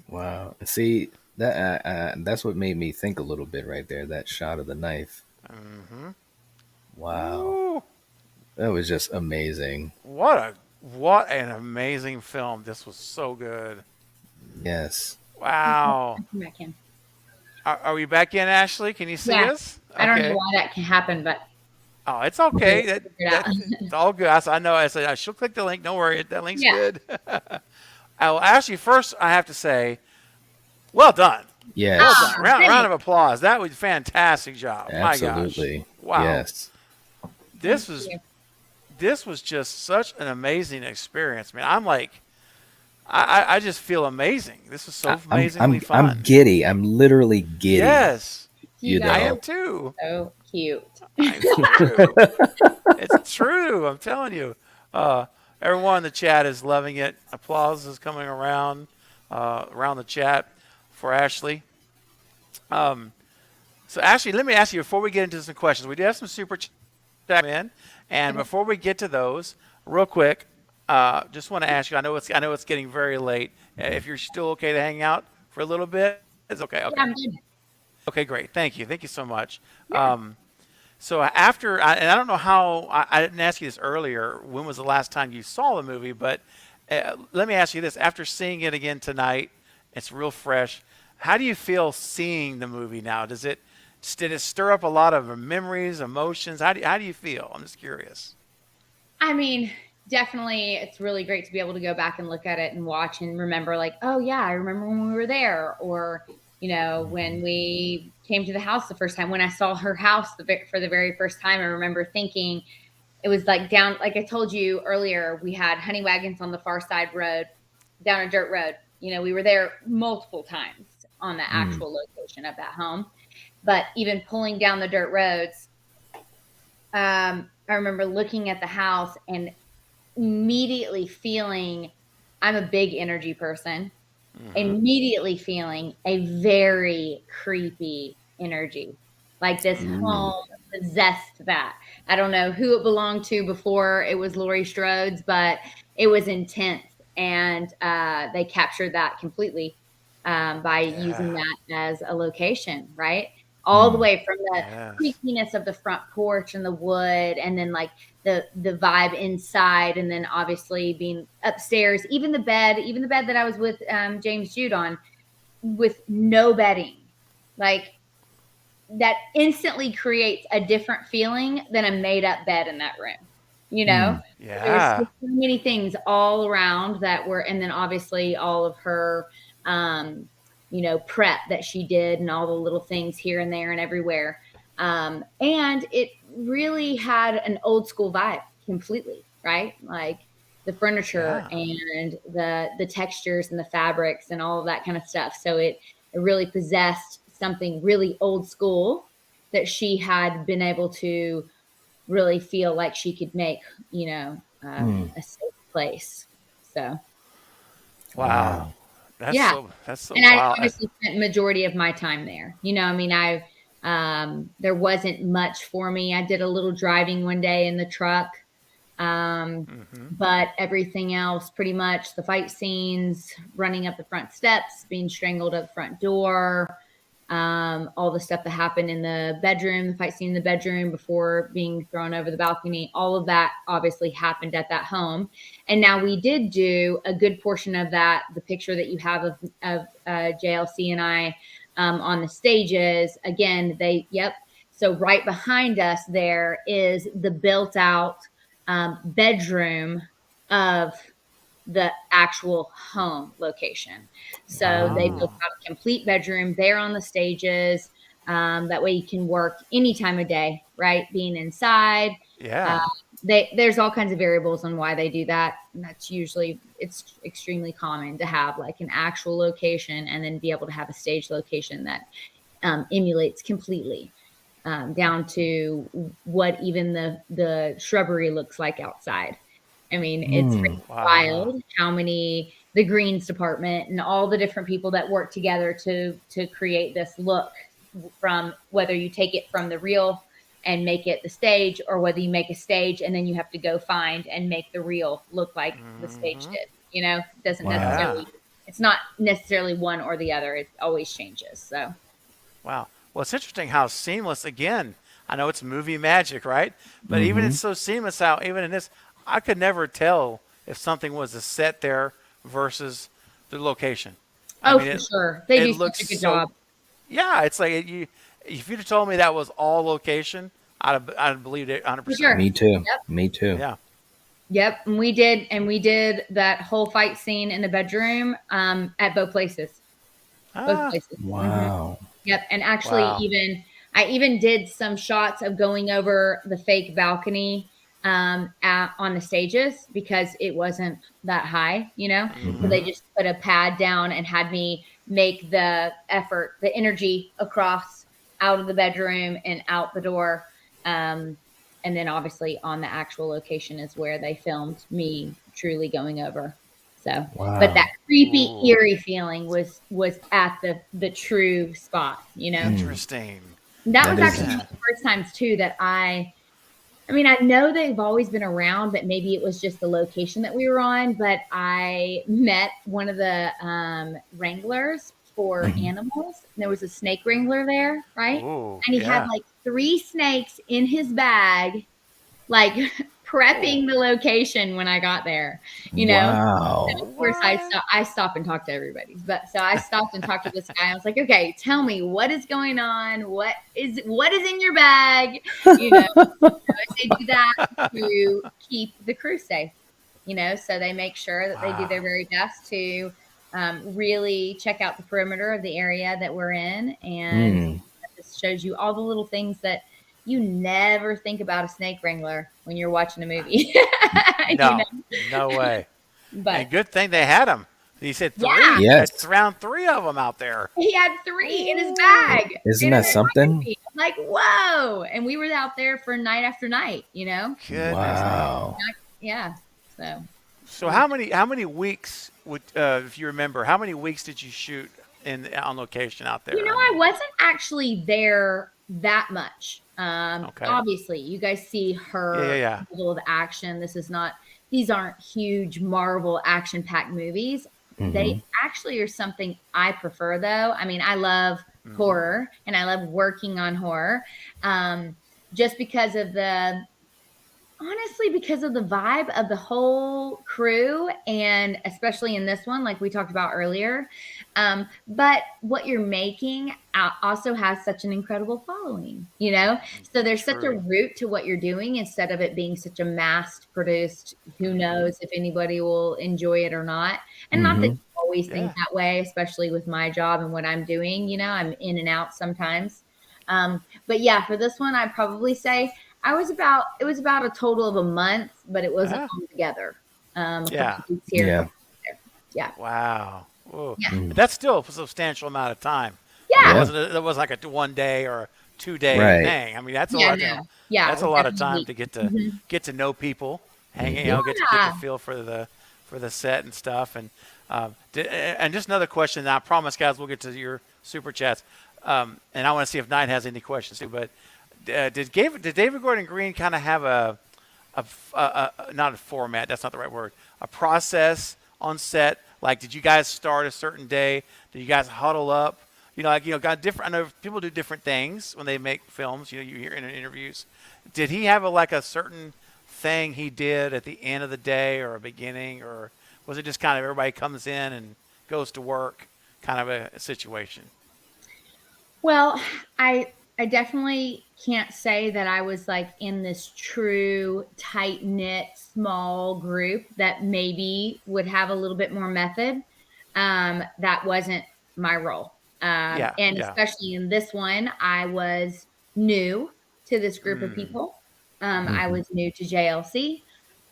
Wow. See that that's what made me think a little bit right there. That shot of the knife. Mm-hmm. Wow, Ooh. that was just amazing. What an amazing film. This was so good. Yes. Wow. Come back in. Are we back in, Ashley? Can you see Yeah. us? I don't know Okay. why that can happen, but Oh, it's we'll okay. figure it out. It's all good. I know. I said she'll click the link. Don't worry. That link's Yeah. good. I will ask you first. I have to say, well done. Well Yes. done. Round, Thanks. round of applause. That was a fantastic job. My gosh. Absolutely. Wow. Yes. This Thank was you. this was just such an amazing experience. Man, I'm like, I just feel amazing. This was so amazingly I'm fun. giddy. I'm literally giddy. Yes, You You guys I know. am too. are so cute. I'm true. It's true. I'm telling you. Uh, Everyone in the chat is loving it. Applause is coming around the chat for Ashley. Um, so Ashley, let me ask you before we get into some questions. We do have some super chat in, and before we get to those, real quick, just want to ask you. I know it's getting very late. If you're still okay to hang out for a little bit, it's okay. Yeah, Okay. I'm good. Okay. Great. Thank you. Thank you so much. Yeah. So after, and I don't know how, I didn't ask you this earlier. When was the last time you saw the movie? But let me ask you this: after seeing it again tonight, it's real fresh. How do you feel seeing the movie now? Did it stir up a lot of memories, emotions? How do you feel? I'm just curious. I mean, definitely it's really great to be able to go back and look at it and watch and remember, like, oh yeah, I remember when we were there, or when we came to the house the first time, when I saw her house for the very first time. I remember thinking it was like down, like I told you earlier, we had honey wagons on the far side road, down a dirt road. We were there multiple times on the actual location of that home, but even pulling down the dirt roads, I remember looking at the house and immediately feeling, I'm a big energy person, immediately feeling a very creepy energy. Like this home possessed that. I don't know who it belonged to before it was Laurie Strode's, but it was intense. And they captured that completely by using Yeah. that as a location, right? All the way from the Yes. creepiness of the front porch and the wood, and then like the vibe inside, and then obviously being upstairs, even the bed that I was with James Jude on, with no bedding, like that instantly creates a different feeling than a made up bed in that room. There was so Yeah. many things all around that were, and then obviously all of her, prep that she did, and all the little things here and there and everywhere. And it really had an old school vibe completely, right? Like the furniture Yeah. and the textures and the fabrics and all of that kind of stuff. So it really possessed something really old school that she had been able to really feel like she could make, a safe place. So, Wow. Wow. yeah. That's so And I wild. obviously spent majority of my time there. I mean, there wasn't much for me. I did a little driving one day in the truck. But everything else, pretty much the fight scenes, running up the front steps, being strangled at the front door, all the stuff that happened in the bedroom, the fight scene in the bedroom before being thrown over the balcony, all of that obviously happened at that home. And now we did do a good portion of that. The picture that you have of JLC and I on the stages, again, So right behind us there is the built out bedroom of the actual home location. So they built Oh. out a complete bedroom there on the stages. That way you can work any time of day, right? Being inside. Uh, Yeah. there's all kinds of variables on why they do that. And it's extremely common to have like an actual location and then be able to have a stage location that emulates completely down to what even the shrubbery looks like outside. I mean, it's pretty Wow. wild how many the greens department and all the different people that work together to create this look, from whether you take it from the real and make it the stage, or whether you make a stage and then you have to go find and make the real look like the stage did. It doesn't Wow. Yeah. necessarily, it's not necessarily one or the other. It always changes. So Wow. Well, it's interesting how seamless, again, I know it's movie magic, right? But even Mm-hmm. it's so seamless how, even in this, I could never tell if something was a set there versus the location. I oh, mean, for sure. They it do looks such a good so, job. yeah, it's like if you'd have told me that was all location, I'd believed it For 100%. sure. Me too. Yep. Me too. Yeah. Yep. And we did that whole fight scene in the bedroom at both places. Both Ah, places. Wow. Yep. And actually, wow. I even did some shots of going over the fake balcony on the stages, because it wasn't that high. So they just put a pad down and had me make the effort, the energy across out of the bedroom and out the door. And then obviously on the actual location is where they filmed me truly going over. So, but that Wow. creepy, Ooh, eerie feeling was at the true spot. interesting. And that That was is actually one Yeah. of the first times too that I mean, I know they've always been around, but maybe it was just the location that we were on. But I met one of the wranglers for Mhm. animals. And there was a snake wrangler there, right? Ooh, And he had yeah. like 3 snakes in his bag, like prepping the location when I got there, Wow. And of course, I stop and talk to everybody. But so I stopped and talked to this guy. I was like, okay, tell me what is going on. What is in your bag? They do that to keep the crew safe. So they make sure that they do their very best to really check out the perimeter of the area that we're in, and this shows you all the little things that you never think about a snake wrangler when you're watching a movie. No way. But And good thing they had them. He said 3. Yeah. Yes. That's around 3 of them out there. he had 3 in his bag. Isn't that something? I'm like, whoa! And we were out there for night after night. Goodness. Wow. Yeah. So how many weeks would, if you remember, how many weeks did you shoot on location out there? I wasn't actually there that much. Okay. Obviously, you guys see her Yeah. middle of action. These aren't huge Marvel action-packed movies. They actually are something I prefer, though. I mean, I love horror, and I love working on horror, just because of the vibe of the whole crew, and especially in this one, like we talked about earlier. But what you're making also has such an incredible following, So there's such a root to what you're doing instead of it being such a mass-produced, who knows if anybody will enjoy it or not. And not that you always think that way, especially with my job and what I'm doing, I'm in and out sometimes. But yeah, for this one, I'd probably say it was about a total of a month, but it wasn't all together. A couple weeks here, a couple weeks there. Yeah. Wow. Whoa. Yeah. That's still a substantial amount of time. Yeah. It was like a 1 day or a 2 day thing. I mean, that's a lot. That's a lot of time to get to know people, get to feel for the set and stuff. And just another question. And I promise, guys, we'll get to your super chats. And I want to see if Knight has any questions too. But did David Gordon Green kind of have a not a format? That's not the right word. A process on set. Like, did you guys start a certain day? Did you guys huddle up? Got different. I know people do different things when they make films. You hear in interviews. Did he have a certain thing he did at the end of the day or a beginning, or was it just kind of everybody comes in and goes to work kind of a situation? Well, I definitely can't say that I was in this true tight-knit small group that maybe would have a little bit more method. That wasn't my role. Especially in this one, I was new to this group of people. I was new to JLC.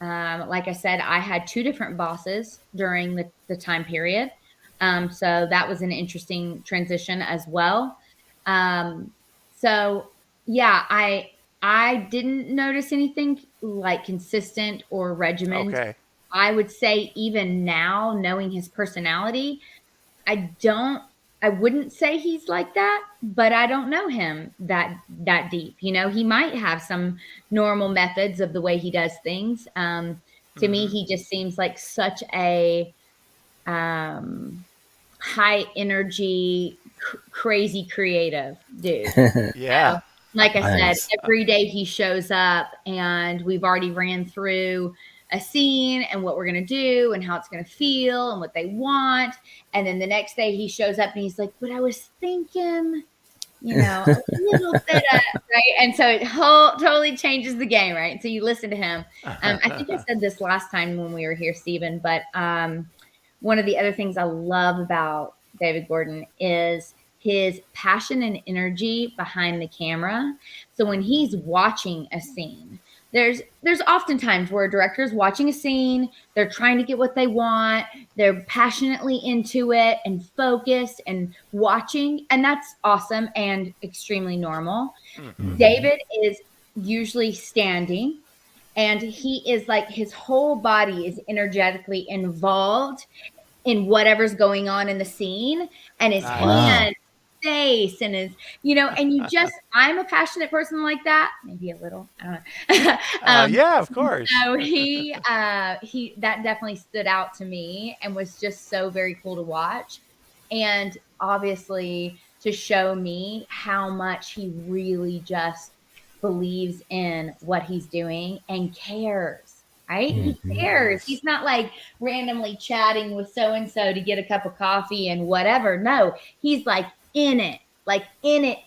Like I said, I had 2 different bosses during the time period. So that was an interesting transition as well. So yeah, I didn't notice anything consistent or regiment. Okay. I would say even now, knowing his personality, I wouldn't say he's like that, but I don't know him that deep. He might have some normal methods of the way he does things. To me, he just seems like such a high energy, crazy creative dude. Yeah. Like I said, every day he shows up and we've already ran through a scene and what we're going to do and how it's going to feel and what they want. And then the next day he shows up and he's like, but I was thinking, a little bit of, right? And so it totally changes the game, right? So you listen to him. I think I said this last time when we were here, Stephen, but one of the other things I love about David Gordon is his passion and energy behind the camera. So when he's watching a scene, there's often times where a director is watching a scene, they're trying to get what they want, they're passionately into it and focused and watching, and that's awesome and extremely normal. David is usually standing, and he is his whole body is energetically involved in whatever's going on in the scene, and his hand, face, and his, and I'm a passionate person like that, maybe a little, I don't know. Yeah, of course. So he that definitely stood out to me and was just so very cool to watch, and obviously to show me how much he really just believes in what he's doing and cares, right? He Mhm. cares. Yes. He's not like randomly chatting with so and so to get a cup of coffee and whatever. No, he's like in it, like in it.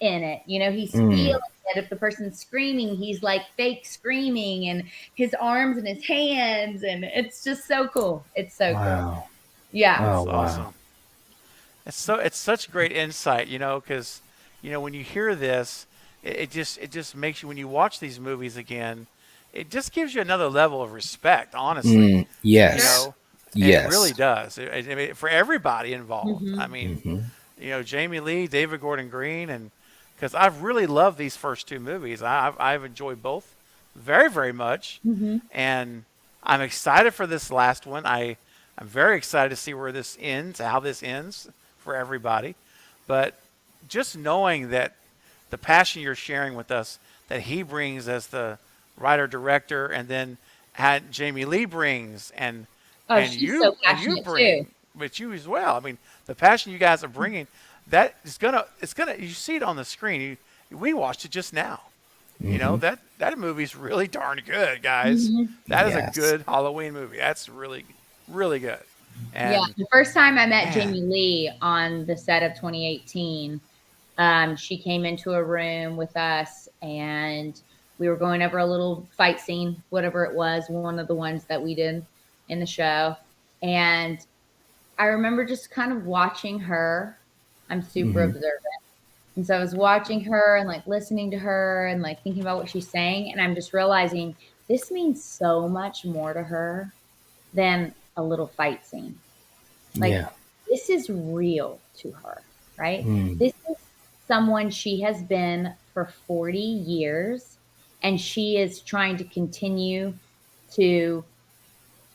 He's feeling Mm. it. If the person's screaming, he's like fake screaming and his arms and his hands. And it's just so cool. It's so cool. Wow. Yeah. Oh, That's wow. awesome. It's such great insight, because when you hear this, it just makes you, when you watch these movies again, it just gives you another level of respect. Honestly, you Sure. Yes. know, it really Yes. does. I mean, for everybody involved. I Hmm. mean, Hmm. Jamie Lee, David Gordon Green, and because I've really loved these first two movies. I've enjoyed both very, very much, Hmm. and I'm excited for this last one. I'm very excited to see where this ends, how this ends for everybody. But just knowing that the passion you're sharing with us, that he brings as the writer director, and then had Jamie Lee brings, and Oh, and she's so you passionate too. bring, but you as well. I mean, the passion you guys are bringing, that is gonna it's gonna you see it on the screen. We watched it just now. Hmm. That movie's really darn good, guys. Hmm. That is a Yes. good Halloween movie. That's really, really good. Yeah, And the first time I met man, Jamie Lee on the set of 2018, she came into a room with us and we were going over a little fight scene, whatever it was, one of the ones that we did in the show. And I remember just kind of watching her. I'm super Hmm. observant. And so I was watching her and like listening to her and like thinking about what she's saying. And I'm just realizing this means so much more to her than a little fight scene. Like, Yeah. this is real to her, right? Mm. This is someone she has been for 40 years, and she is trying to continue to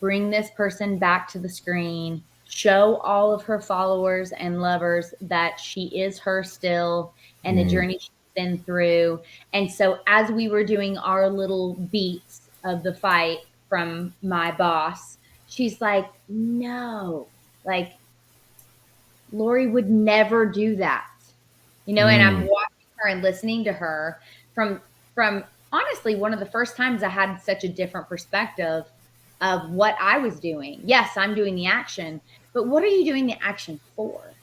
bring this person back to the screen, show all of her followers and lovers that she is her still and the Mm. journey she's been through. And so, as we were doing our little beats of the fight from my boss, she's like, no, like, Lori would never do that. And I'm Mm. watching her and listening to her from honestly one of the first times I had such a different perspective of what I was doing. Yes, I'm doing the action, but what are you doing the action for?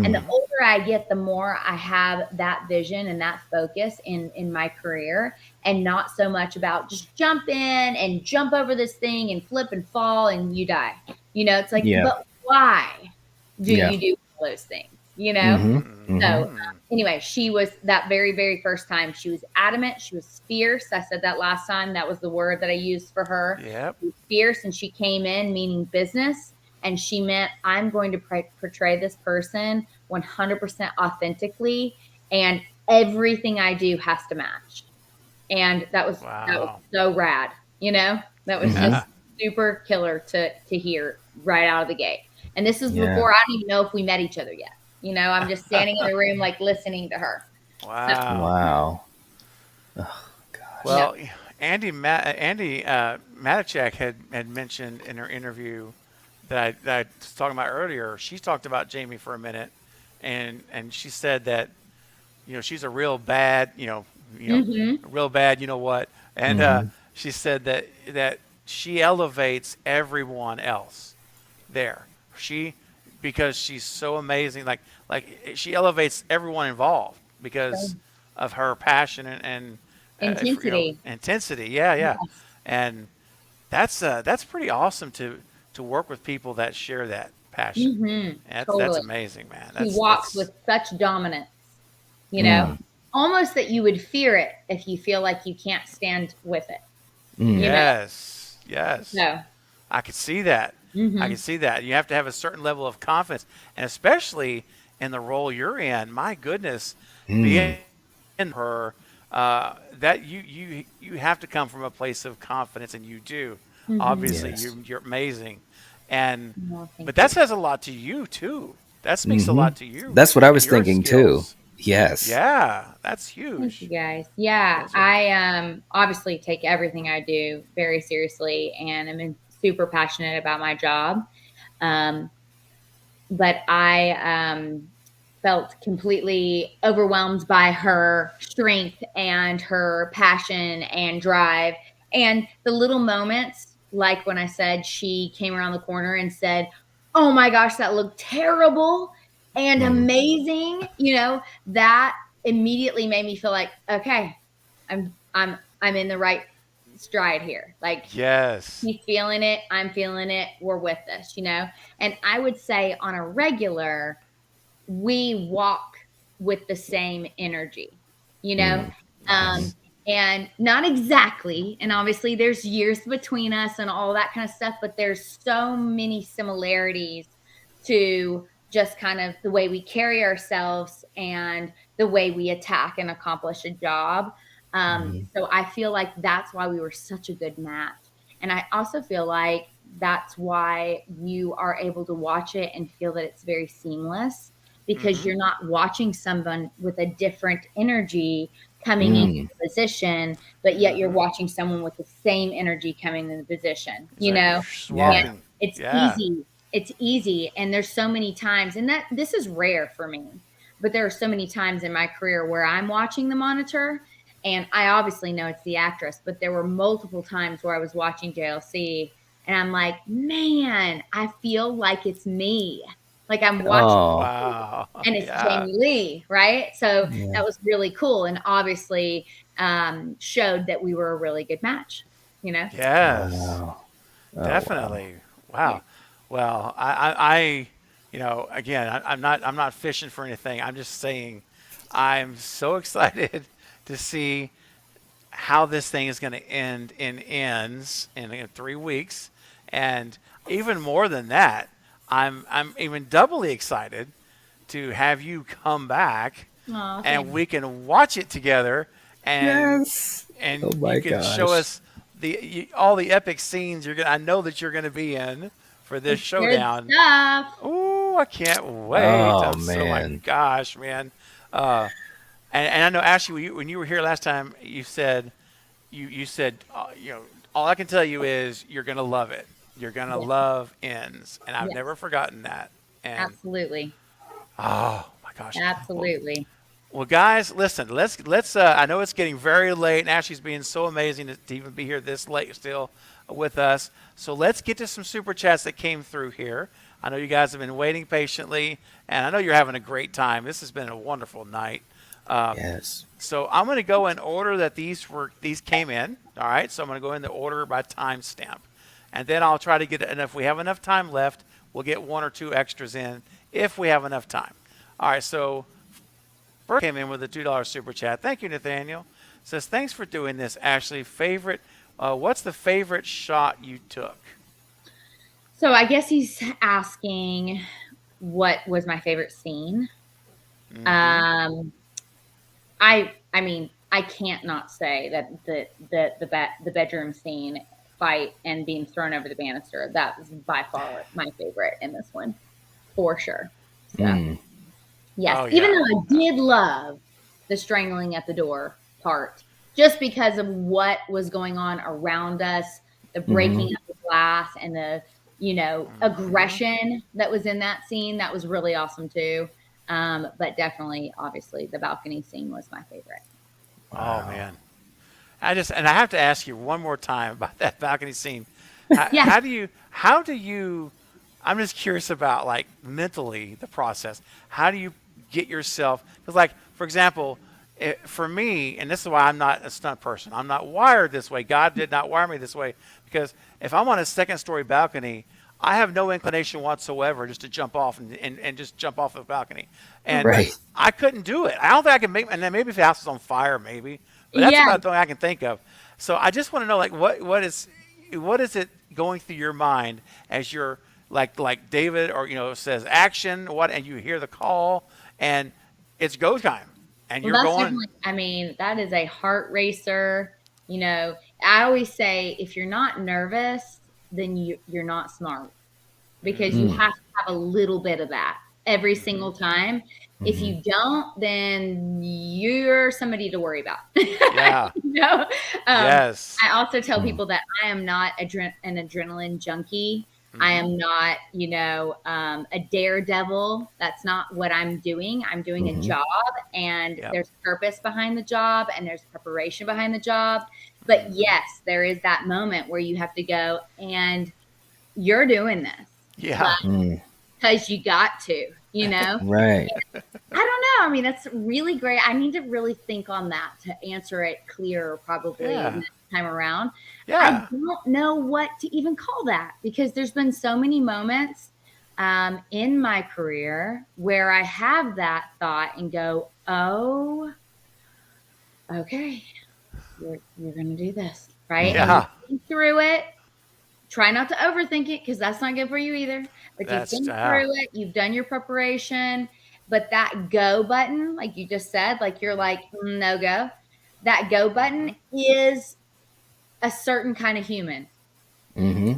And the Mm. older I get, the more I have that vision and that focus in my career, and not so much about just jump in and jump over this thing and flip and fall and you die. It's like, Yeah. but why do Yeah. you do all those things? Hmm. Hmm. So mm, anyway, she was that very, very first time. She was adamant. She was fierce. I said that last time. That was the word that I used for her. yep, She was fierce, and she came in meaning business. And she meant, I'm going to portray this person 100% authentically, and everything I do has to match. And that was wow, so rad. That was Hmm. just super killer to hear right out of the gate. And this is Yeah. before I don't even know if we met each other yet. I'm just standing in the room like listening to her. So wow. Wow. Oh, gosh. yeah. Well, Andy Matichak had mentioned in her interview that I was talking about earlier. She talked about Jamie for a minute, and she said that she's a real bad Hmm. real bad what, and Hmm. she said that she elevates everyone else there. She Because she's so amazing, like she elevates everyone involved because of her passion and Intensity. intensity. Yeah, yeah, Yes. and that's pretty awesome to work with people that share that passion. Hmm. That's Totally. amazing, man. She That's walks that's with such dominance, you know, Mm. almost that you would fear it if you feel like you can't stand with it, you Mm. know? yes, yes. So, I could see that. I hmm. can see that. You have to have a certain level of confidence, and especially in the role you're in. My goodness, Mm. being her, that you have to come from a place of confidence, and you do. Hmm. Obviously, Yes. you're amazing, and Well, thank but that you. says a lot to you too. That speaks a Hmm. lot to you That's what I and was your thinking too. skills. Yes. Yeah, that's Thank you huge. guys. Yeah, Those are I obviously take everything I do very seriously, and super passionate about my job. Um, but I felt completely overwhelmed by her strength and her passion and drive. And the little moments, like when I said she came around the corner and said, "Oh my gosh, that looked terrible and amazing," that immediately made me feel like, okay, I'm in the right stride here. Like, Yes. he's feeling it, I'm feeling it, we're with this. And I would say on a regular, we walk with the same energy, you know? Nice. And not exactly. And obviously, there's years between us and all that kind of stuff, but there's so many similarities to just kind of the way we carry ourselves and the way we attack and accomplish a job. So I feel like that's why we were such a good match. And I also feel like that's why you are able to watch it and feel that it's very seamless, because Mm-hmm. you're not watching someone with a different energy coming into the position, but yet you're Mm-hmm. watching someone with the same energy coming in the position, It's like you're and Yeah. swapping. it's Yeah. easy. It's easy. And there's so many times, and that this is rare for me, but there are so many times in my career where I'm watching the monitor and I obviously know it's the actress, but there were multiple times where I was watching JLC and I'm like, man, I feel like it's me. Like I'm watching Oh, Wow. and it's Yeah. Jamie Lee, right? So yeah. that was really cool and obviously showed that we were a really good match. Yes. Wow. Oh, wow. Definitely. Wow. Well, again, I'm not fishing for anything. I'm just saying, I'm so excited to see how this thing is going to end in ends in 3 weeks, and even more than that, I'm even doubly excited to have you come back, Oh, and thanks. we can watch it together, and Yes. Oh you my can show gosh. us all the epic scenes I know that you're gonna be in for this It's good showdown. stuff. Oh, I can't wait! Oh I'm so my man. gosh, man. Uh, and I know Ashley, when you were here last time, you said all I can tell you is you're gonna love it. You're gonna Yes, love ends, and I've yes, never forgotten that. And absolutely. oh my gosh. Well, Absolutely. well, guys, listen. Let's. I know it's getting very late, and Ashley's being so amazing to even be here this late still with us. So let's get to some super chats that came through here. I know you guys have been waiting patiently, and I know you're having a great time. This has been a wonderful night. Um, Yes. so I'm going to go in order that these came in. All right. So I'm going to go in the order by timestamp, and then I'll try to get. And if we have enough time left, we'll get one or two extras in if we have enough time. All right. So first came in with a $2 super chat. Thank you, Nathaniel. Says thanks for doing this, Ashley. What's the favorite shot you took? So I guess he's asking what was my favorite scene. Mm-hmm. Um, I mean, I can't not say that the bedroom scene fight and being thrown over the banister, that was by far my favorite in this one, for sure. So Mm. yes, Oh even yeah. though I did love the strangling at the door part, just because of what was going on around us, the breaking Hmm. of the glass and the Mm-hmm. aggression that was in that scene, that was really awesome too. But definitely, obviously, the balcony scene was my favorite. Oh Wow. man. I have to ask you one more time about that balcony scene. How, Yes. how do you I'm just curious about like mentally the process. How do you get yourself because like for example, for me, and this is why I'm not a stunt person. I'm not wired this way. God did not wire me this way because if I'm on a second story balcony, I have no inclination whatsoever just to jump off and just jump off the balcony. And Right. Right. I couldn't do it. I don't think I can make, and then maybe if the house is on fire, maybe, but that's Yeah. about the only I can think of. So I just want to know, like, what is it going through your mind as you're like David or says action, and you hear the call, and it's go time, and Well, you're that's going. definitely, I mean, that is a heart racer. I always say if you're not nervous, then you're not smart, because you Mm. Mm-hmm. have to have a little bit of that every Mm-hmm. single time. If Hmm. you don't, then you're somebody to worry about. Yeah. you know? Um, Yes. I also tell Mm. people that I am not an adrenaline junkie. I Mhm. am not, a daredevil. That's not what I'm doing. I'm doing a Hmm. job, and Yep. there's purpose behind the job, and there's preparation behind the job. But Mhm. yes, there is that moment where you have to go, and you're doing this, Yeah. like, Mm. because you got to, you know? Right. I don't know. I mean, that's really great. I need to really think on that to answer it clearer probably Yeah. next time around. I Yeah. don't know what to even call that, because there's been so many moments in my career where I have that thought and go, oh, okay, you're going to do this, right? And Hmm. you Yeah. think through it. Try not to overthink it, because that's not good for you either. But you That's think through it, you've done your preparation, but that go button, like you just said, like you're like, no go. That go button Mhm. is a certain kind of human. Hmm.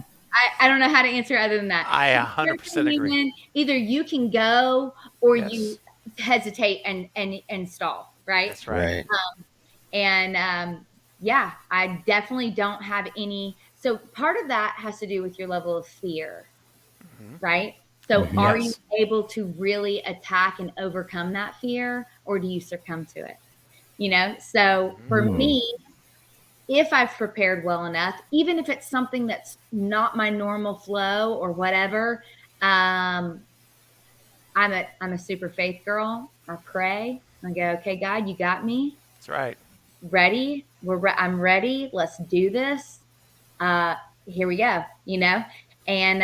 I don't know how to answer other than that. I It's a certain 100% agree. human. Either you can go or you Yes. hesitate and stall, right? That's right. Right. And yeah, I definitely don't have any. So part of that has to do with your level of fear, Mhm. right? So Hmm. are you Yes. able to really attack and overcome that fear, or do you succumb to it? So Mhm. for Mm. me, if I've prepared well enough, even if it's something that's not my normal flow or whatever, um, I'm a super faith girl. I pray. I go, okay, God, you got me. That's right. Ready? I'm ready. Let's do this. Uh, Here we go. And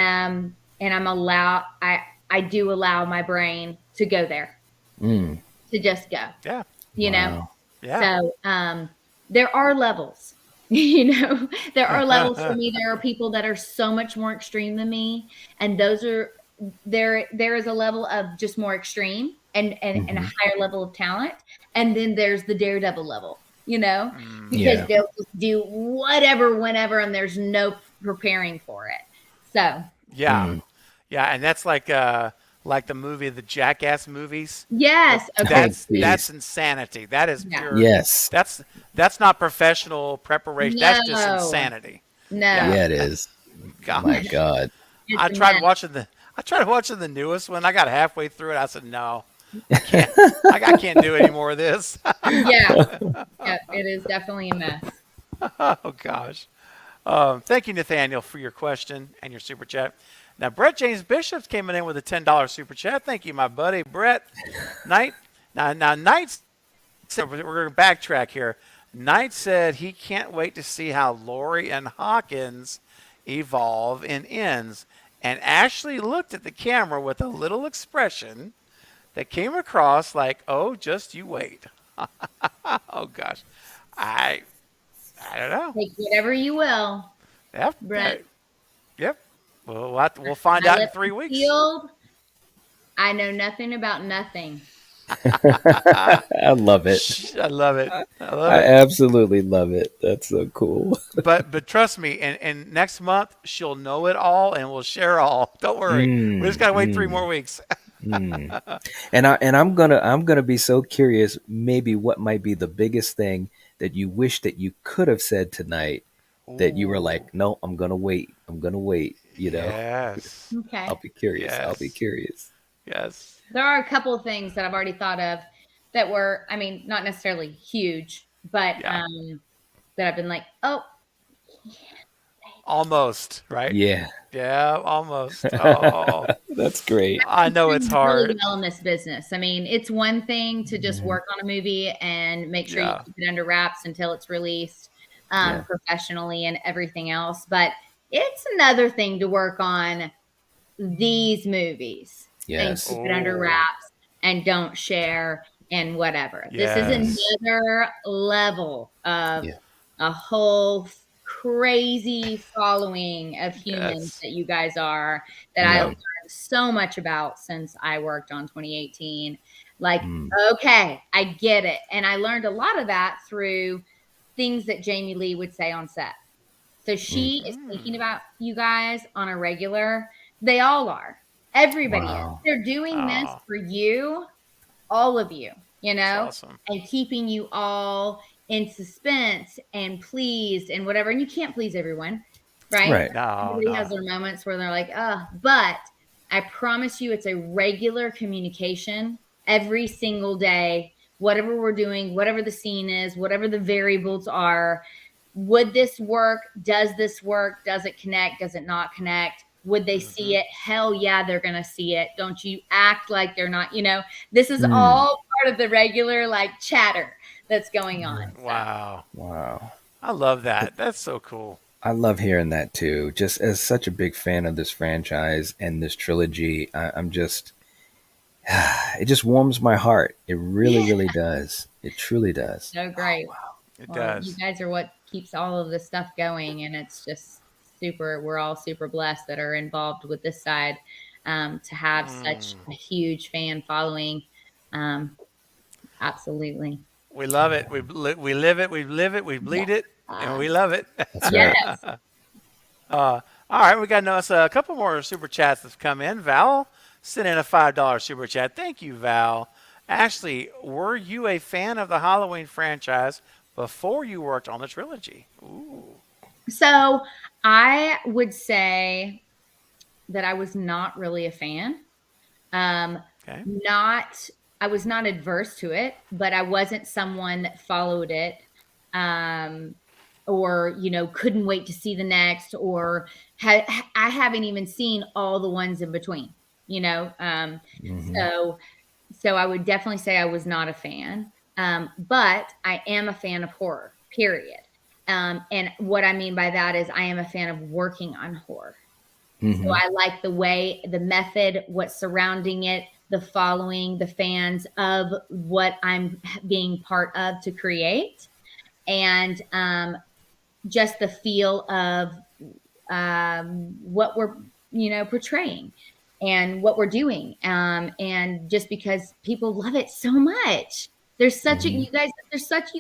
I do allow my brain to go there, Mm. to just go. Yeah. You know, Wow. Yeah. so there are levels. There are levels for me. There are people that are so much more extreme than me, and those are there is a level of just more extreme and a Hmm. higher level of talent, and then there's the daredevil level. Mm. Because Yeah. they'll just do whatever whenever, and there's no preparing for it. So Yeah. Mm. Yeah. And that's like the movie, the Jackass movies. yes, okay, Oh, That's geez. insanity. That is yeah, pure. Yes. That's that's not professional preparation. That's just no, insanity. Yeah. no, Yeah, it is. My Gosh. God. it's I a tried mess. watching the I tried watching the newest one. I got halfway through it. I said, no, I can't. I can't do any more of this. Yeah, yeah, it is definitely a mess. Oh gosh. Thank you, Nathaniel, for your question and your super chat. Now, Brett James Bishop's came in with a $10 super chat. Thank you, my buddy Brett Knight. Now Knight said, we're going to backtrack here. Knight said he can't wait to see how Lori and Hawkins evolve in ends, and Ashley looked at the camera with a little expression that came across like, "Oh, just you wait." Oh gosh, I I don't know. Take whatever you will, Yep, Brent. yep. We'll find My out in lips 3 weeks. sealed. I know nothing about nothing. I love it. I love it. I love I it. absolutely love it. That's so cool. But trust me, and next month she'll know it all and we'll share all. Don't worry. We just Mm, gotta wait three mm, more weeks. mm. And I'm gonna be so curious. Maybe what might be the biggest thing that you wish that you could have said tonight that you were Ooh. like, no, I'm gonna wait. I'm gonna wait. Yes. I'll Okay. be curious. I'll be Yes. curious. Yes. There are a couple of things that I've already thought of that were, I mean, not necessarily huge, but Yeah. that I've been like, oh, Almost, right? Yeah, Yeah, almost. Oh, that's great. I know it's done really hard. well in this business. I mean, it's one thing to just Mhm. work on a movie and make sure you Yeah. keep it under wraps until it's released Yeah. professionally and everything else. But it's another thing to work on these movies and Yes. keep it under Oh, wraps and don't share and whatever. This is yes. another level of Yeah. a whole crazy following of humans Yes. that you guys are, that I Yeah. learned so much about since I worked on 2018. Like, Mm. okay, I get it. And I learned a lot of that through things that Jamie Lee would say on set. So Mm. she is thinking Mm. about you guys on a regular. They all are. Everybody is. Wow. They're doing this Oh, for you, all of you, it's awesome. and keeping you all in suspense and pleased and whatever. And you can't please everyone. right? Right. No, Everybody has no. their moments where they're like, but I promise you it's a regular communication every single day, whatever we're doing, whatever the scene is, whatever the variables are. Would this work? Does this work? Does it connect? Does it not connect? Would they see it? Hell yeah, they're going to see it. Don't you act like they're not, this is Mm. all part of the regular like chatter that's going on. So, Wow. Wow. I love that. That's so cool. I love hearing that too. Just as such a big fan of this franchise and this trilogy, I'm just, it just warms my heart. It really, yeah, really does. It truly does. so great. It Well, you does. guys are what keeps all of this stuff going, and it's just super. We're all super blessed that are involved with this side to have such a huge fan following. Um, absolutely. We love it. We live it. We live it. We bleed it, and we love it. That's right. Yes. All right, we got notice a couple more super chats that's come in. Val sent in a $5 super chat. Thank you, Val. Ashley, were you a fan of the Halloween franchise before you worked on the trilogy? Ooh. So I would say that I was not really a fan. Okay. Not I was not adverse to it, but I wasn't someone that followed it. Um, or couldn't wait to see the next, or I haven't even seen all the ones in between. Hmm. So I would definitely say I was not a fan, but I am a fan of horror. Period. And what I mean by that is I am a fan of working on horror. So Hmm. I like the way, the method, what's surrounding it, the following, the fans of what I'm being part of to create, and just the feel of what we're portraying and what we're doing, and just because people love it so much. There's such a Hmm. you guys are such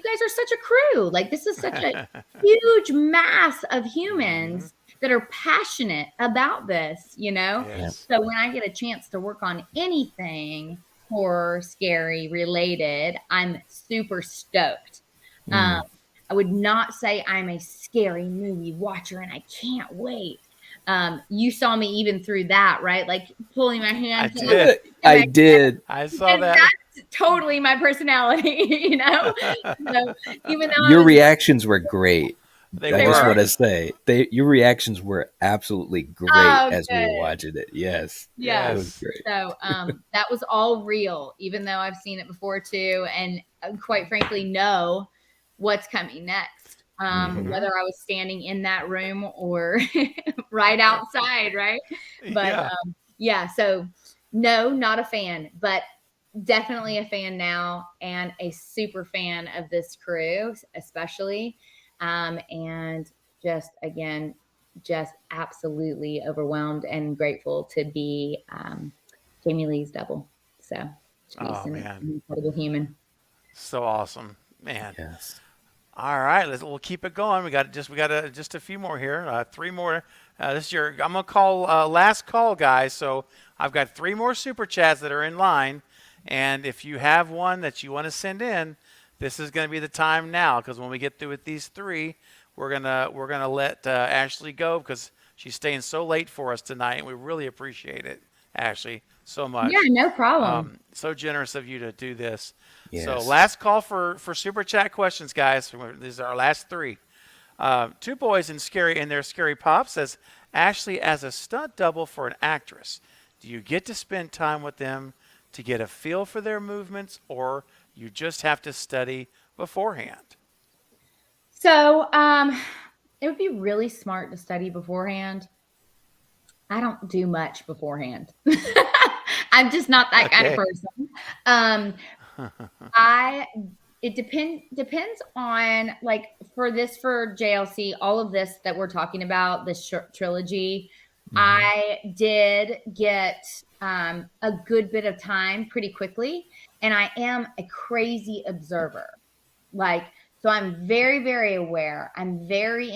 a crew. Like, this is such a huge mass of Hmm. humans that are passionate about this. Yeah. Yes. So when I get a chance to work on anything horror, scary related, I'm super stoked. um, Mm. I would not say I'm a scary movie watcher and I can't wait. You saw me even through that, right? Like pulling my I hands up. did. And I did. I saw because that. that's totally my personality, So even though I Your was, reactions were great. They I they just were, want were. to say your reactions were absolutely great oh, as we were good. watching it. Yes, it Yes. was Yes. great. So that was all real, even though I've seen it before too, and quite frankly, know what's coming next. Hmm. Hmm. Whether I was standing in that room or right outside, right? But Yeah. yeah, so no, not a fan, but definitely a fan now, and a super fan of this crew, especially. And just again, just absolutely overwhelmed and grateful to be Jamie Lee's double. So she's Oh an man. incredible human. So awesome, man. Yes. All right, we'll keep it going. We got just a few more here. Three more. This is your. I'm gonna call last call, guys. So I've got three more super chats that are in line, and if you have one that you want to send in, this is gonna be the time now. Because when we get through with these three, we're gonna let Ashley go because she's staying so late for us tonight, and we really appreciate it, Ashley, so Yeah, much. no problem. So generous of you to do this. So Yes. last call for super chat questions, guys. These are our last three. Two boys in their scary pop says, Ashley, as a stunt double for an actress, do you get to spend time with them to get a feel for their movements, or you just have to study beforehand? So it would be really smart to study beforehand. I don't do much beforehand. I'm just not that kind of Okay. person. Um, I it depends on, like, for JLC, all of this that we're talking about, this trilogy. Hmm. I did get a good bit of time pretty quickly, and I am a crazy observer. Like, so I'm very, very aware. I'm very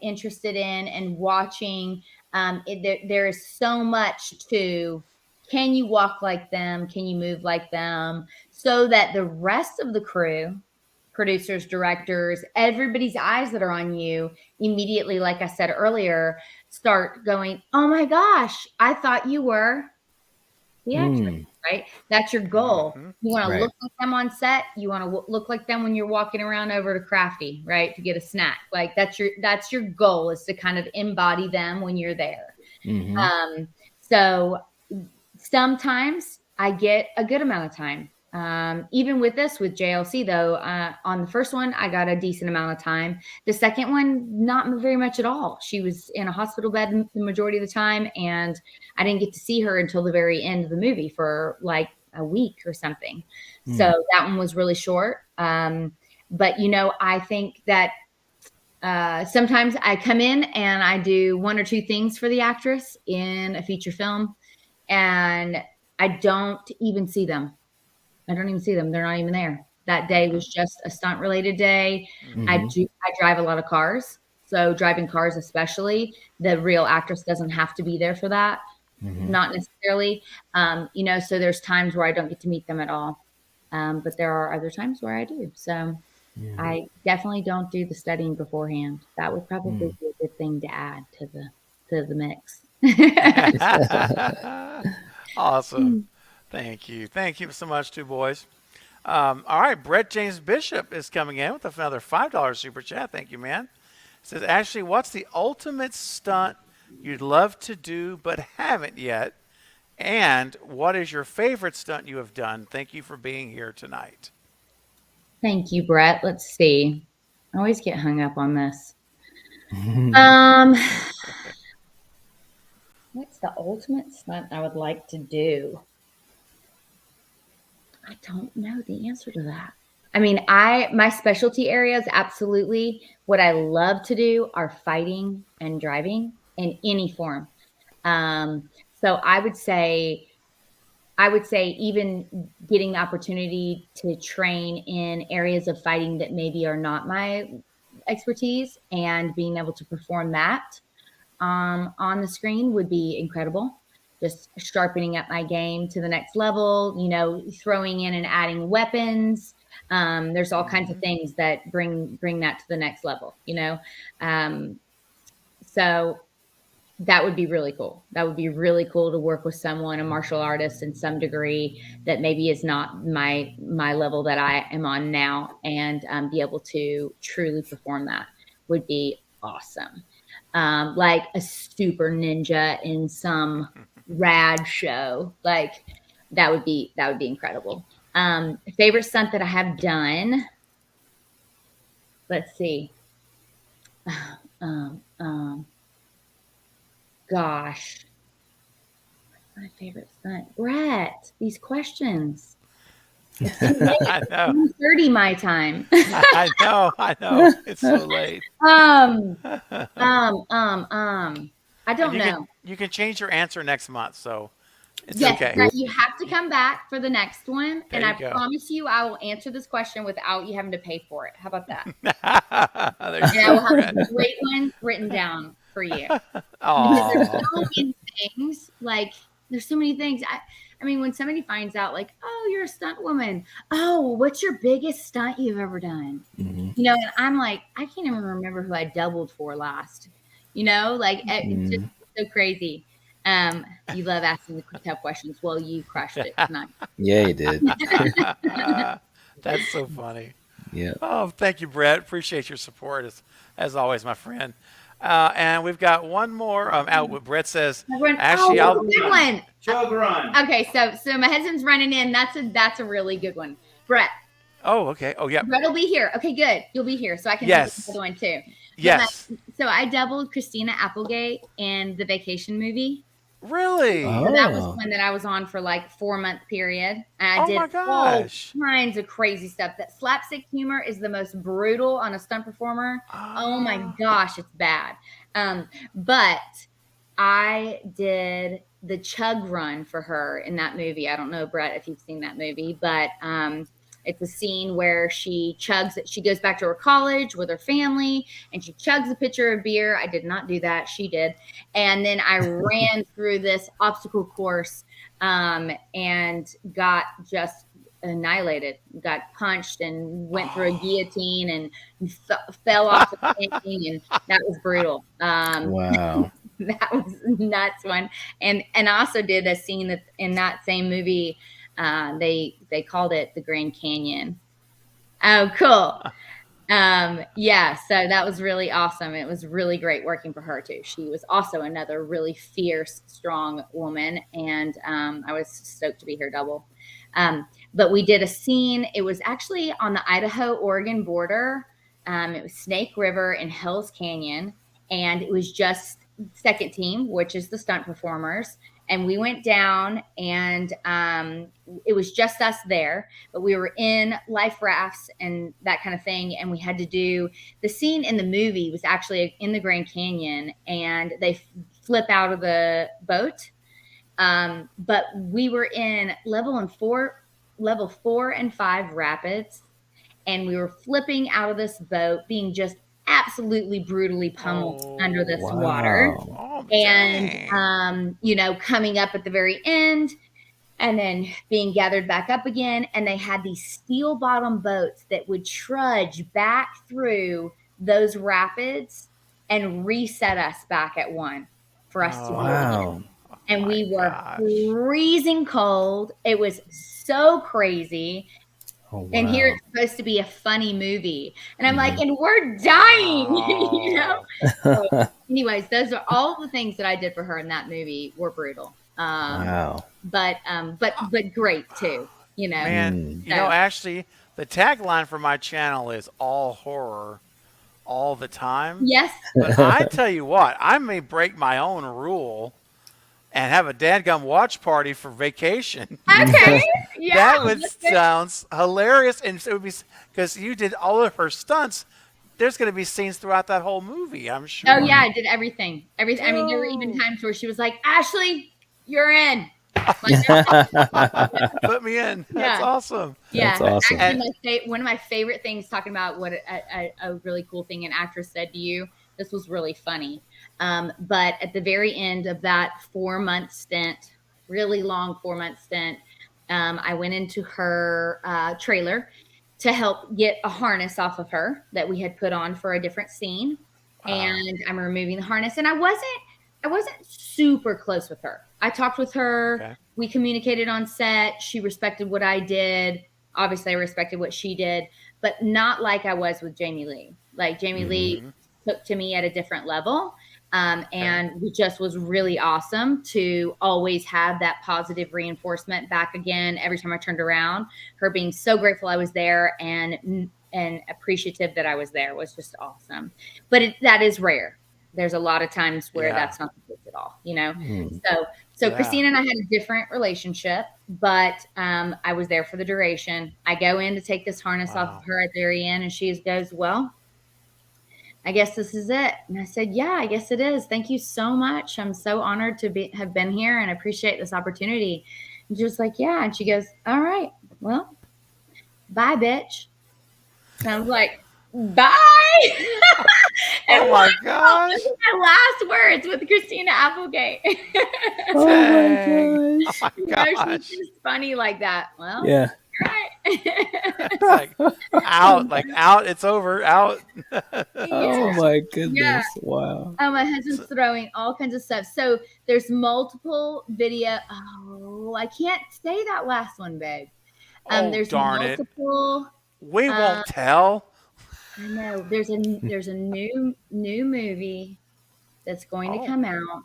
interested in and watching. There is so much to, can you walk like them? Can you move like them? So that the rest of the crew producers, directors, everybody's eyes that are on you immediately, like I said earlier, start going, oh my gosh, I thought you were the actress, Mm, right? That's your goal. Mm-hmm. You want to right. look like them on set. You want to look like them when you're walking around over to Crafty, right? To get a snack. Like that's your goal, is to kind of embody them when you're there. Mm-hmm. So sometimes I get a good amount of time. Even with this, with JLC though, on the first one, I got a decent amount of time. The second one, not very much at all. She was in a hospital bed the majority of the time, and I didn't get to see her until the very end of the movie for like a week or something. So Mm. that one was really short. But I think that sometimes I come in and I do one or two things for the actress in a feature film, and I don't even see them. I don't even see them. They're not even there. That day was just a stunt related day. Mm-hmm. Mm-hmm. I drive a lot of cars. So driving cars, especially, the real actress doesn't have to be there for that. Mm-hmm. Not necessarily. So there's times where I don't get to meet them at all. But there are other times where I do. So Yeah. I definitely don't do the studying beforehand. That would probably Mm. be a good thing to add to the mix. Awesome. Thank you. Thank you so much, two boys. All right, Brett James Bishop is coming in with another $5 super chat. Thank you, man. Says, Ashley, what's the ultimate stunt you'd love to do but haven't yet? And what is your favorite stunt you have done? Thank you for being here tonight. Thank you, Brett. Let's see. I always get hung up on this. Um, what's the ultimate stunt I would like to do? I don't know the answer to that. I mean, my specialty areas, absolutely. What I love to do are fighting and driving in any form. Um, so I would say even getting the opportunity to train in areas of fighting that maybe are not my expertise, and being able to perform that on the screen would be incredible. Just sharpening up my game to the next level, throwing in and adding weapons. There's all kinds of things that bring that to the next level. Um, so that would be really cool. That would be really cool to work with someone, a martial artist in some degree, that maybe is not my level that I am on now, and be able to truly perform that would be awesome. Like a super ninja in some rad show, like that would be incredible. Favorite stunt that I have done. Let's see. Um, um, Gosh, my favorite stunt. Brett, these questions. It's too late. I know. 1:30 my time. I know. I know. It's so late. um, I And don't know. you can change your answer next month, so it's Yes, okay. Brett, you have to come back for the next one, There and you I go. promise you I will answer this question without you having to pay for it. How about that? There you And I go, will have Brett. a great one written down for you. Because there's Aw. so many things. Like, there's so many things. I mean, when somebody finds out, like, oh, you're a stunt woman. Oh, what's your biggest stunt you've ever done? Mm-hmm. And I'm like, I can't even remember who I doubled for last. Like it's just so crazy. You love asking the tough questions. Well, you crushed it tonight. Yeah, you did. That's so funny. Yeah. Oh, thank you, Brett. Appreciate your support as always, my friend. And we've got one more out. What Brett says, Ashley, that's I'll. a good one. Chug run. Okay, so my husband's running in. That's a really good one. Brett. Oh, okay. Oh, yep. Brett will be here. Okay, good. You'll be here, so I can Yes. do the other one too. Yes. So I doubled Christina Applegate in the Vacation movie. Really? Oh. So that was one that I was on for like 4-month period. And I Oh did my gosh. all kinds of crazy stuff. That slapstick humor is the most brutal on a stunt performer. Oh my gosh, it's bad. But I did the chug run for her in that movie. I don't know, Brett, if you've seen that movie, but it's a scene where she goes back to her college with her family, and she chugs a pitcher of beer. I did not do that. She did. And then I ran through this obstacle course and got just annihilated, got punched and went through a guillotine and fell off the thing, and that was brutal. Wow. That was nuts one. And I also did a scene that in that same movie, they called it the Grand Canyon. Oh, cool. Yeah, so that was really awesome. It was really great working for her too. She was also another really fierce, strong woman, and I was stoked to be her double. But we did a scene. It was actually on the Idaho-Oregon border. It was Snake River and Hell's Canyon, and it was just second team, which is the stunt performers. And we went down, and it was just us there, but we were in life rafts and that kind of thing. And we had to do the scene in the movie was actually in the Grand Canyon, and they flip out of the boat. But we were in level 4 and 5 rapids, and we were flipping out of this boat, being just absolutely brutally pummeled under this water. Oh, And coming up at the very end, and then being gathered back up again. And they had these steel bottom boats that would trudge back through those rapids and reset us back at one for us to go Wow. in. And we were gosh. freezing cold. It was so crazy. Oh, wow. And here it's supposed to be a funny movie. And I'm like, and we're dying, you know? So anyways, those are all the things that I did for her in that movie were brutal. Wow. But great too, you know? Man, you know, actually, the tagline for my channel is all horror all the time. Yes. But I tell you what, I may break my own rule and have a dadgum watch party for vacation. Okay. Yeah. That would sounds hilarious, and it would be because you did all of her stunts. There's going to be scenes throughout that whole movie, I'm sure. Oh yeah, I did everything. Everything. I mean, there were even times where she was like, "Ashley, you're in." Put me in. That's awesome. Yeah, That's awesome. actually, one of my favorite things, talking about what a really cool thing an actress said to you. This was really funny. But at the very end of that 4-month stint, really long 4-month stint, I went into her trailer to help get a harness off of her that we had put on for a different scene. And I'm removing the harness, and I wasn't super close with her. I talked with her. Okay. We communicated on set. She respected what I did. Obviously, I respected what she did, but not like I was with Jamie Lee. Like Jamie Lee took to me at a different level. And it just was really awesome to always have that positive reinforcement back again every time I turned around. Her being so grateful I was there and appreciative that I was there was just awesome. But that is rare. There's a lot of times where that's not the case at all, you know? So Christina and I had a different relationship, but I was there for the duration. I go in to take this harness off of her at the very end, and she goes, "Well, I guess this is it." And I said, "Yeah, I guess it is. Thank you so much. I'm so honored to have been here and appreciate this opportunity." And she was like, "Yeah." And she goes, "All right, well, bye, bitch." And I was like, "Bye." Oh my gosh. Those are my last words with Christina Applegate. Oh Dang. my gosh. Oh my gosh. She's just funny like that. Well, Yeah. right. It's like out, it's over, out. Oh my goodness. Yeah. Wow. Oh, my husband's throwing all kinds of stuff. So there's multiple video. Oh, I can't say that last one, babe. Oh, There's darn it. multiple. We won't tell. I know there's a new movie that's going to come out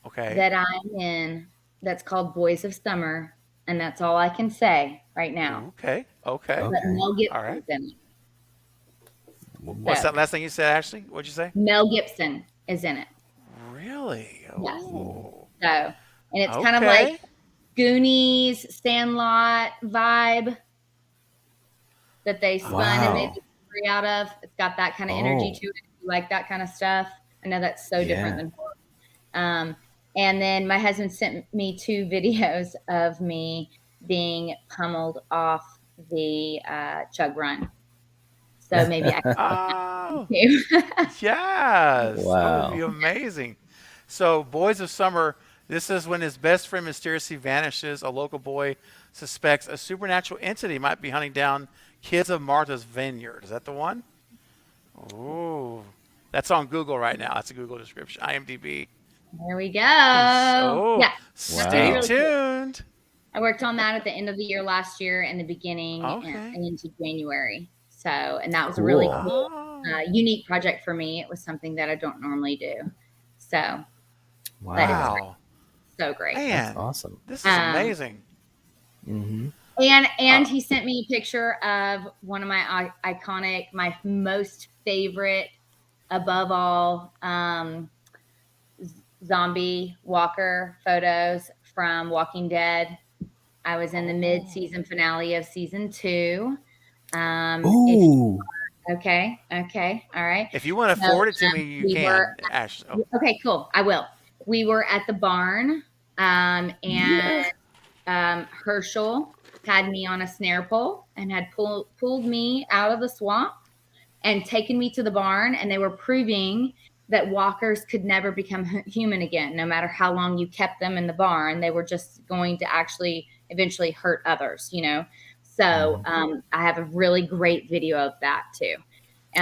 Okay. that I'm in. That's called Boys of Summer, and that's all I can say right now. Okay. Okay. But Mel Gibson's All right. in it. What's that last thing you said, Ashley? What'd you say? Mel Gibson is in it. Really? Yes. Oh. So, and it's kind of like Goonies, Sandlot vibe that they spun and made the story out of. It's got that kind of energy to it. If you like that kind of stuff. I know that's so different than horror. And then my husband sent me 2 videos of me being pummeled off the Chug Run. So maybe I can Oh, too. yes. That Wow. would be amazing. So, Boys of Summer, This is when his best friend mysteriously vanishes. A local boy suspects a supernatural entity might be hunting down kids of Martha's Vineyard. Is that the one? Ooh. That's on Google right now. That's a Google description. IMDb. There we go. So Yeah, that was stay Wow. really cool. tuned. I worked on that at the end of the year last year and the beginning Okay. and into January. So, and that was a really Cool. cool, Oh, unique project for me. It was something that I don't normally do. So, but it was Wow. great. wow. So great. That's Man, awesome. this is Um, amazing. Mm-hmm. And Oh, he sent me a picture of one of my iconic, my most favorite, above all, zombie walker photos from Walking Dead. I was in the oh. mid-season finale of season 2. If Ooh. okay, all right. If you want to So forward it to me, you we were can. Ash. Oh, okay, cool. I will. We were at the barn, and Yeah. Herschel had me on a snare pole and had pulled me out of the swamp and taken me to the barn, and they were proving that walkers could never become human again, no matter how long you kept them in the barn. They were just going to actually eventually hurt others, you know. So I have a really great video of that too.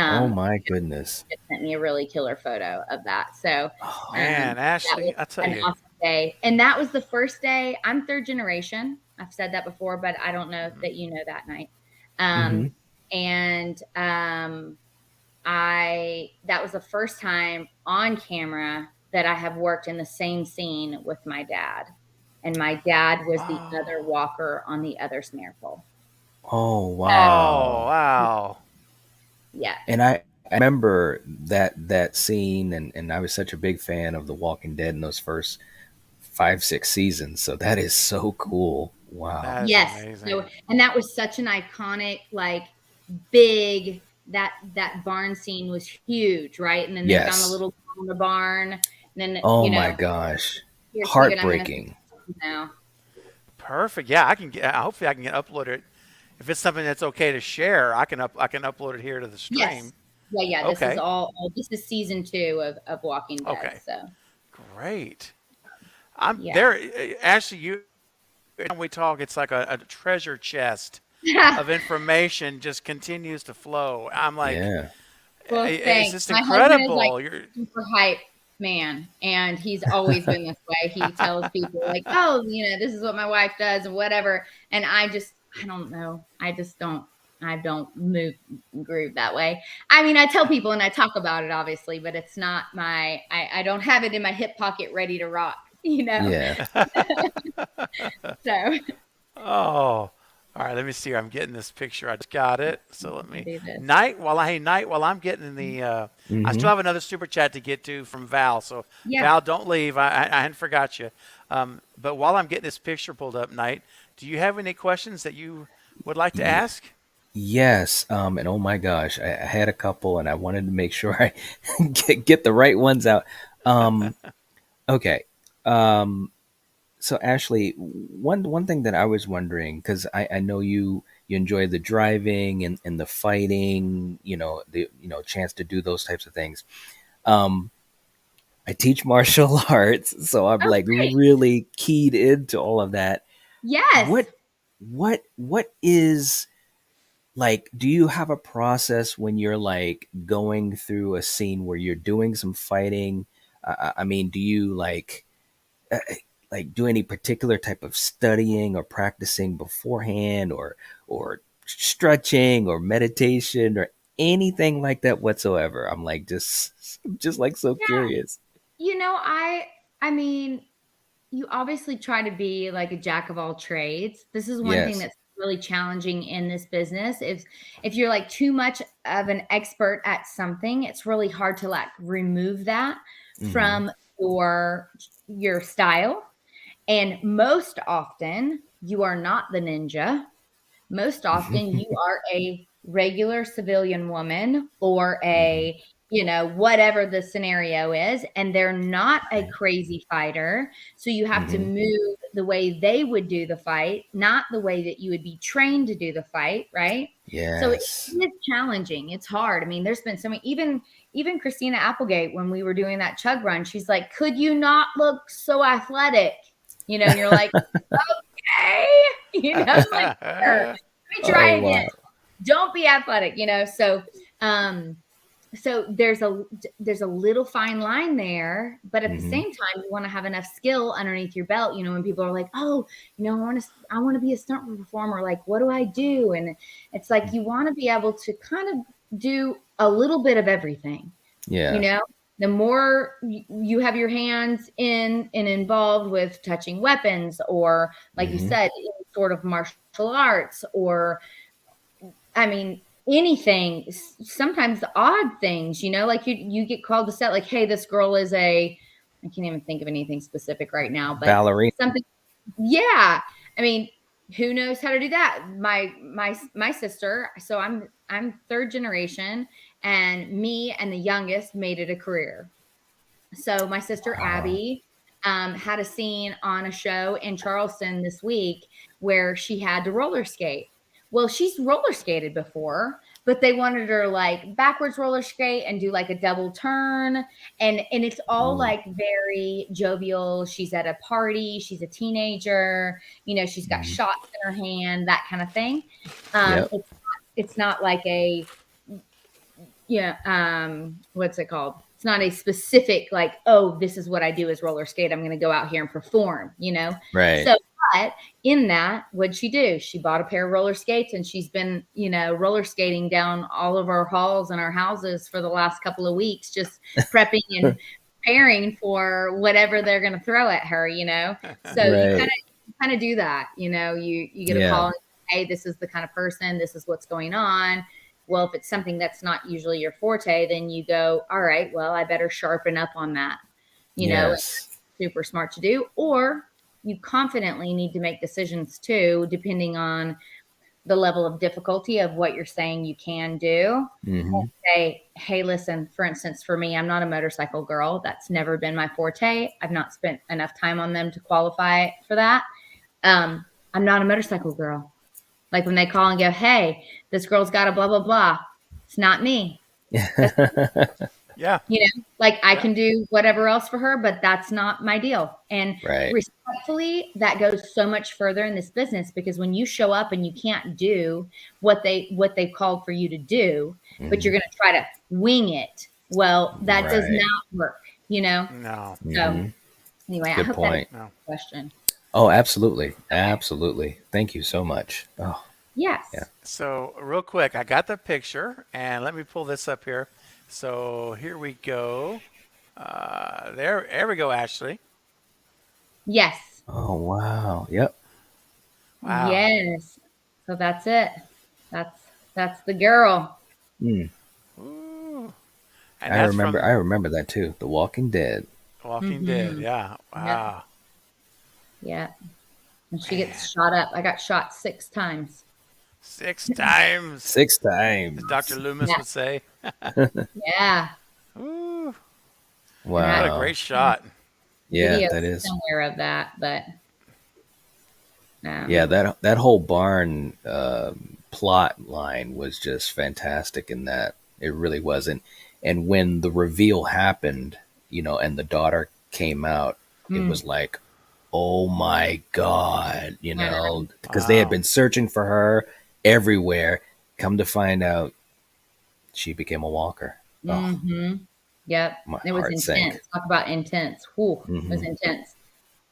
Oh Um, my goodness. it sent me a really killer photo of that. So Oh, man, that was Ashley, I tell an you. awesome day. And that was the first day. I'm third generation. I've said that before, but I don't know that you know that, Night. mm-hmm. And that was the first time on camera that I have worked in the same scene with my dad. And my dad was the other Oh, walker on the other snare pole. Oh oh, wow. wow. Yeah. And I remember that scene, and I was such a big fan of The Walking Dead in those first 5, 6 seasons. So that is so cool. Wow. That is Yes. amazing. So, and that was such an iconic, like big, that barn scene was huge, right? And then they found the Yes. little girl in the barn. And then, Oh you my know, gosh. here, Steven, I'm going to Heartbreaking. now. Perfect. Yeah, I can get. Hopefully, I can get uploaded. If it's something that's okay to share, I can upload it here to the Yes. stream. Yeah. This is Okay. this is season 2 of Walking Dead. Okay. So, Great. I'm yeah. there. Ashley, you. When we talk, it's like a treasure chest of information just continues to flow. I'm like, Yeah. Well, it's thanks. just My husband is like incredible. You're. super hype man, and he's always been this way. He tells people like, "Oh, this is what my wife does," and whatever. And I don't know. I don't move groove that way. I mean, I tell people and I talk about it, obviously, but it's not I don't have it in my hip pocket ready to rock. Yeah. So Oh, all right. Let me see here. I'm getting this picture. I just got it. So let me do this. Night. While I'm getting the. I Mm-hmm. still have another super chat to get to from Val. So Yeah. Val, don't leave. I hadn't forgot you. But while I'm getting this picture pulled up, Night, do you have any questions that you would like to Yeah. ask? Yes. And oh my gosh, I had a couple, and I wanted to make sure I get the right ones out. Um, okay. Um, so Ashley, one thing that I was wondering, because I know you enjoy the driving and the fighting, the chance to do those types of things. Um, I teach martial arts, so I'm Oh, like great. really keyed into all of that. Yes. What is like, do you have a process when you're like going through a scene where you're doing some fighting? I mean, do you uh, do any particular type of studying or practicing beforehand, or stretching or meditation or anything like that whatsoever? I'm like just like so Yeah. curious. I mean, you obviously try to be like a jack of all trades. This is one thing Yes. that's really challenging in this business. If you're like too much of an expert at something, it's really hard to like remove that Hmm. from your style. And most often, you are not the ninja. Most often, you are a regular civilian woman or Hmm. whatever the scenario is, and they're not a Right. crazy fighter. So you have to Hmm. move the way they would do the fight, not the way that you would be trained to do the fight, right? So it Yes. is challenging. It's hard. I mean, there's been so many, even even Christina Applegate, when we were doing that chug run, she's like, could you not look so athletic? You know, and you're like, okay, you know, like, sure. Let me try Oh, again. wow. Don't be athletic, you know? So there's a little fine line there, but at the same time, you want to have enough skill underneath your belt. You know, when people are like, "Oh, you know, I want to be a stunt performer. Like, what do I do?" And it's like you want to be able to kind of do a little bit of everything. Yeah. You know, the more you have your hands in and involved with touching weapons, or like you said, any sort of martial arts, or I mean, anything, sometimes the odd things, you know, like you get called to set, like, hey, this girl is I can't even think of anything specific right now, but Ballerina. something. Yeah. I mean, who knows how to do that? My sister, so I'm third generation, and me and the youngest made it a career. So my sister Abby had a scene on a show in Charleston this week where she had to roller skate. Well, she's roller skated before, but they wanted her like backwards roller skate and do like a double turn. And it's all like very jovial. She's at a party, she's a teenager, you know, she's got shots in her hand, that kind of thing. Yep. It's not like a, what's it called? It's not a specific, like, oh, this is what I do is roller skate. I'm going to go out here and perform, you know? Right. So, but in that, what'd she do? She bought a pair of roller skates, and she's been, you know, roller skating down all of our halls and our houses for the last couple of weeks, just prepping and preparing for whatever they're going to throw at her, you know? So you kind of do that, you know, you get a call and say, hey, this is the kind of person, this is what's going on. Well, if it's something that's not usually your forte, then you go, all right, well, I better sharpen up on that. You know, it's super smart to do. Or you confidently need to make decisions too, depending on the level of difficulty of what you're saying you can do. Say, hey, listen, for instance, for me, I'm not a motorcycle girl. That's never been my forte. I've not spent enough time on them to qualify for that. I'm not a motorcycle girl. Like when they call and go, hey, this girl's got a blah, blah, blah. It's not me. Yeah. You know, like I can do whatever else for her, but that's not my deal. And respectfully, that goes so much further in this business, because when you show up and you can't do what they've called for you to do, but you're going to try to wing it. Well, that does not work, you know? No. So anyway, Good I hope point. that answers the question. Oh, absolutely. Absolutely. Thank you so much. Oh, yes. Yeah. So real quick, I got the picture, and let me pull this up here. So here we go. There we go, Ashley. Yes. Oh, wow. Yep. Wow. Yes. So that's it. That's the girl. Mm. Ooh. And I that's remember that too. The Walking Dead. Walking Dead. Yeah. Wow. Yeah. And she gets shot up. I got shot 6 times. 6 times. 6 times. As Dr. Loomis would say. Yeah. Ooh. Wow. What a great shot. Yeah, Videos that is. somewhere of that, but yeah, that whole barn plot line was just fantastic in that. It really was. And when the reveal happened, you know, and the daughter came out, it was like, oh my God, you know, because they had been searching for her everywhere. Come to find out, she became a walker. Oh, Yep. It was intense. Sank. Talk about intense. Whew, It was intense.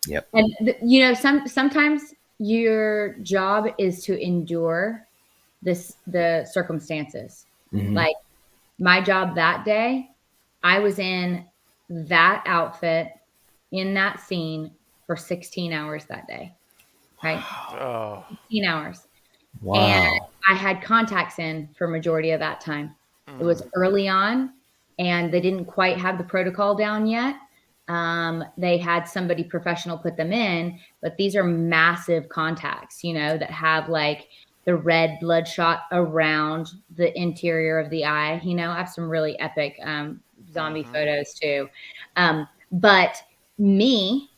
Yep. And you know, sometimes your job is to endure the circumstances. Like my job that day, I was in that outfit in that scene for 16 hours that day. Right? Oh. 16 hours. Wow. And I had contacts in for majority of that time. It was early on, and they didn't quite have the protocol down yet. They had somebody professional put them in, but these are massive contacts, you know, that have like the red bloodshot around the interior of the eye. You know, I have some really epic zombie photos too. But me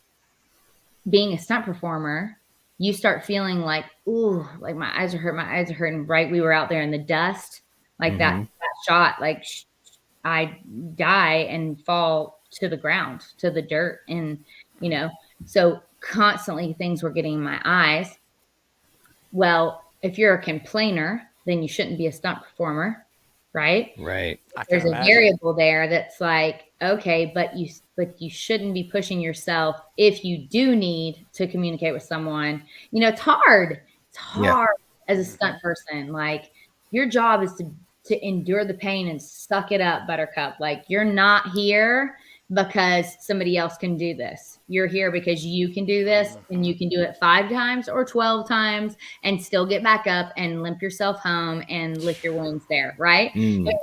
being a stunt performer, you start feeling like, ooh, like my eyes are hurting. My eyes are hurting. Right. We were out there in the dust, like that shot, like I die and fall to the ground, to the dirt. And, so constantly things were getting in my eyes. Well, if you're a complainer, then you shouldn't be a stunt performer, right? Right. I can There's a imagine. variable there that's like, okay, but you shouldn't be pushing yourself if you do need to communicate with someone. It's hard. It's hard as a stunt person. Like, your job is to endure the pain and suck it up, Buttercup. Like, you're not here because somebody else can do this. You're here because you can do this, and you can do it 5 times or 12 times and still get back up and limp yourself home and lick your wounds there, right?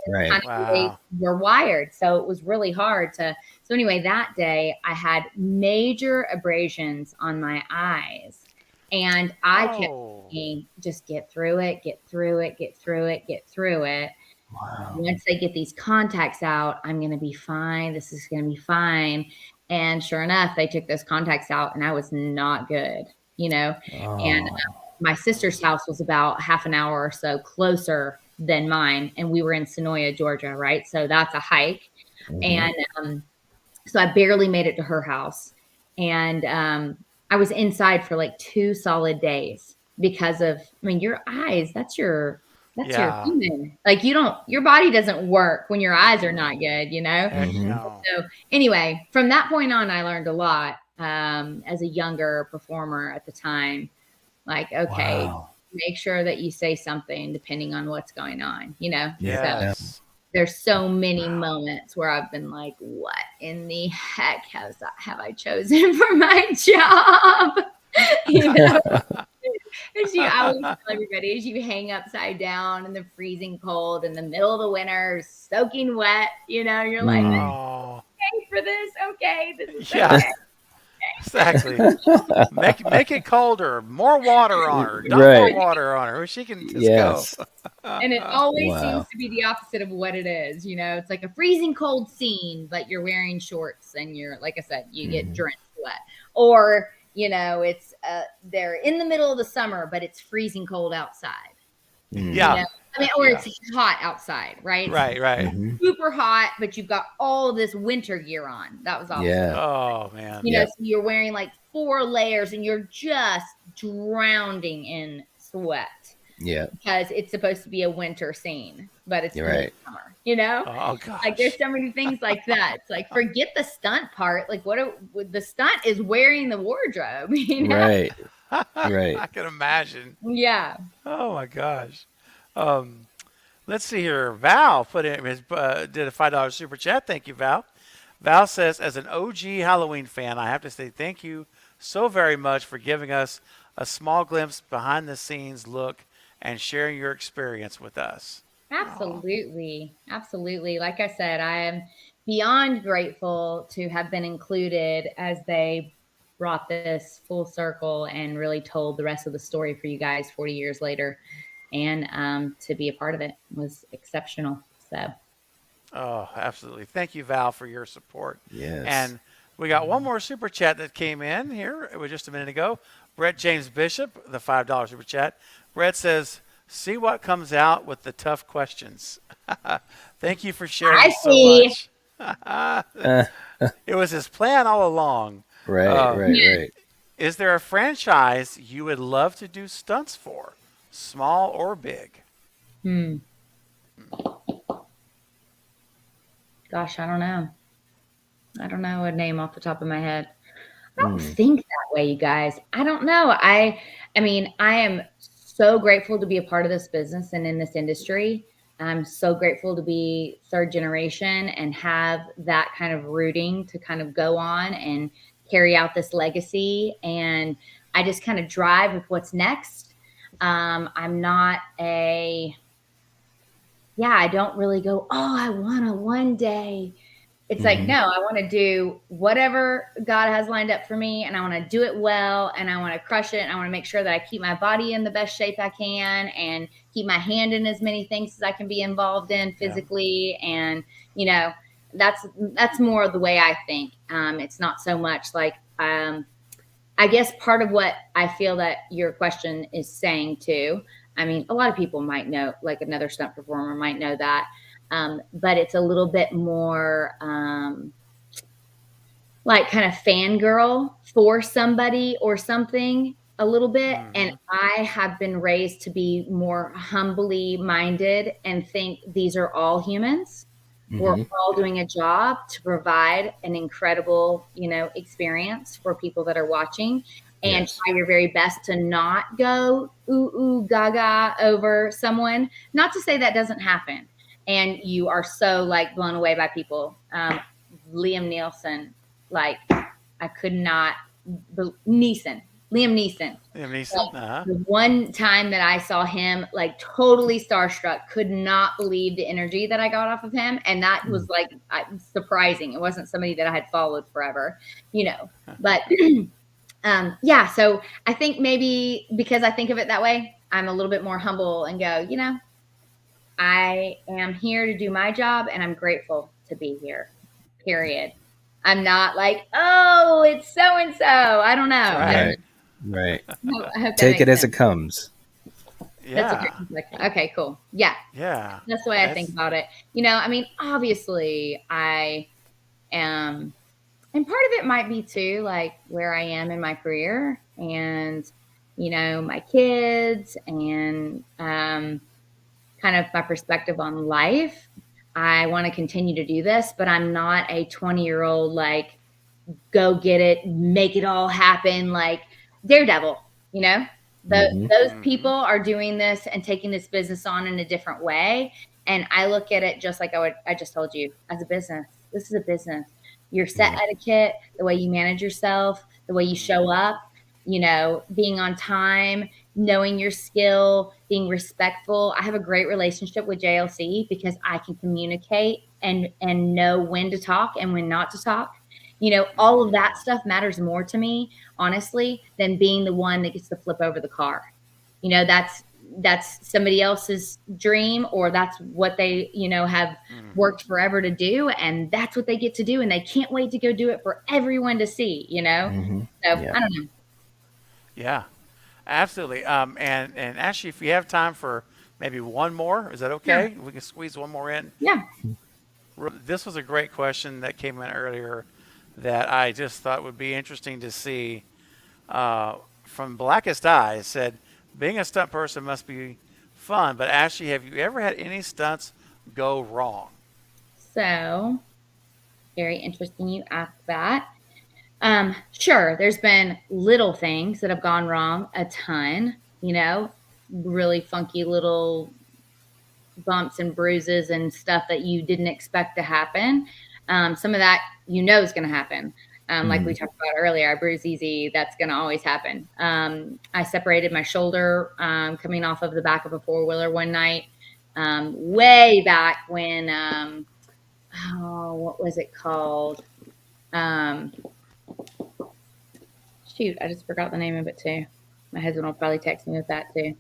Right. Kind of the way we're wired. So it was really hard so anyway, that day I had major abrasions on my eyes, and I kept thinking, just get through it, get through it, get through it, get through it. Wow. Once they get these contacts out, I'm going to be fine. This is going to be fine. And sure enough, they took those contacts out, and I was not good, and my sister's house was about half an hour or so closer than mine. And we were in Sonoya, Georgia. Right. So that's a hike. And so I barely made it to her house. And I was inside for like 2 solid days because of, your eyes, that's your human. Like, your body doesn't work when your eyes are not good, Heck no. So anyway, from that point on, I learned a lot as a younger performer at the time. Like, okay, make sure that you say something depending on what's going on, Yes. So there's so many moments where I've been like, what in the heck have I chosen for my job? I always tell everybody, as you hang upside down in the freezing cold in the middle of the winter, soaking wet, you're like, okay for this. Okay, this is okay. Exactly. Make it colder. More water on her. Dump more water on her. She can just go. And it always seems to be the opposite of what it is. It's like a freezing cold scene, but you're wearing shorts and you're, like I said, you get drenched wet. Or, it's they're in the middle of the summer, but it's freezing cold outside. Yeah. It's hot outside, right? Right. Super hot, but you've got all this winter gear on. That was awesome. Yeah. Oh, man. So you're wearing like 4 layers and you're just drowning in sweat. Yeah. Because it's supposed to be a winter scene, but it's summer, Oh, gosh. Like, there's so many things like that. It's like, forget the stunt part. Like, the stunt is wearing the wardrobe, Right. Right. I can imagine. Yeah. Oh, my gosh. Let's see here. Val did a $5 super chat. Thank you, Val. Val says, as an OG Halloween fan, I have to say thank you so very much for giving us a small glimpse behind the scenes look and sharing your experience with us. Absolutely. Absolutely. Like I said, I am beyond grateful to have been included as they brought this full circle and really told the rest of the story for you guys 40 years later. And to be a part of it was exceptional. So. Oh, absolutely. Thank you, Val, for your support. Yes. And we got one more super chat that came in here. It was just a minute ago. Brett James Bishop, the $5 super chat. Brett says, see what comes out with the tough questions. Thank you for sharing so much. It was his plan all along. Right. Is there a franchise you would love to do stunts for, small or big? Gosh, I don't know. I don't know a name off the top of my head. I don't think that way, you guys. I don't know. I am so grateful to be a part of this business and in this industry. I'm so grateful to be 3rd generation and have that kind of rooting to kind of go on and carry out this legacy. And I just kind of drive with what's next. I'm not I don't really go, I want to one day. It's like, no, I want to do whatever God has lined up for me, and I want to do it well, and I want to crush it, and I want to make sure that I keep my body in the best shape I can and keep my hand in as many things as I can be involved in physically. And, that's more of the way I think. It's not so much like, I guess part of what I feel that your question is saying too, a lot of people might know, like another stunt performer might know that but it's a little bit more like kind of fangirl for somebody or something a little bit. And I have been raised to be more humbly minded and think these are all humans. We're all doing a job to provide an incredible, experience for people that are watching, and try your very best to not go ooh gaga over someone. Not to say that doesn't happen, and you are so like blown away by people. Liam Neeson, like I could not. Liam Neeson. The one time that I saw him, like totally starstruck, could not believe the energy that I got off of him, and that was like surprising. It wasn't somebody that I had followed forever, But yeah, so I think maybe because I think of it that way, I'm a little bit more humble and go, I am here to do my job, and I'm grateful to be here. Period. I'm not like, oh, it's so and so. I don't know. Right. I hope Take it as it comes. That's a great perspective. Okay, cool. Yeah. That's the way I think about it. I mean, obviously I am, and part of it might be too, like where I am in my career and, my kids and kind of my perspective on life. I want to continue to do this, but I'm not a 20-year-old, like, go get it, make it all happen, like Daredevil, those people are doing this and taking this business on in a different way. And I look at it just like I just told you, as a business. This is a business. Your set etiquette, the way you manage yourself, the way you show up, being on time, knowing your skill, being respectful. I have a great relationship with JLC because I can communicate and know when to talk and when not to talk. All of that stuff matters more to me, honestly, than being the one that gets to flip over the car. That's somebody else's dream, or that's what they, have worked forever to do. And that's what they get to do. And they can't wait to go do it for everyone to see, So I don't know. Yeah, absolutely. And actually, if you have time for maybe one more, is that okay? We can squeeze one more in. Yeah. This was a great question that came in earlier that I just thought would be interesting to see. From Blackest Eye, said, being a stunt person must be fun, but Ashley, have you ever had any stunts go wrong? So, very interesting you ask that. Sure, there's been little things that have gone wrong a ton, really funky little bumps and bruises and stuff that you didn't expect to happen. Some of that is going to happen. Like we talked about earlier, I bruise easy. That's going to always happen. I separated my shoulder coming off of the back of a four-wheeler one night, way back when, what was it called? Shoot, I just forgot the name of it too. My husband will probably text me with that too.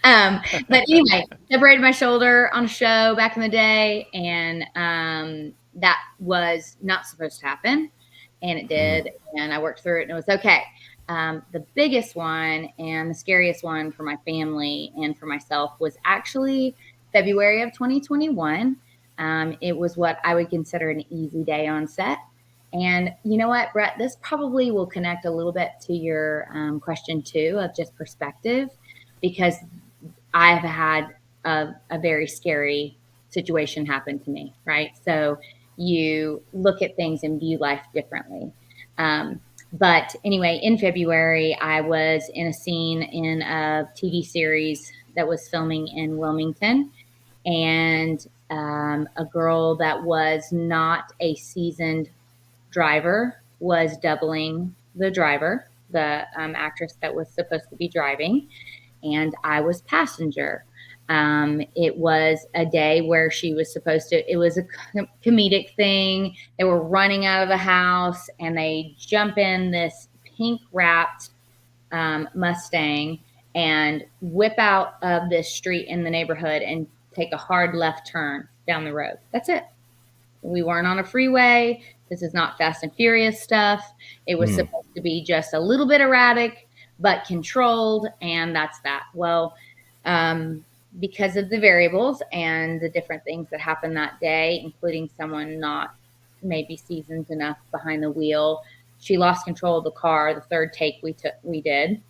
But anyway, separated my shoulder on a show back in the day, and that was not supposed to happen. And it did, and I worked through it, and it was okay. The biggest one and the scariest one for my family and for myself was actually February of 2021. It was what I would consider an easy day on set. And you know what, Brett, this probably will connect a little bit to your question too, of just perspective, because I've had a very scary situation happen to me, right? So you look at things and view life differently. But anyway, in February, I was in a scene in a TV series that was filming in Wilmington, and a girl that was not a seasoned driver was doubling the driver, the actress that was supposed to be driving, and I was passenger. It was a day where she was supposed to, it was a comedic thing. They were running out of the house and they jump in this pink wrapped Mustang and whip out of this street in the neighborhood and take a hard left turn down the road. That's it. We weren't on a freeway. This is not Fast and Furious stuff. It was supposed to be just a little bit erratic, but controlled. And that's that. Well, because of the variables and the different things that happened that day, including someone not maybe seasoned enough behind the wheel, she lost control of the car. The third take we did.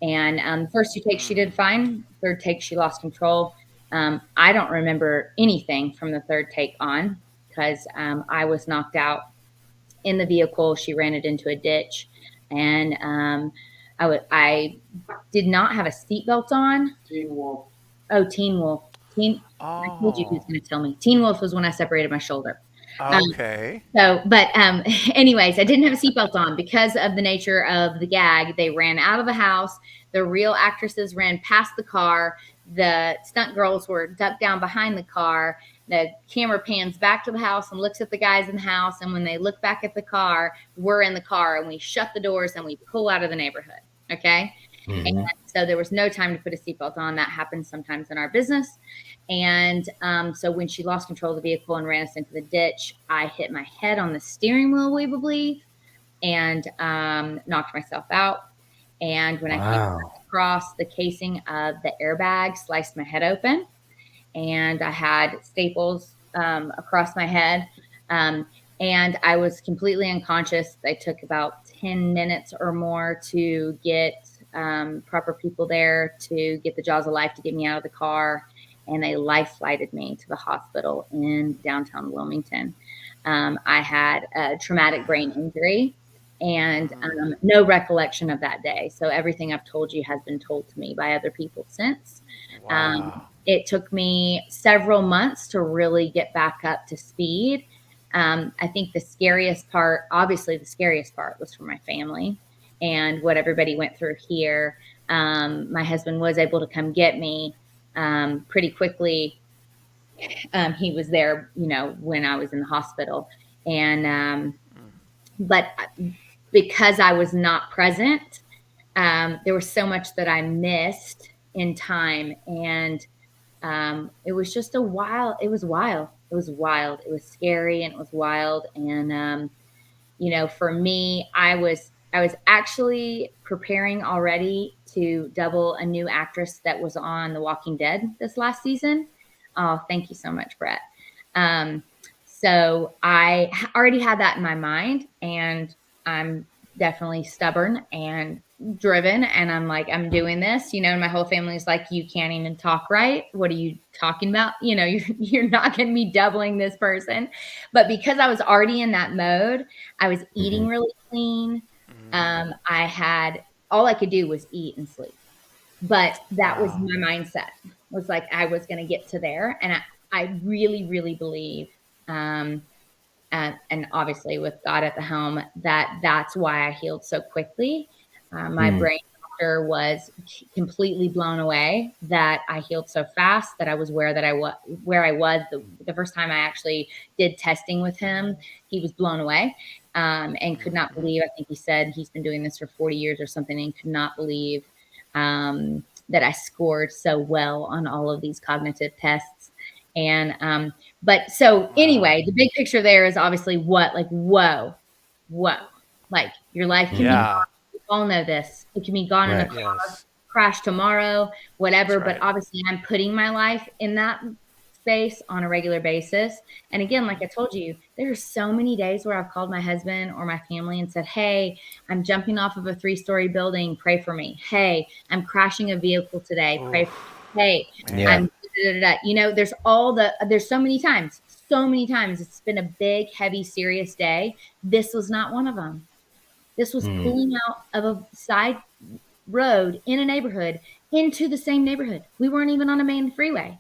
And the first 2 takes she did fine. Third take she lost control. I don't remember anything from the third take on because I was knocked out in the vehicle. She ran it into a ditch, and I did not have a seatbelt on. Teen Wolf. Oh, Teen Wolf. I told you who's Oh, going to tell me. Teen Wolf was when I separated my shoulder. okay. But anyways, I didn't have a seatbelt on because of the nature of the gag. They ran out of the house. The real actresses ran past the car. The stunt girls were ducked down behind the car. The camera pans back to the house and looks at the guys in the house. And when they look back at the car, we're in the car and we shut the doors and we pull out of the neighborhood. Okay. Mhm. And so there was no time to put a seatbelt on. That happens sometimes in our business. And so when she lost control of the vehicle and ran us into the ditch, I hit my head on the steering wheel, we believe, and knocked myself out. And when I came Wow. across, the casing of the airbag sliced my head open, and I had staples across my head. And I was completely unconscious. They took about 10 minutes or more to get proper people there to get the jaws of life to get me out of the car. And they life flighted me to the hospital in downtown Wilmington. I had a traumatic brain injury and no recollection of that day. So everything I've told you has been told to me by other people since. Wow. It took me several months to really get back up to speed. I think the scariest part, obviously the scariest part was for my family and what everybody went through here. My husband was able to come get me pretty quickly. He was there, when I was in the hospital. And, but because I was not present, there was so much that I missed in time. And it was just it was wild. It was wild. It was scary and it was wild. And, for me, I was actually preparing already to double a new actress that was on The Walking Dead this last season. Oh, thank you so much, Brett. So I already had that in my mind, and I'm definitely stubborn and driven, and I'm like, I'm doing this, and my whole family's like, you can't even talk right. What are you talking about? You're not going to be doubling this person. But because I was already in that mode, I was eating really clean. I had, all I could do was eat and sleep. But that was my mindset, was like, I was going to get to there. And I really, really believe, and obviously with God at the helm, that's why I healed so quickly. My brain doctor was completely blown away that I healed so fast, that I was where I was the first time I actually did testing with him. He was blown away and could not believe. I think he said he's been doing this for 40 years or something, and could not believe that I scored so well on all of these cognitive tests. And but so anyway, the big picture there is obviously whoa, like your life can be gone. We all know this. It can be gone in a car, crash tomorrow, whatever. But obviously I'm putting my life in that space on a regular basis. And again, like I told you, there are so many days where I've called my husband or my family and said, hey, I'm jumping off of a 3-story building. Pray for me. Hey, I'm crashing a vehicle today. Pray for me. Hey, I'm there's so many times it's been a big, heavy, serious day. This was not one of them. This was pulling out of a side road in a neighborhood into the same neighborhood. We weren't even on a main freeway,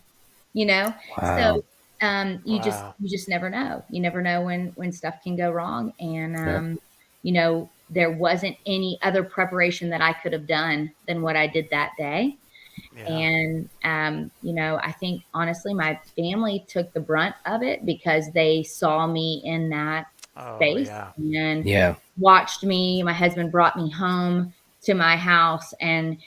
Wow. So you just never know. You never know when stuff can go wrong. And there wasn't any other preparation that I could have done than what I did that day. And, I think honestly, my family took the brunt of it because they saw me in that space and watched me. My husband brought me home to my house, and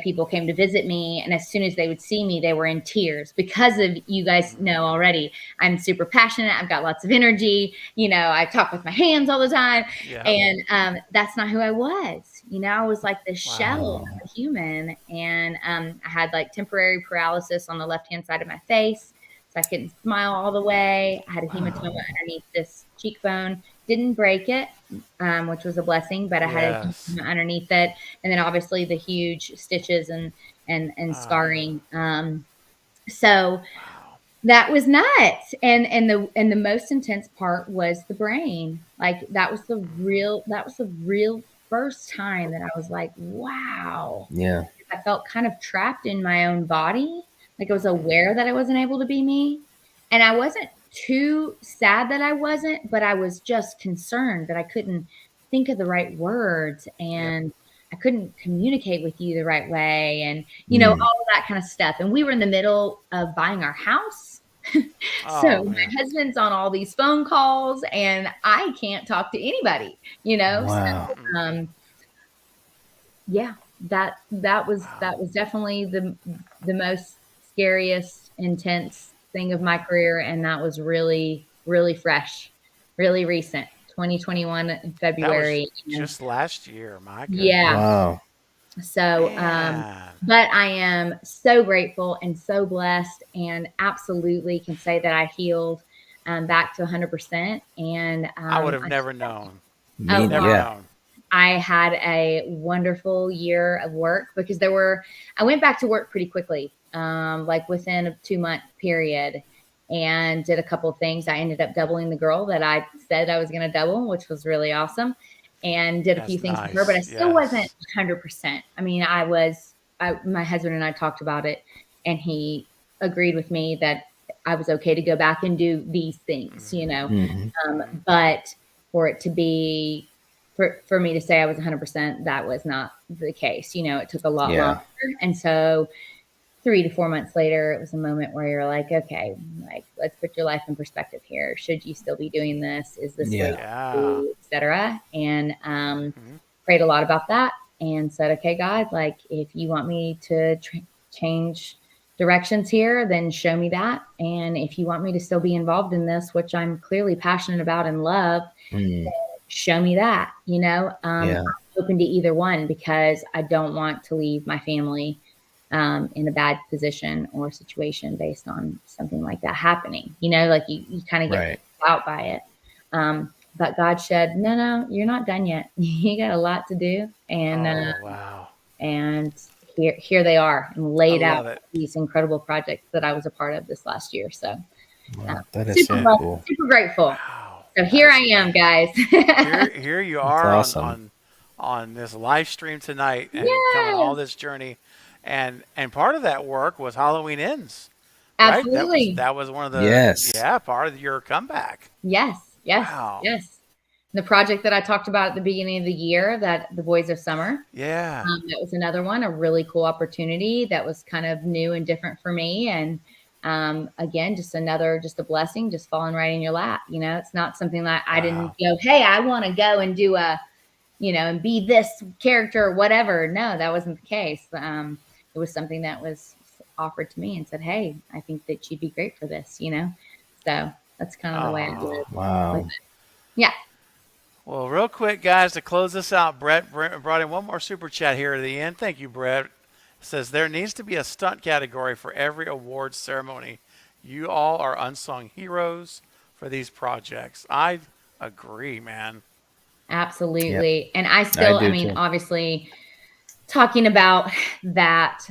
people came to visit me, and as soon as they would see me, they were in tears because of, you guys know already, I'm super passionate, I've got lots of energy, I talk with my hands all the time. Yeah. And that's not who I was. I was like this shell Wow. of a human, and I had like temporary paralysis on the left hand side of my face, so I couldn't smile all the way. I had a hematoma underneath this cheekbone, didn't break it, which was a blessing, but I had a Yes. hematoma underneath it, and then obviously the huge stitches and scarring. So Wow. that was nuts. And the most intense part was the brain. Like that was the real first time that I was like, wow. Yeah. I felt kind of trapped in my own body. Like I was aware that I wasn't able to be me. And I wasn't too sad that I wasn't, but I was just concerned that I couldn't think of the right words, Yep. and I couldn't communicate with you the right way, and all Mm. of that kind of stuff. And we were in the middle of buying our house. Oh So my man. husband's on all these phone calls, and I can't talk to anybody, Wow. So yeah, that was definitely the most scariest, intense thing of my career, and that was really, really fresh, really recent, 2021 in That was February. And just last year. My yeah, goodness. Wow. so Man. but I am so grateful and so blessed, and absolutely can say that I healed back to 100%. And I would have I, never known. oh Never God, Yeah. known. I had a wonderful year of work, because I went back to work pretty quickly, like within a 2-month period, and did a couple of things. I ended up doubling the girl that I said I was going to double, which was really awesome, and did a few That's things with her, but I nice. still wasn't Yes. 100%. I mean, my husband and I talked about it, and he agreed with me that I was okay to go back and do these things, Hmm. but for it to be, for me to say I was 100%, that was not the case. It took a lot longer. Yeah. And so 3 to 4 months later, it was a moment where you're like, okay, like, let's put your life in perspective here. Should you still be doing this? Is this the way Yeah. Yeah. etc. And Hmm. prayed a lot about that, and said, okay, God, like, if you want me to change directions here, then show me that. And if you want me to still be involved in this, which I'm clearly passionate about and love, Mm. show me that. I'm Yeah. open to either one, because I don't want to leave my family in a bad position or situation based on something like that happening. Like you kind of get Right. freaked out by it. But God said, no, you're not done yet. You got a lot to do. Oh wow. And here they are, and I laid out love it. these incredible projects that I was a part of this last year. So Wow. That is super so blessed, cool. super grateful. Wow. So That here is I am, guys. here you That's are awesome. on this live stream tonight and coming all Yes, this journey, and part of that work was Halloween Ends, right? absolutely. That was one of the, Yes. yeah, part of your comeback. Yes, yes, Wow. yes. The project that I talked about at the beginning of the year, that The Boys of Summer, Yeah. that was another one, a really cool opportunity that was kind of new and different for me. And again, just a blessing, just falling right in your lap. It's not something that I didn't Wow. go, hey, I want to go and do and be this character or whatever. No, that wasn't the case. It was something that was offered to me and said, hey, I think that you'd be great for this. So that's kind of the way I live Oh. with Wow. it. Yeah. Well, real quick, guys, to close this out, Brett brought in one more super chat here at the end. Thank you, Brett. It says there needs to be a stunt category for every awards ceremony. You all are unsung heroes for these projects. I agree, man. Yep. Absolutely. And I I do mean, too. obviously, talking about that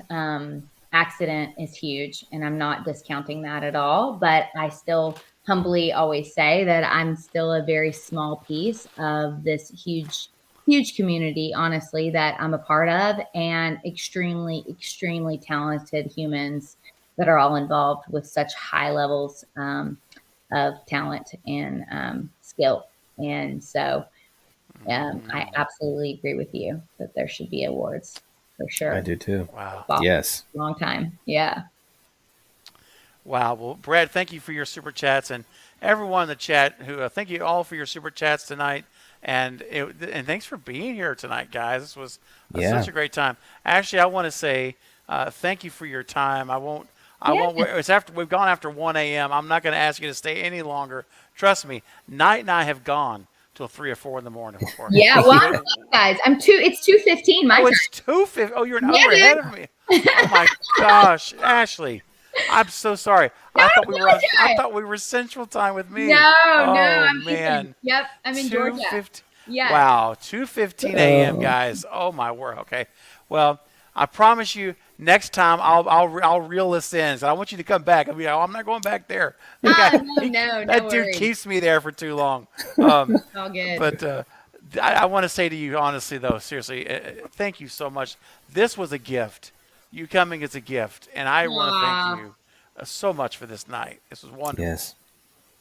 accident is huge, and I'm not discounting that at all. But I still humbly always say that I'm still a very small piece of this huge, huge community, honestly, that I'm a part of, and extremely, extremely talented humans that are all involved with such high levels of talent and skill. And so, I Mhm. absolutely agree with you that there should be awards for I sure. do too. Wow. Wow, Yes. long time. Yeah. Wow. Well, Brad, thank you for your super chats, and everyone in the chat who thank you all for your super chats tonight. And thanks for being here tonight, guys. This was Yeah. such a great time. Actually, I want to say thank you for your time. I won't. I Yeah. won't. It's after we've gone after 1 a.m. I'm not going to ask you to stay any longer. Trust me. Night and I have gone till 3 or 4 in the morning before. Yeah. Well, I'm So, done, guys. It's 2:15 my oh, time. it's 2:50. Yeah, You're ahead of dude. me. Oh my gosh, Ashley. I'm so sorry. No, I Georgia. thought we were Central Time with me. No, Oh I'm Eastern. man. Yep, I'm in Two Georgia. fifty. Yes. Wow, 2:15 a.m. Oh, guys. Oh my word. Okay. Well, I promise you, next time I'll reel this in. So I want you to come back. I'll be like, oh, I'm not going back there. That guy, No that dude worries. keeps me there for too long. Um, All good. but I want to say to you honestly, though, seriously, thank you so much. This was a gift. You coming is a gift, and I want to Aw, thank you so much for this night. This was wonderful. yes,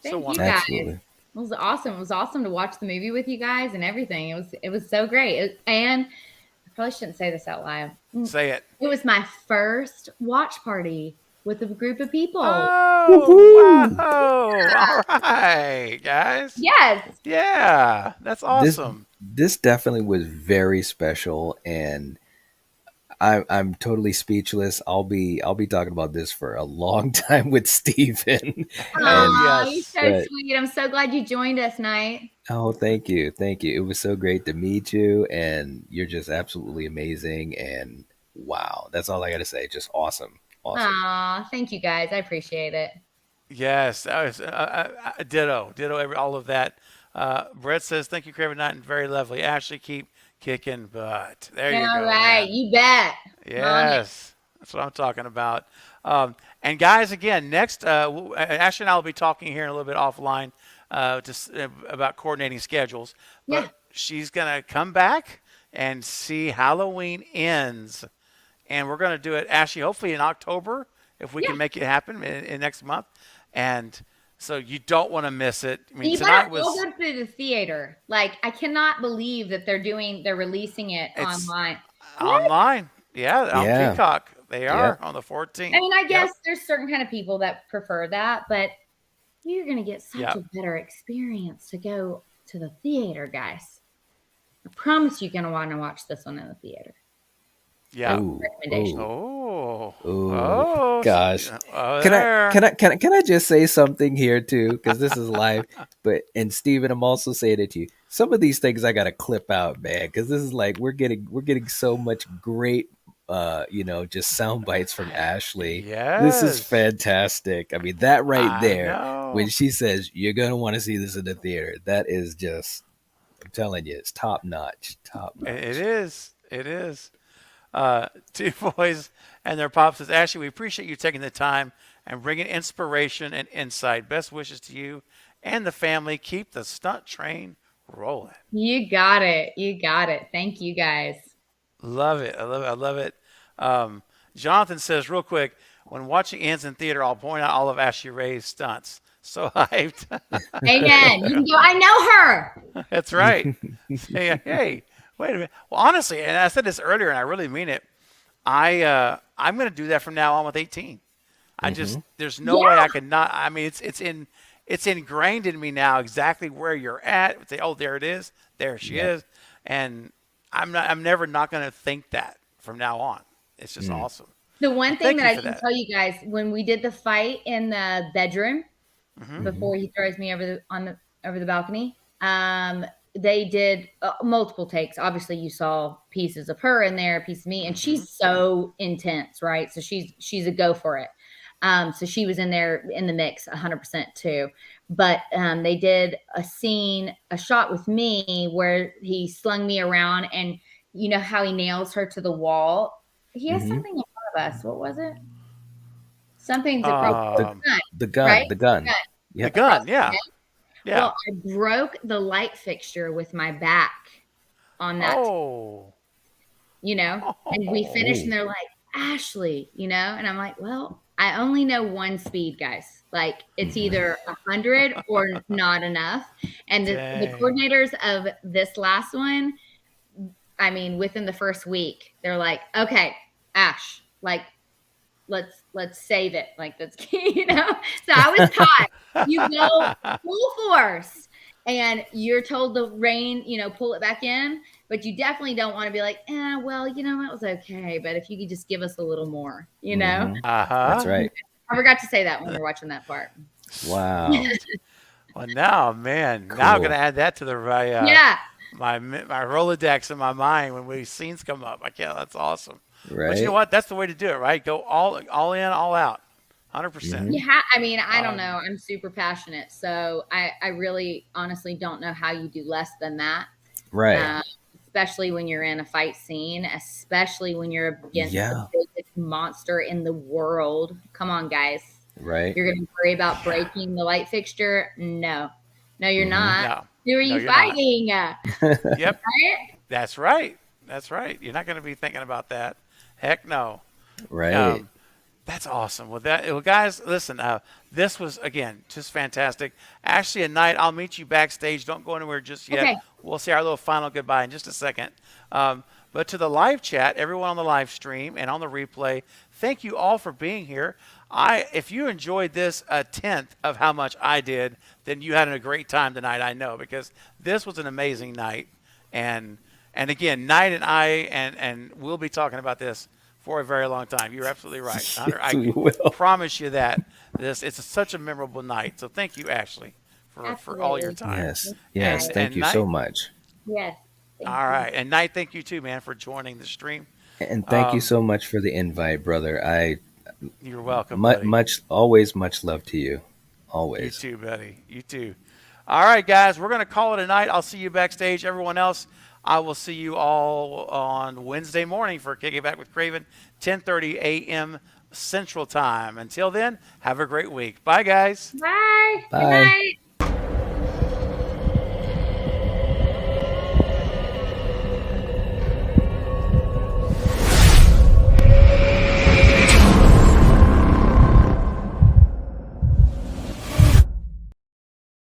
So thank you wonderful. guys. absolutely. It was awesome. It was awesome to watch the movie with you guys and everything. It was so great. And I probably shouldn't say this out loud. Say it. It was my first watch party with a group of people. Oh, Woohoo! wow. All right, guys. Yes. Yeah, that's This awesome. this definitely was very special, and I'm totally speechless. I'll be talking about this for a long time with Steven. Oh, and Aw, you're yes. so but sweet. I'm so glad you joined us, Knight. oh, thank you. It was so great to meet you, and you're just absolutely amazing. And wow, that's all I got to say. Just awesome, awesome. Aw, thank you guys. I appreciate it. Yes. Ditto. Ditto, all of that. Brett says, thank you, Craven Knight, and very lovely. Ashley, keep kicking butt. There you All go, right, man. you bet. On it. Yes, that's what I'm talking about. And guys, again, next, Ashley and I will be talking here in a little bit offline about coordinating schedules. Yeah. But she's gonna come back and see Halloween ends, and we're gonna do it, Ashley, hopefully in October if we Yeah. can make it happen in next month. And so you don't want to miss it. I mean, You tonight better all was go to the theater. Like, I cannot believe that they're releasing it it's online. What? online. Yeah, on Yeah, Peacock. They are yep. on the I 14th. mean, I guess Yep. there's certain kind of people that prefer that, but you're gonna get such a Yep. better experience to go to the theater, guys. I promise you're gonna want to watch this one in the theater. Yeah. Oh, Recommendation. oh, Oh, oh, oh, gosh. oh, Can I there. can I can I, can I just say something here too? Because this is live. But and Steven, I'm also saying it to you. Some of these things I gotta clip out, man, because this is like we're getting so much great just sound bites from Ashley. This is Yes, fantastic. I mean, that right I there, when know. she says you're gonna want to see this in the theater, that is just, I'm telling you, it's top notch. Top It notch. is. It is. Two boys and their pop says, Ashley, we appreciate you taking the time and bringing inspiration and insight. Best wishes to you and the family. Keep the stunt train rolling. You got it. You got it. Thank you guys. Love it. I love it. I love it. Jonathan says, real quick, when watching ends in theater, I'll point out all of Ashley Ray's stunts. So hyped. Amen. You can go. I know her. That's right. Say, hey, wait a minute. Well, honestly, and I said this earlier, and I really mean it. I'm going to do that from now on with 18. I just there's no way Yeah. I could not. I mean, it's ingrained in me now exactly where you're at. Say, oh, there it is. There she Yep. is. And I'm never not going to think that from now on. It's just awesome. The one thing Thank that you I for can that. tell you guys, when we did the fight in the bedroom Mm-hmm. before he throws me over the balcony, they did multiple takes. Obviously, you saw pieces of her in there, a piece of me, and she's so intense, right? So she's a go for it. So she was in there in the mix 100% too. But they did a shot with me where he slung me around, and you know how he nails her to the wall. He has Mhm. something in front of us. What was it? Something's across the Um, front, The gun, right? the gun. Gun. the Yep. Across gun, the yeah, neck. yeah. Well, I broke the light fixture with my back on that, Oh, and we finished, Oh. and they're like, Ashley, and I'm like, well, I only know one speed, guys. Like, it's either 100 or not enough. And the dang. coordinators of this last one, I mean, within the first week, they're like, okay, Ash, like, let's save it. Like, that's, So I was caught. You go full force and you're told to rein, pull it back in, but you definitely don't want to be like, well, that was okay, but if you could just give us a little more, Mhm. That's Uh-huh. right. I forgot to say that when we were watching that part. Wow. Well, now, man, now I'm Cool. gonna add that to the Yeah. my Rolodex in my mind when we scenes come up. I can't. That's awesome. But you know Right? what? That's the way to do it, right? Go all in, all out, 100%. Mhm. Yeah, I mean, I don't know. Um, I'm super passionate, so I really honestly don't know how you do less than that. Right. Um, especially when you're in a fight scene, especially when you're against the Yeah. biggest monster in the world. Come on, guys. Right. You're going to worry about yeah. breaking the light fixture? No. No, you're Mhm. not. No, Who are no, you you're not. fighting? Yep, Right? that's right. That's right. You're not gonna be thinking about that. Heck no. Right. Um, That's awesome. Well, guys, listen. This was again just fantastic. Ashley and Knight, I'll meet you backstage. Don't go anywhere just yet. Okay. We'll say our little final goodbye in just a second. But to the live chat, everyone on the live stream and on the replay, thank you all for being here. If you enjoyed this a tenth of how much I did, then you had a great time tonight. I know because this was an amazing night, and again, Knight and I and we'll be talking about this for a very long time. You're absolutely right, Hunter. Yes, I we can will. promise you that it's such a memorable night. So thank you, Ashley, for all your Absolutely. time. Yes. Yes. Right. Thank And you so Knight, much. Yes. Thank all you. right, and Knight, thank you too, man, for joining the stream. And thank you Um, so much for the invite, brother. I you're welcome, buddy. always much love to you. You Always. too, buddy. You too. All right, guys, we're gonna call it a night. I'll see you backstage. Everyone else, I will see you all on Wednesday morning for Kicking Back with Craven, 10:30 a.m. Central Time. Until then, have a great week. Bye, guys. Bye. Good Bye. night.